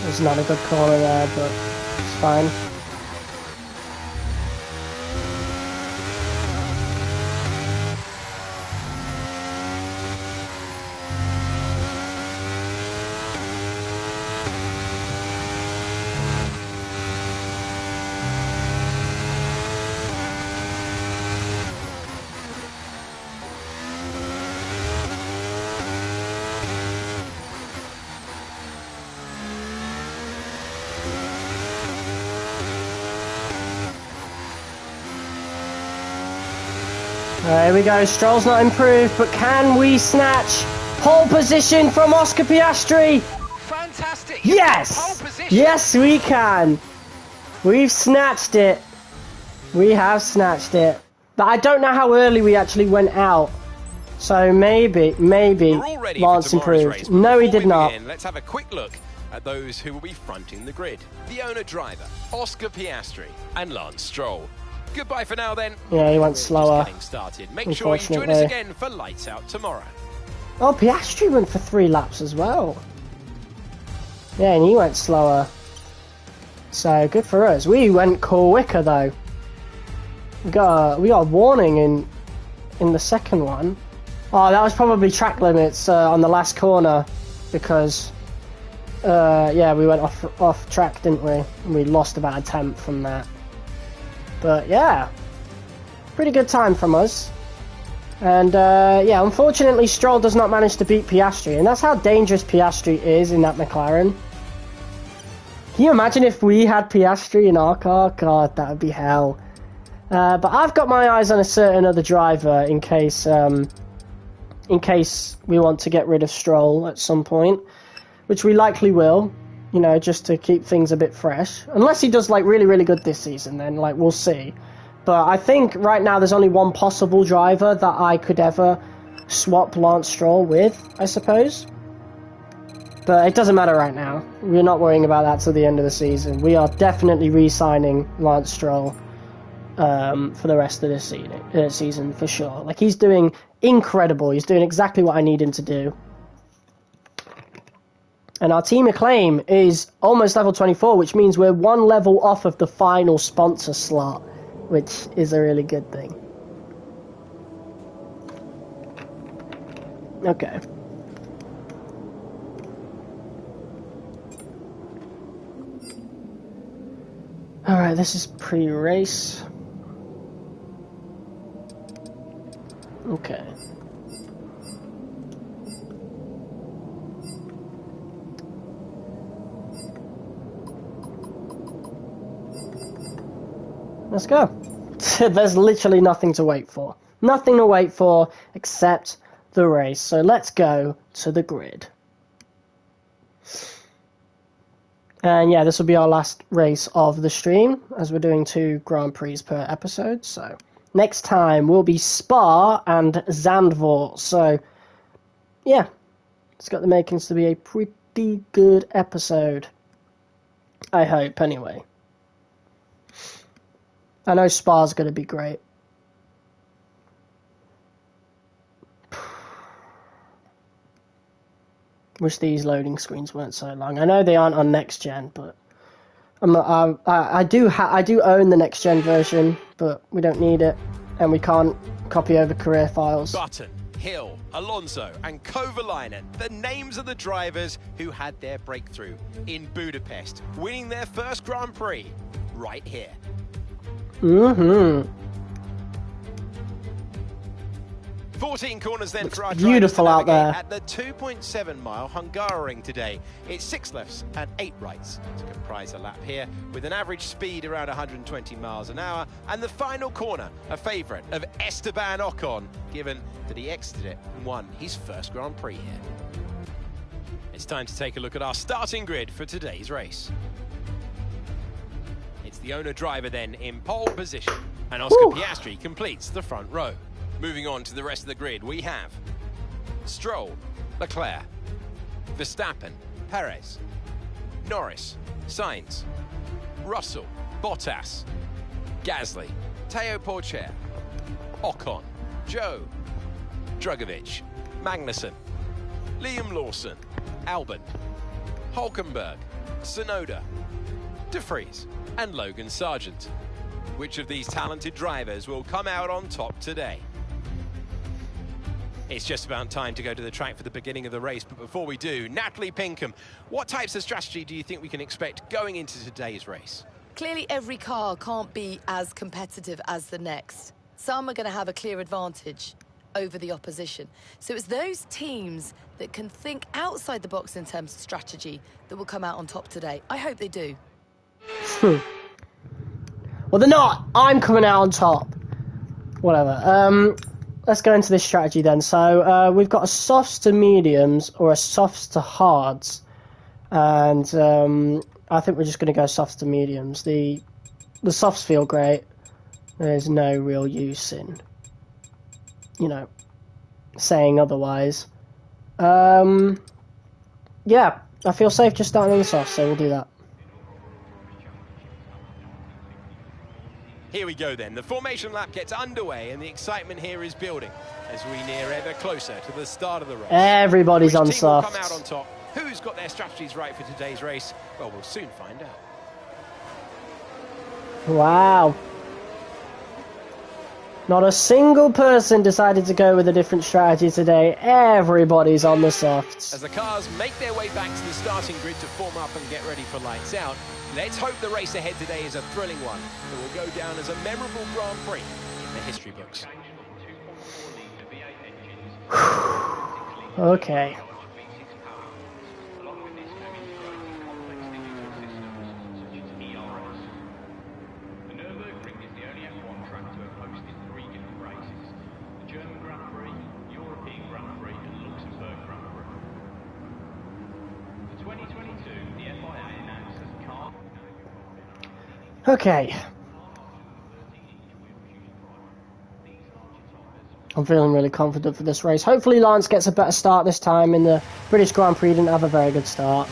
S1: It's not a good corner there, but it's fine. Here we go. Stroll's not improved, but can we snatch pole position from Oscar Piastri?
S3: Fantastic.
S1: Yes!
S3: Pole position.
S1: Yes, we can. We've snatched it. We have snatched it. But I don't know how early we actually went out. So maybe Lance improved. No, he did not.
S4: Let's have a quick look at those who will be fronting the grid. The owner-driver, Oscar Piastri, and Lance Stroll. Goodbye for now, then.
S1: Yeah, he went slower.
S4: Getting started. Make sure you join us again for Lights Out tomorrow.
S1: Oh, Piastri went for 3 laps as well. Yeah, and he went slower. So good for us. We went quicker though. We got a warning in the second one. Oh, that was probably track limits on the last corner because yeah, we went off track, didn't we? And we lost about a tenth from that. But yeah, pretty good time from us. And yeah, unfortunately Stroll does not manage to beat Piastri, and that's how dangerous Piastri is in that McLaren. Can you imagine if we had Piastri in our car? God, that would be hell. But I've got my eyes on a certain other driver in case we want to get rid of Stroll at some point, which we likely will, you know, just to keep things a bit fresh. Unless he does like really, really good this season, then like we'll see. But I think right now there's only one possible driver that I could ever swap Lance Stroll with, I suppose. But it doesn't matter right now. We're not worrying about that till the end of the season. We are definitely re-signing Lance Stroll for the rest of this season for sure. Like, he's doing incredible. He's doing exactly what I need him to do. And our team acclaim is almost level 24, which means we're 1 level off of the final sponsor slot, which is a really good thing. Okay. Alright, this is pre-race. Okay. Let's go. There's literally nothing to wait for. Nothing to wait for except the race. So let's go to the grid. And yeah, this will be our last race of the stream, as we're doing 2 Grand Prix per episode. So next time will be Spa and Zandvoort. So yeah, it's got the makings to be a pretty good episode. I hope, anyway. I know Spa's going to be great. Wish these loading screens weren't so long. I know they aren't on next gen, but I do own the next gen version, but we don't need it, and we can't copy over career files.
S4: Button, Hill, Alonso, and Kovalainen, the names of the drivers who had their breakthrough in Budapest, winning their first Grand Prix right here.
S1: Mm-hmm.
S4: 14 corners then for our
S1: beautiful out there
S4: at the 2.7 mile Hungarian today. It's 6 lefts and 8 rights to comprise a lap here, with an average speed around 120 miles an hour, and the final corner a favourite of Esteban Ocon, given that he exited it and won his first Grand Prix here. It's time to take a look at our starting grid for today's race. It's the owner driver then in pole position, and Oscar Piastri completes the front row. Moving on to the rest of the grid, we have Stroll, Leclerc, Verstappen, Perez, Norris, Sainz, Russell, Bottas, Gasly, Teo Porcher, Ocon, Joe, Drugovich, Magnussen, Liam Lawson, Albon, Hulkenberg, Tsunoda, De Vries, and Logan Sargent. Which of these talented drivers will come out on top today? It's just about time to go to the track for the beginning of the race, but before we do, Natalie Pinkham, what types of strategy do you think we can expect going into today's race?
S6: Clearly, every car can't be as competitive as the next. Some are going to have a clear advantage over the opposition. So it's those teams that can think outside the box in terms of strategy that will come out on top today. I hope they do.
S1: Well, they're not. I'm coming out on top. Whatever. Let's go into this strategy then. So we've got a softs to mediums or a softs to hards, and I think we're just going to go softs to mediums. The softs feel great. There's no real use in, you know, saying otherwise. Yeah, I feel safe just starting on the softs, so we'll do that.
S4: Here we go then. The formation lap gets underway and the excitement here is building as we near ever closer to the start of the race.
S1: Everybody's on
S4: Which team will
S1: softs.
S4: come out on top? Who's got their strategies right for today's race? Well, we'll soon find out.
S1: Wow. Not a single person decided to go with a different strategy today. Everybody's on the softs.
S4: As the cars make their way back to the starting grid to form up and get ready for lights out, let's hope the race ahead today is a thrilling one that will go down as a memorable Grand Prix in the history books.
S1: Okay. Okay. I'm feeling really confident for this race. Hopefully Lance gets a better start this time. In the British Grand Prix, didn't have a very good start.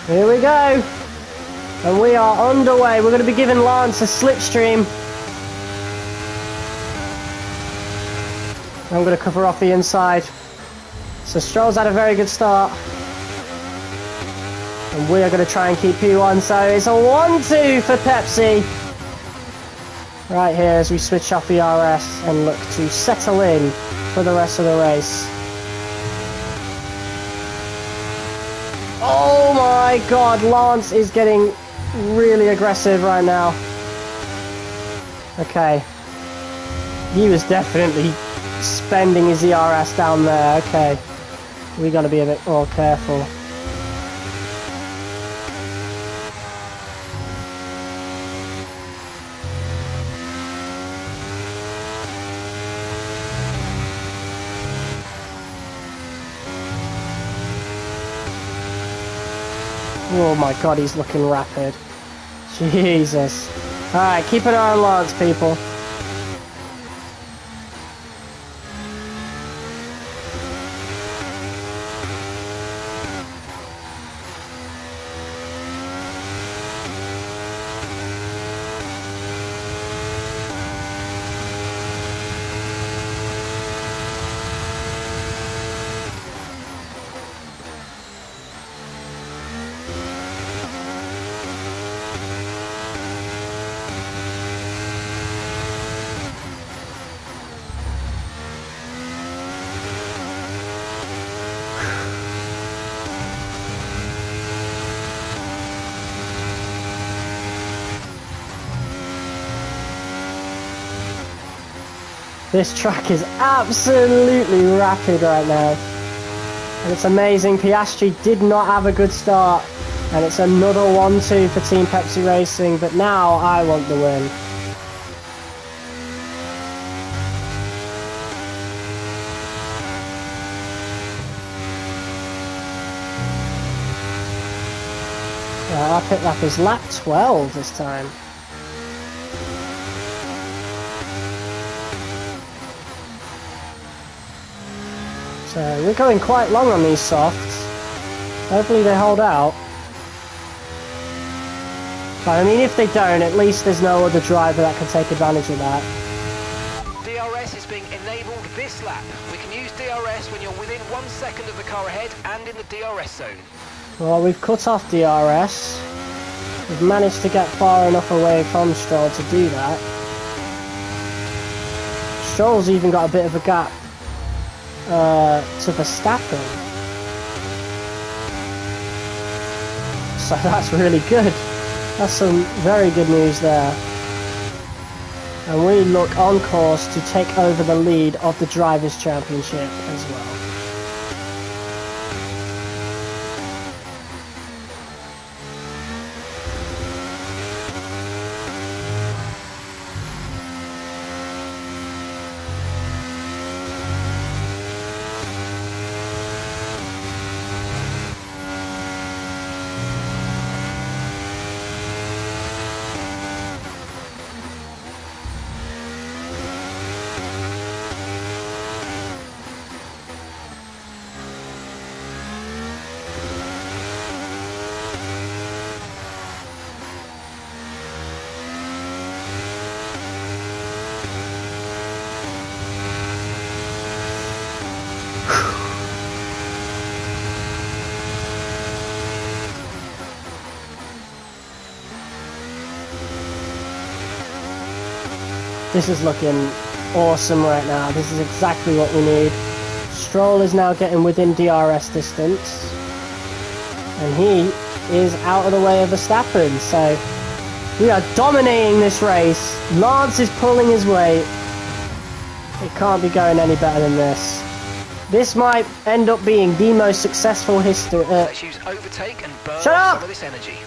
S1: Here we go. And we are underway. We're going to be giving Lance a slipstream. I'm going to cover off the inside. So Stroll's had a very good start. And we are going to try and keep P1. So it's a 1-2 for Pepsi. Right here as we switch off the RS and look to settle in for the rest of the race. Oh my god, Lance is getting really aggressive right now. Okay. He was definitely spending his ERS down there. Okay. We got to be a bit more careful. Oh my god, he's looking rapid. Jesus. Alright, keep an eye on Lance, people. This track is absolutely rapid right now. And it's amazing. Piastri did not have a good start. And it's another 1-2 for Team Pepsi Racing. But now I want the win. Our pit lap is lap 12 this time. So we're going quite long on these softs. Hopefully they hold out. But I mean, if they don't, at least there's no other driver that can take advantage of that.
S3: DRS is being enabled this lap. We can use DRS when you're within 1 second of the car ahead and in the DRS zone.
S1: Well, we've cut off DRS. We've managed to get far enough away from Stroll to do that. Stroll's even got a bit of a gap to Verstappen. So that's really good. That's some very good news there. And we look on course to take over the lead of the Drivers' Championship as well. This is looking awesome right now. This is exactly what we need. Stroll is now getting within DRS distance. And he is out of the way of Verstappen. So we are dominating this race. Lance is pulling his weight. It can't be going any better than this. This might end up being the most successful history.
S3: Let's use overtake and burn
S1: Shut up!
S3: some of this energy.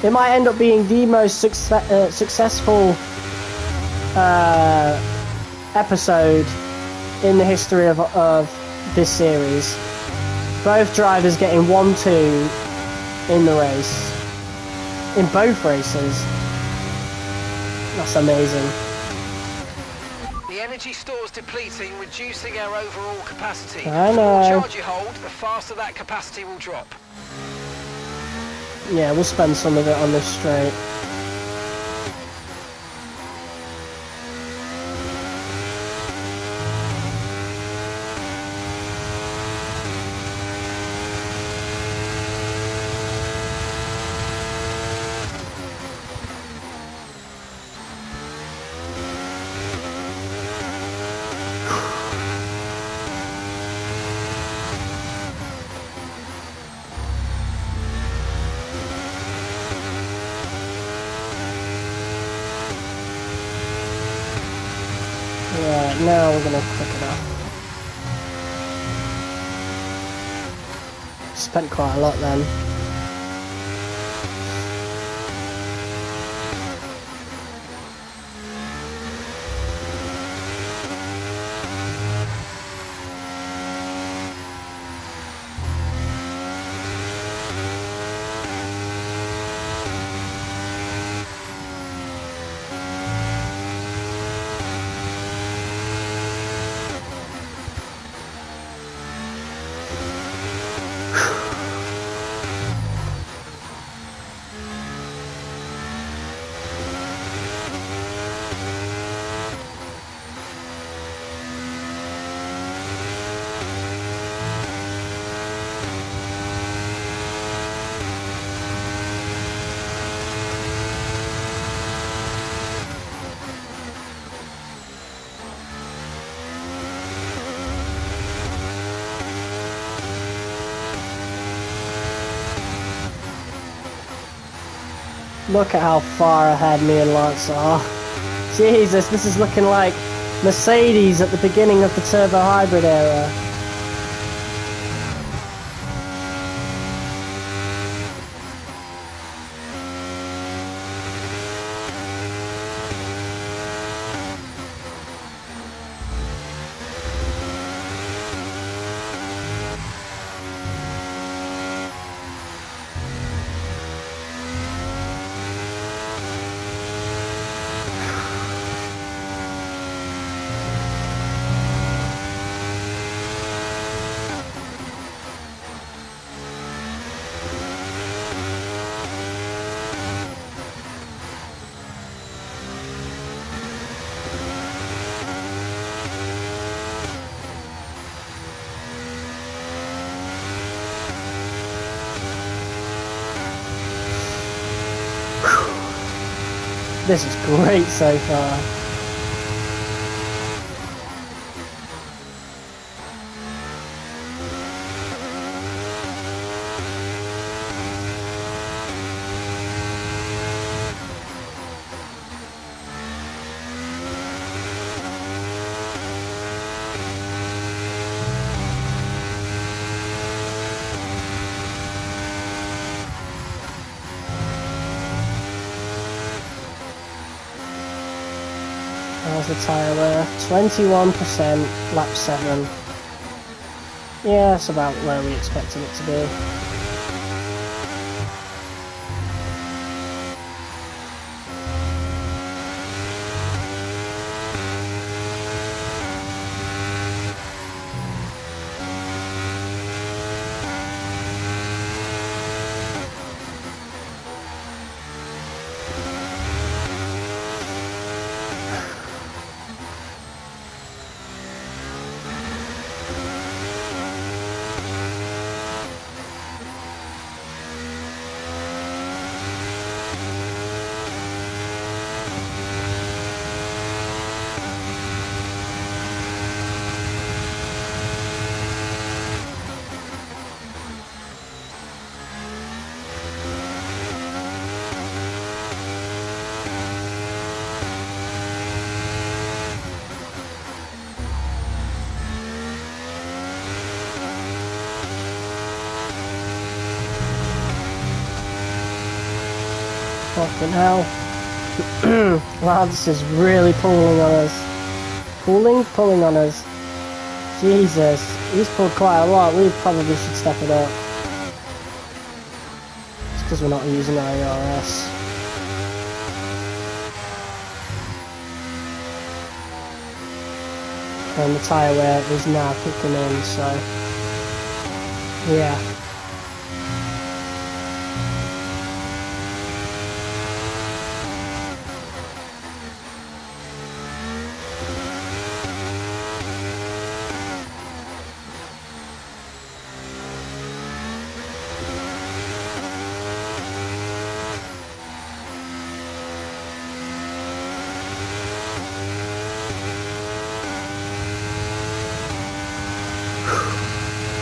S1: It might end up being the most successful episode in the history of this series. Both drivers getting 1-2 in the race. In both races. That's amazing.
S3: The energy store's depleting, reducing our overall capacity.
S1: I
S3: The
S1: know.
S3: more charge you hold, the faster that capacity will drop.
S1: Yeah, we'll spend some of it on this straight. Right, now we're gonna click it off. Spent quite a lot then. Look at how far ahead me and Lance are. Jesus, this is looking like Mercedes at the beginning of the turbo hybrid era. This is great so far. How's the tyre wear? 21%, lap 7. Yeah, that's about where we expected it to be. Fucking hell. Lance is really pulling on us. Pulling on us. Jesus, he's pulled quite a lot. We probably should step it up. It's because we're not using our ERS. And the tyre wear is now kicking in, so yeah.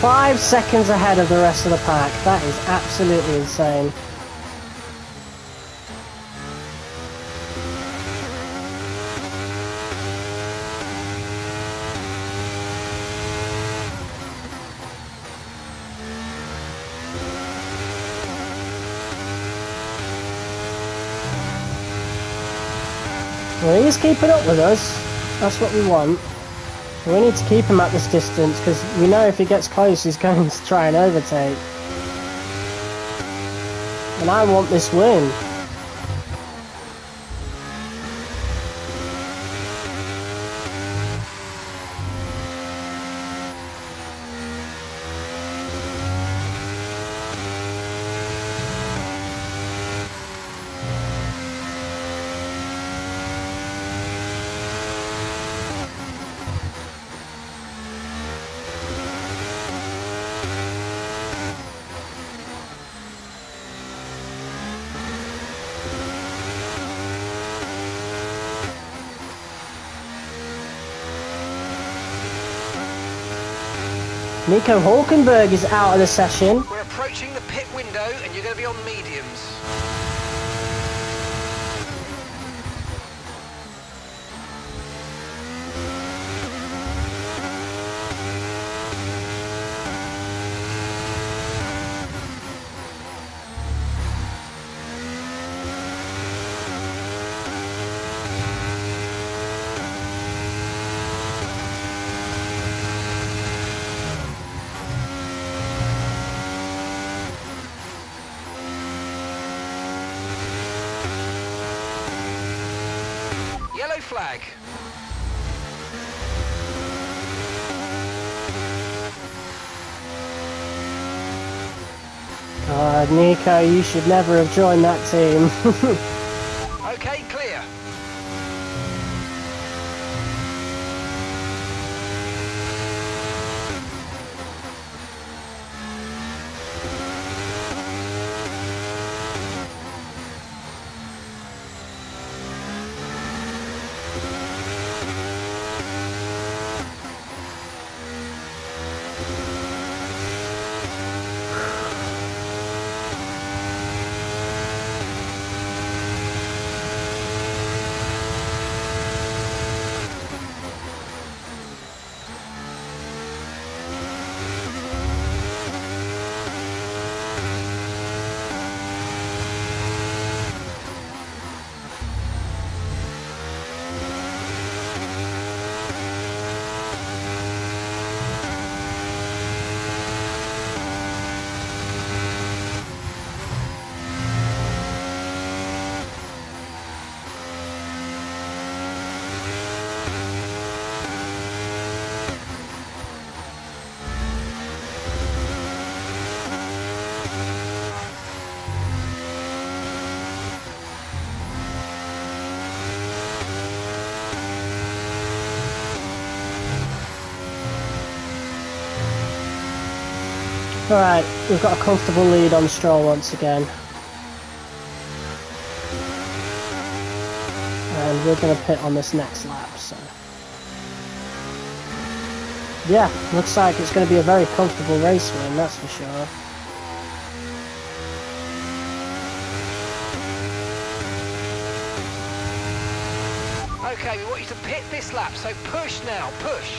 S1: Five seconds ahead of the rest of the pack. That is absolutely insane. Well, he's keeping up with us. That's what we want. We need to keep him at this distance because we know if he gets close he's going to try and overtake. And I want this win. Nico Hulkenberg is out of the session.
S3: We're approaching the pit window and you're going to be on mediums. Yellow flag.
S1: God, Nico, you should never have joined that team.
S3: Okay, clear.
S1: Alright, we've got a comfortable lead on Stroll once again. And we're going to pit on this next lap, so... yeah, looks like it's going to be a very comfortable race win, that's for sure.
S3: Okay, we want you to pit this lap, so push now, push.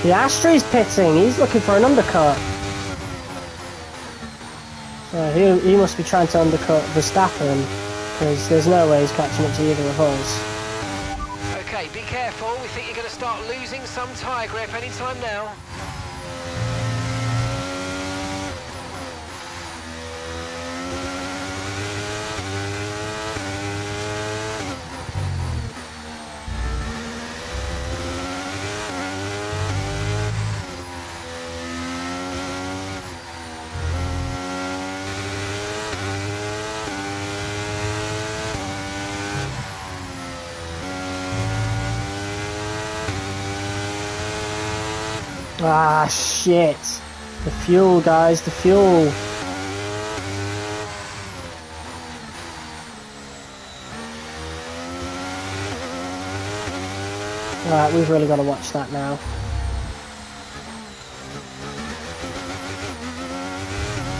S1: Piastri's pitting. He's looking for an undercut. He must be trying to undercut Verstappen, because there's no way he's catching up to either of us.
S3: Okay, be careful. We think you're going to start losing some tyre grip anytime now.
S1: Ah, shit. The fuel, guys, the fuel. Right, we've really got to watch that now.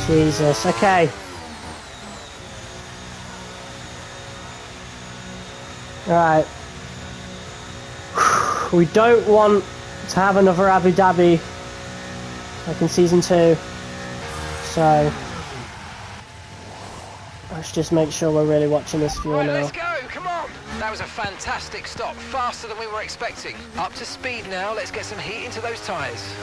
S1: Jesus, okay. Right. We don't want to have another Abu Dhabi like in season 2, so let's just make sure we're really watching this fuel now.
S3: Let's go, come on! That was a fantastic stop, faster than we were expecting. Up to speed now, let's get some heat into those tyres.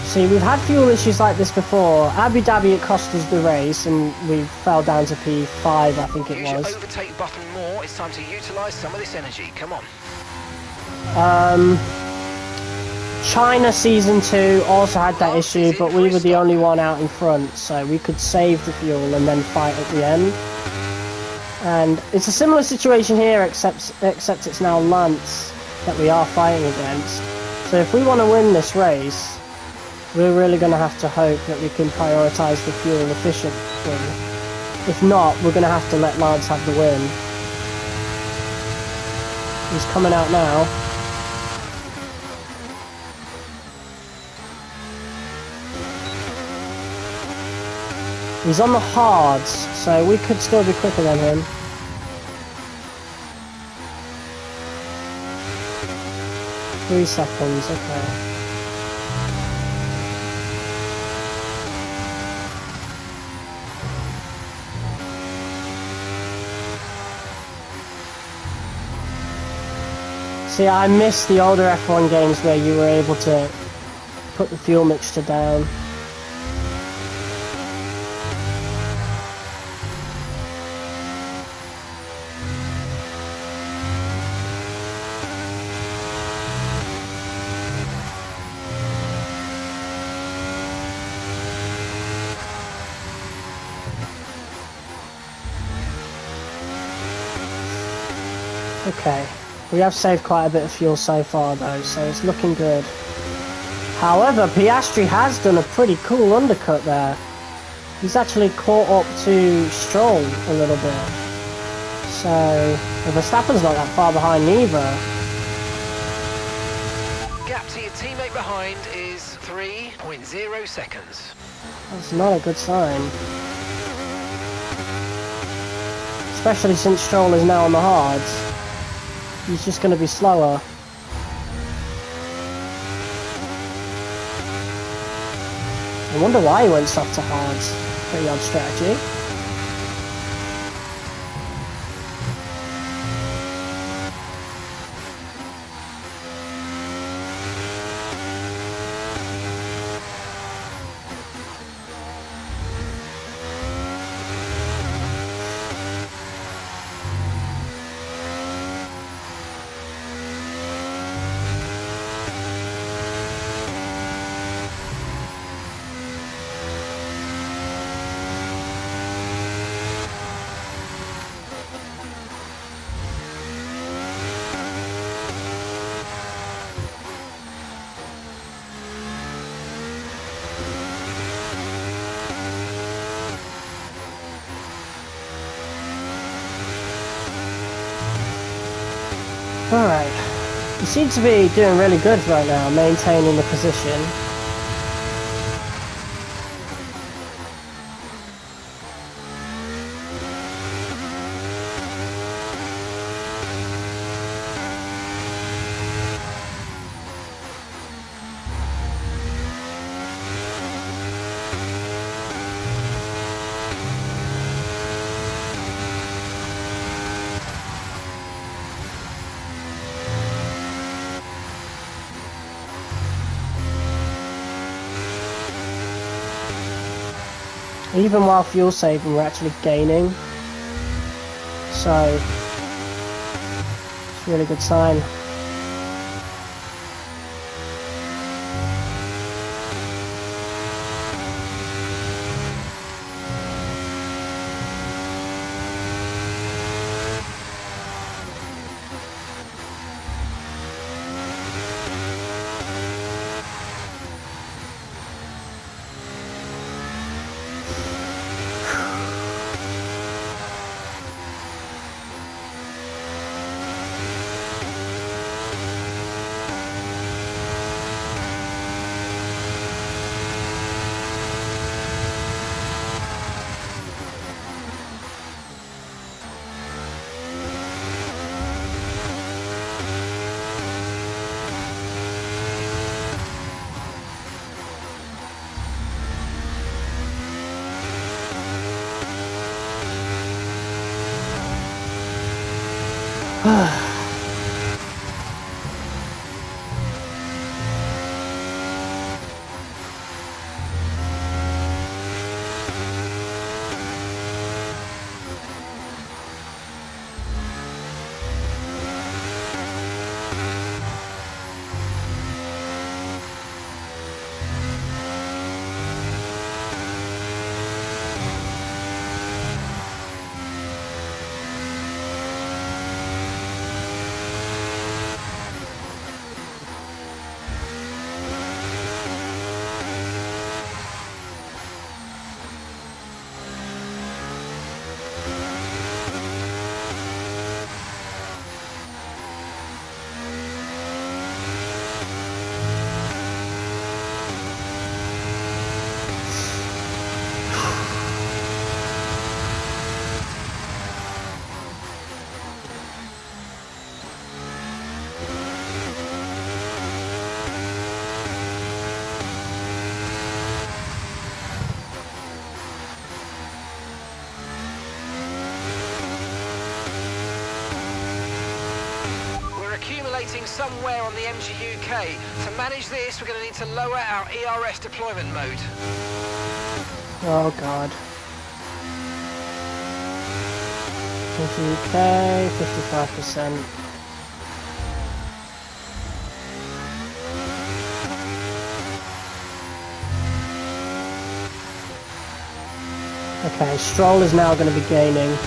S1: See, we've had fuel issues like this before. Abu Dhabi, it cost us the race, and we fell down to P5, I think it was.
S3: Use your overtake button more. It's time to utilise some of this energy. Come on.
S1: China Season 2 also had that issue, but we were the only one out in front, so we could save the fuel and then fight at the end. And it's a similar situation here, except it's now Lance that we are fighting against. So if we want to win this race, we're really going to have to hope that we can prioritise the fuel efficiently. If not, we're going to have to let Lance have the win. He's coming out now. He's on the hards, so we could still be quicker than him. Three seconds, okay. See, I miss the older F1 games where you were able to put the fuel mixture down. Okay. We have saved quite a bit of fuel so far though, so it's looking good. However, Piastri has done a pretty cool undercut there. He's actually caught up to Stroll a little bit. So, Verstappen's not that far behind neither.
S3: Gap to your teammate behind is 3.0 seconds.
S1: That's not a good sign. Especially since Stroll is now on the hards. He's just going to be slower. I wonder why he went soft to hards. Pretty odd strategy. Alright. You seem to be doing really good right now, maintaining the position. Even while fuel saving, we're actually gaining. So, it's a really good sign.
S3: Accumulating somewhere on the MGUK. To manage this, we're going to need to lower our ERS deployment mode.
S1: Oh god. MGUK, 55%. Okay, Stroll is now going to be gaining.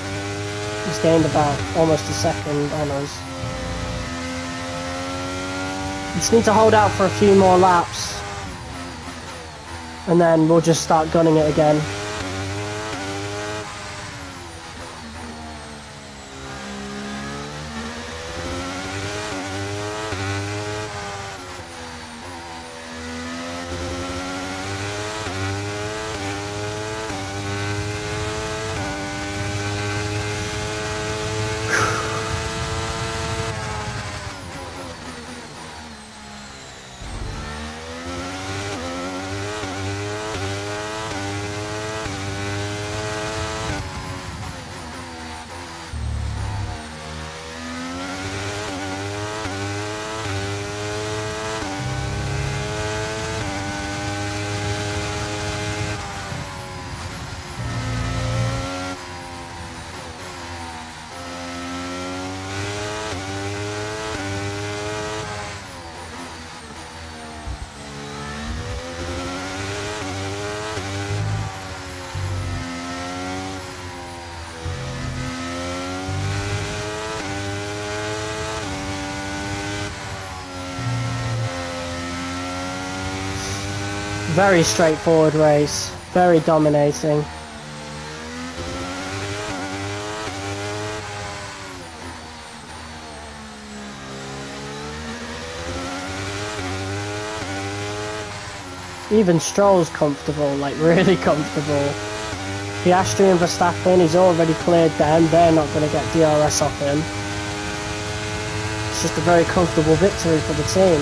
S1: He's gained about almost a second on us. Just need to hold out for a few more laps, and then we'll just start gunning it again. Very straightforward race, very dominating. Even Stroll's comfortable, like really comfortable. Piastri and Verstappen, he's already cleared them. They're not going to get DRS off him. It's just a very comfortable victory for the team.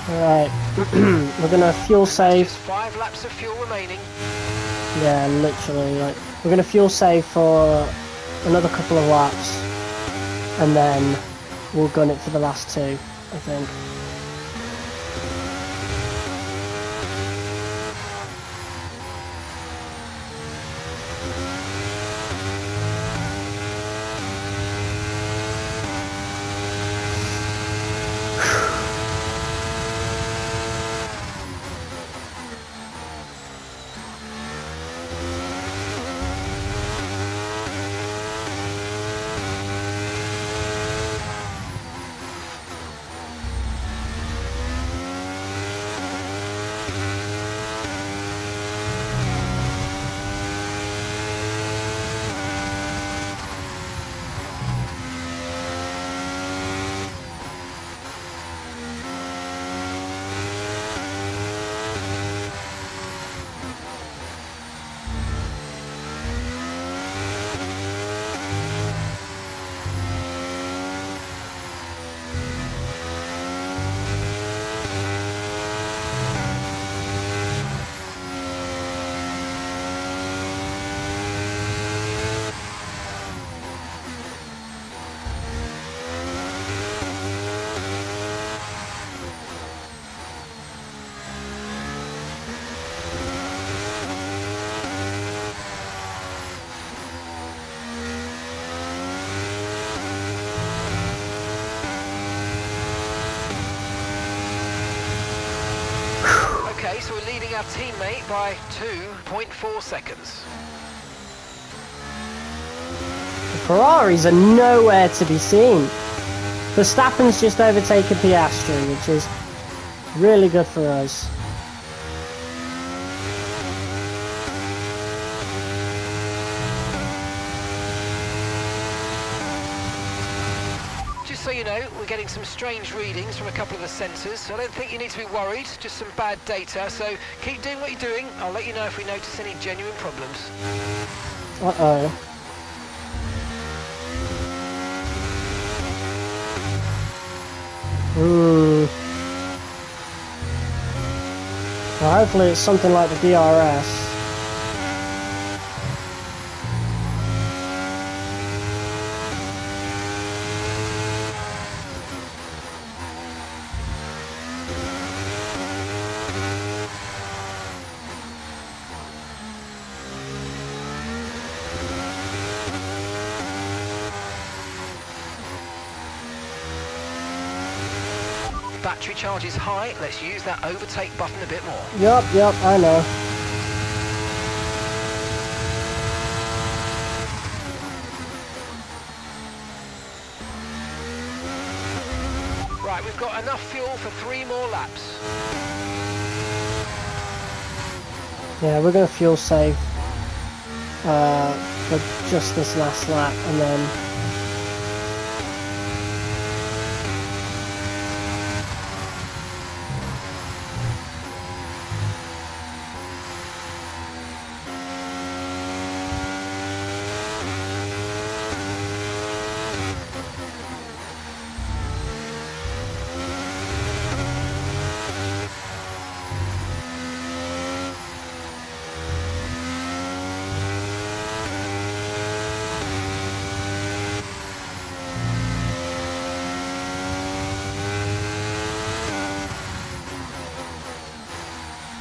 S1: Alright, we're gonna fuel save.
S3: Just 5 laps of fuel remaining.
S1: Yeah, literally, like, we're gonna fuel save for another couple of laps, and then we'll gun it for the last 2, I think.
S3: Okay, so we're leading our teammate by 2.4 seconds.
S1: The Ferraris are nowhere to be seen. Verstappen's just overtaken Piastri, which is really good for us.
S3: Just so you know, we're getting some strange readings from a couple of the sensors, so I don't think you need to be worried, just some bad data, so keep doing what you're doing. I'll let you know if we notice any genuine problems.
S1: Uh-oh. Well, hopefully it's something like the DRS.
S3: Battery charge is high, let's use that overtake button a bit more.
S1: Yup, I know.
S3: Right, we've got enough fuel for 3 more laps.
S1: Yeah, we're going to fuel save for just this last lap, and then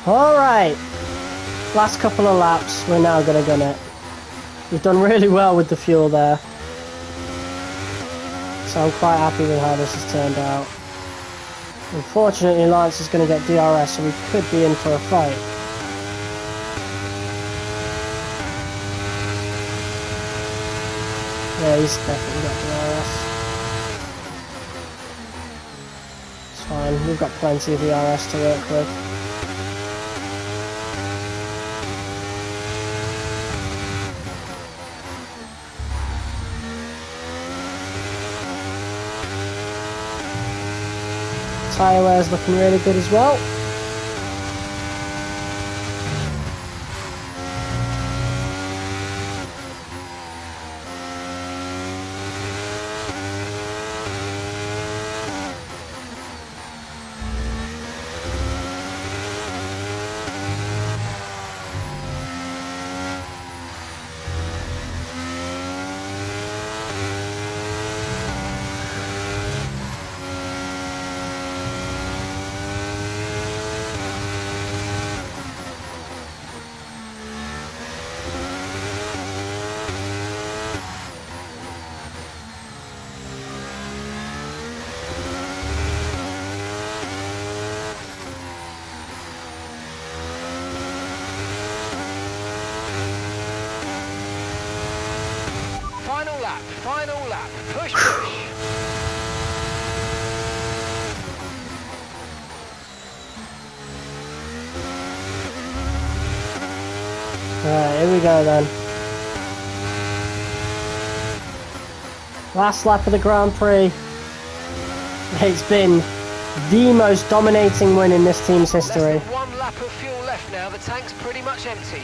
S1: Alright, last couple of laps, we're now going to gun it. We've done really well with the fuel there. So I'm quite happy with how this has turned out. Unfortunately, Lance is going to get DRS, so we could be in for a fight. Yeah, he's definitely got DRS. It's fine, we've got plenty of DRS to work with. Tyre wear is looking really good as well.
S3: Final lap. Push, push.
S1: Alright, here we go then. Last lap of the Grand Prix. It's been the most dominating win in this team's history.
S3: Less than 1 lap of fuel left now. The tank's pretty much empty.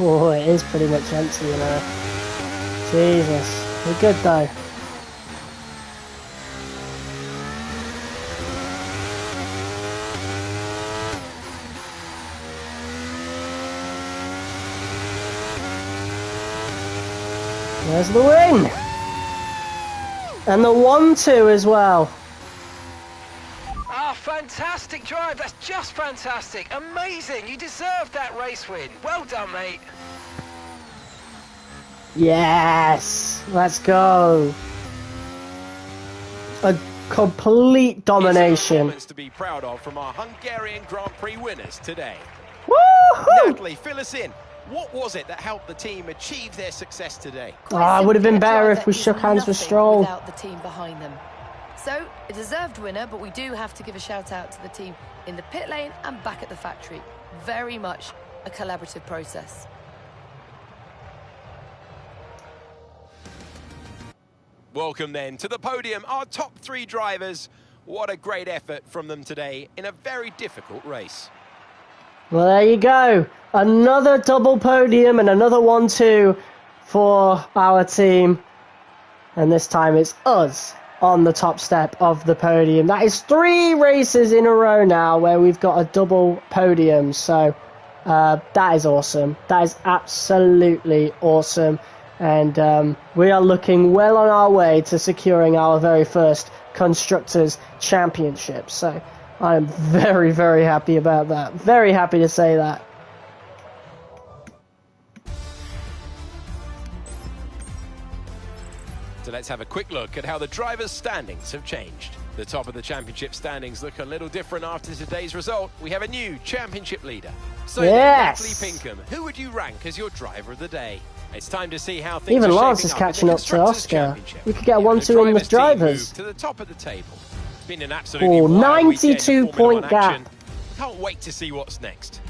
S1: Oh, it is pretty much empty, you know. Jesus. We're good though. There's the win! And the 1-2 as well.
S3: Fantastic drive, that's just fantastic. Amazing, you deserved that race win. Well done, mate.
S1: Yes! Let's go. A complete domination.
S4: It's a performance to be proud of from our Hungarian Grand Prix winners today.
S1: Woohoo!
S4: Natalie, fill us in. What was it that helped the team achieve their success today?
S1: Oh, it would have been better if we shook hands with Stroll.
S6: Without the team behind them. So, a deserved winner, but we do have to give a shout out to the team in the pit lane and back at the factory. Very much a collaborative process.
S4: Welcome then to the podium, our top 3 drivers. What a great effort from them today in a very difficult race.
S1: Well, there you go. Another double podium and another 1-2 for our team. And this time it's us on the top step of the podium. That is 3 races in a row now where we've got a double podium. So that is awesome. That is absolutely awesome. And we are looking well on our way to securing our very first Constructors' Championship. So I am very, very happy about that. Very happy to say that.
S4: So let's have a quick look at how the drivers' standings have changed. The top of the championship standings look a little different after today's result. We have a new championship leader. So
S1: yes.
S4: Natalie Pinkham, who would you rank as your driver of the day? It's time to see how things
S1: Even
S4: are
S1: Lance
S4: shaping
S1: is
S4: up
S1: catching
S4: in the
S1: up to
S4: Constructors'
S1: Oscar.
S4: Championship.
S1: We could get a
S4: Yeah,
S1: 1-2 in with
S4: the drivers'
S1: drivers.
S4: team moved to the top of the table. It's been an absolutely
S1: Oh,
S4: wild
S1: 92
S4: weekend of Formula
S1: point
S4: One
S1: gap.
S4: action. Can't wait to see what's next.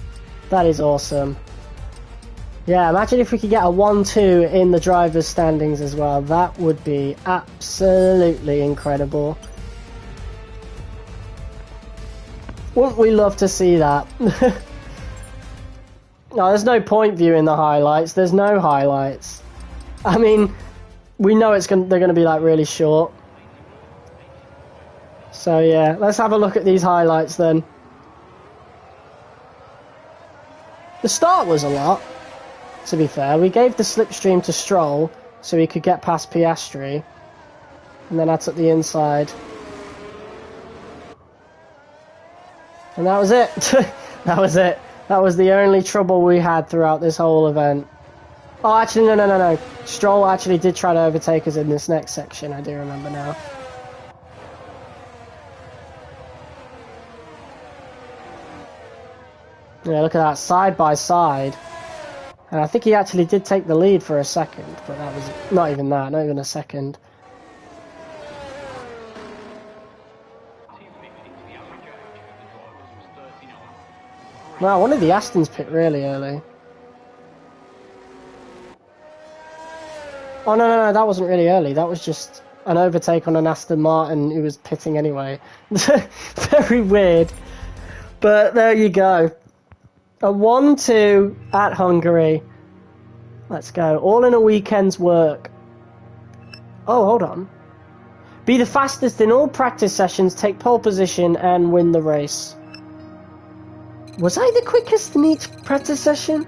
S1: That is awesome. Yeah, imagine if we could get a 1-2 in the drivers' standings as well. That would be absolutely incredible. Wouldn't we love to see that? No, there's no point viewing the highlights. There's no highlights. I mean, we know they're going to be like really short. So yeah, let's have a look at these highlights then. The start was a lot, to be fair. We gave the slipstream to Stroll so he could get past Piastri. And then I took the inside. And that was it. That was it. That was the only trouble we had throughout this whole event. Oh, actually, no. Stroll actually did try to overtake us in this next section, I do remember now. Yeah, look at that, side by side. And I think he actually did take the lead for a second, but that was not even a second. Wow, one of the Astons pit really early. Oh, no, that wasn't really early. That was just an overtake on an Aston Martin who was pitting anyway. Very weird. But there you go. A 1-2 at Hungary. Let's go. All in a weekend's work. Oh, hold on. Be the fastest in all practice sessions, take pole position and win the race. Was I the quickest in each practice session?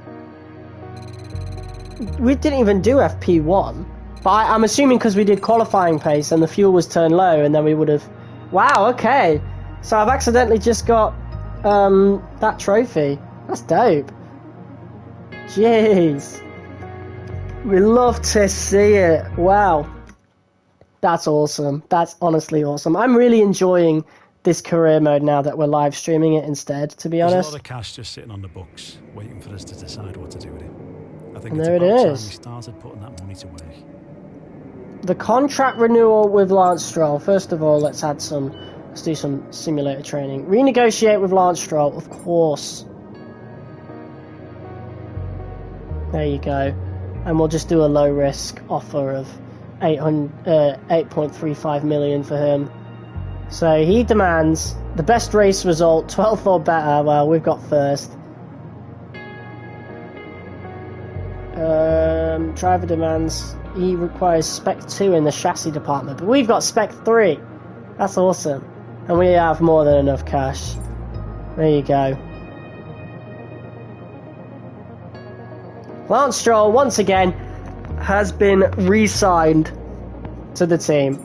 S1: We didn't even do FP1. But I'm assuming because we did qualifying pace and the fuel was turned low and then we would have... Wow, okay. So I've accidentally just got that trophy. That's dope. Jeez. We love to see it. Wow. That's awesome. That's honestly awesome. I'm really enjoying this career mode now that we're live streaming it instead, to be honest.
S2: There's a lot of cash just sitting on the books, waiting for us to decide what to do with it. I think
S1: and
S2: it's
S1: there
S2: about
S1: it
S2: time
S1: is.
S2: we started putting that money to work.
S1: The contract renewal with Lance Stroll. First of all, let's do some simulator training. Renegotiate with Lance Stroll, of course. There you go. And we'll just do a low risk offer of 8.35 million for him. So he demands the best race result, 12th or better. Well, we've got first. Driver demands he requires spec 2 in the chassis department, but we've got spec 3. That's awesome. And we have more than enough cash. There you go. Lance Stroll, once again, has been re-signed to the team.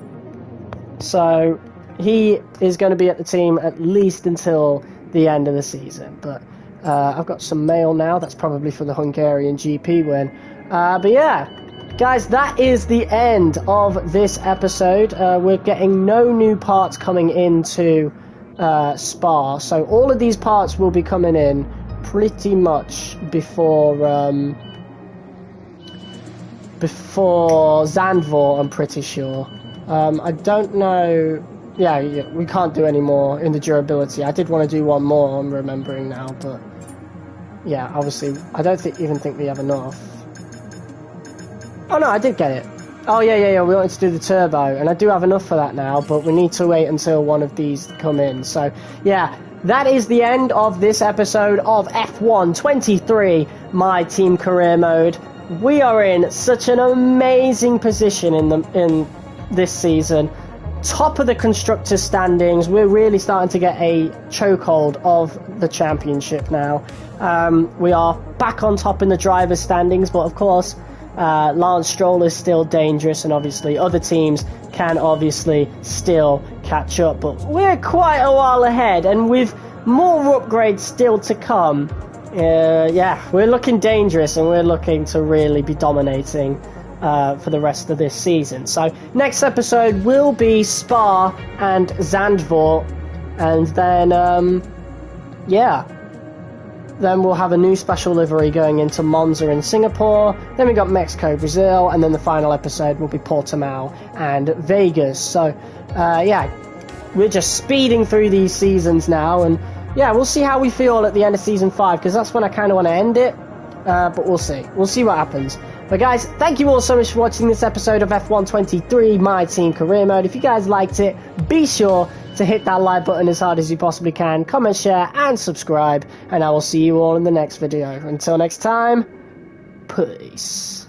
S1: So he is going to be at the team at least until the end of the season. But I've got some mail now. That's probably for the Hungarian GP win. But yeah, guys, that is the end of this episode. We're getting no new parts coming into Spa. So all of these parts will be coming in pretty much before Zandvoort, I'm pretty sure. I don't know. Yeah, we can't do any more in the durability. I did want to do one more, I'm remembering now, but yeah, obviously, I don't even think we have enough. Oh no, I did get it. Oh yeah, we wanted to do the turbo, and I do have enough for that now, but we need to wait until one of these come in. So yeah, that is the end of this episode of F1 23, My Team Career Mode. We are in such an amazing position in this season. Top of the constructors standings. We're really starting to get a chokehold of the championship now. We are back on top in the drivers standings, but of course Lance Stroll is still dangerous, and obviously other teams can obviously still catch up, but we're quite a while ahead, and with more upgrades still to come. Yeah, we're looking dangerous, and we're looking to really be dominating for the rest of this season. So next episode will be Spa and Zandvoort, and then yeah, then we'll have a new special livery going into Monza in Singapore. Then we got Mexico, Brazil, and then the final episode will be Portimao and Vegas. So yeah, we're just speeding through these seasons now, and yeah, we'll see how we feel at the end of Season 5, because that's when I kind of want to end it, but we'll see. We'll see what happens. But guys, thank you all so much for watching this episode of F123 My Team Career Mode. If you guys liked it, be sure to hit that like button as hard as you possibly can, comment, share, and subscribe, and I will see you all in the next video. Until next time, peace.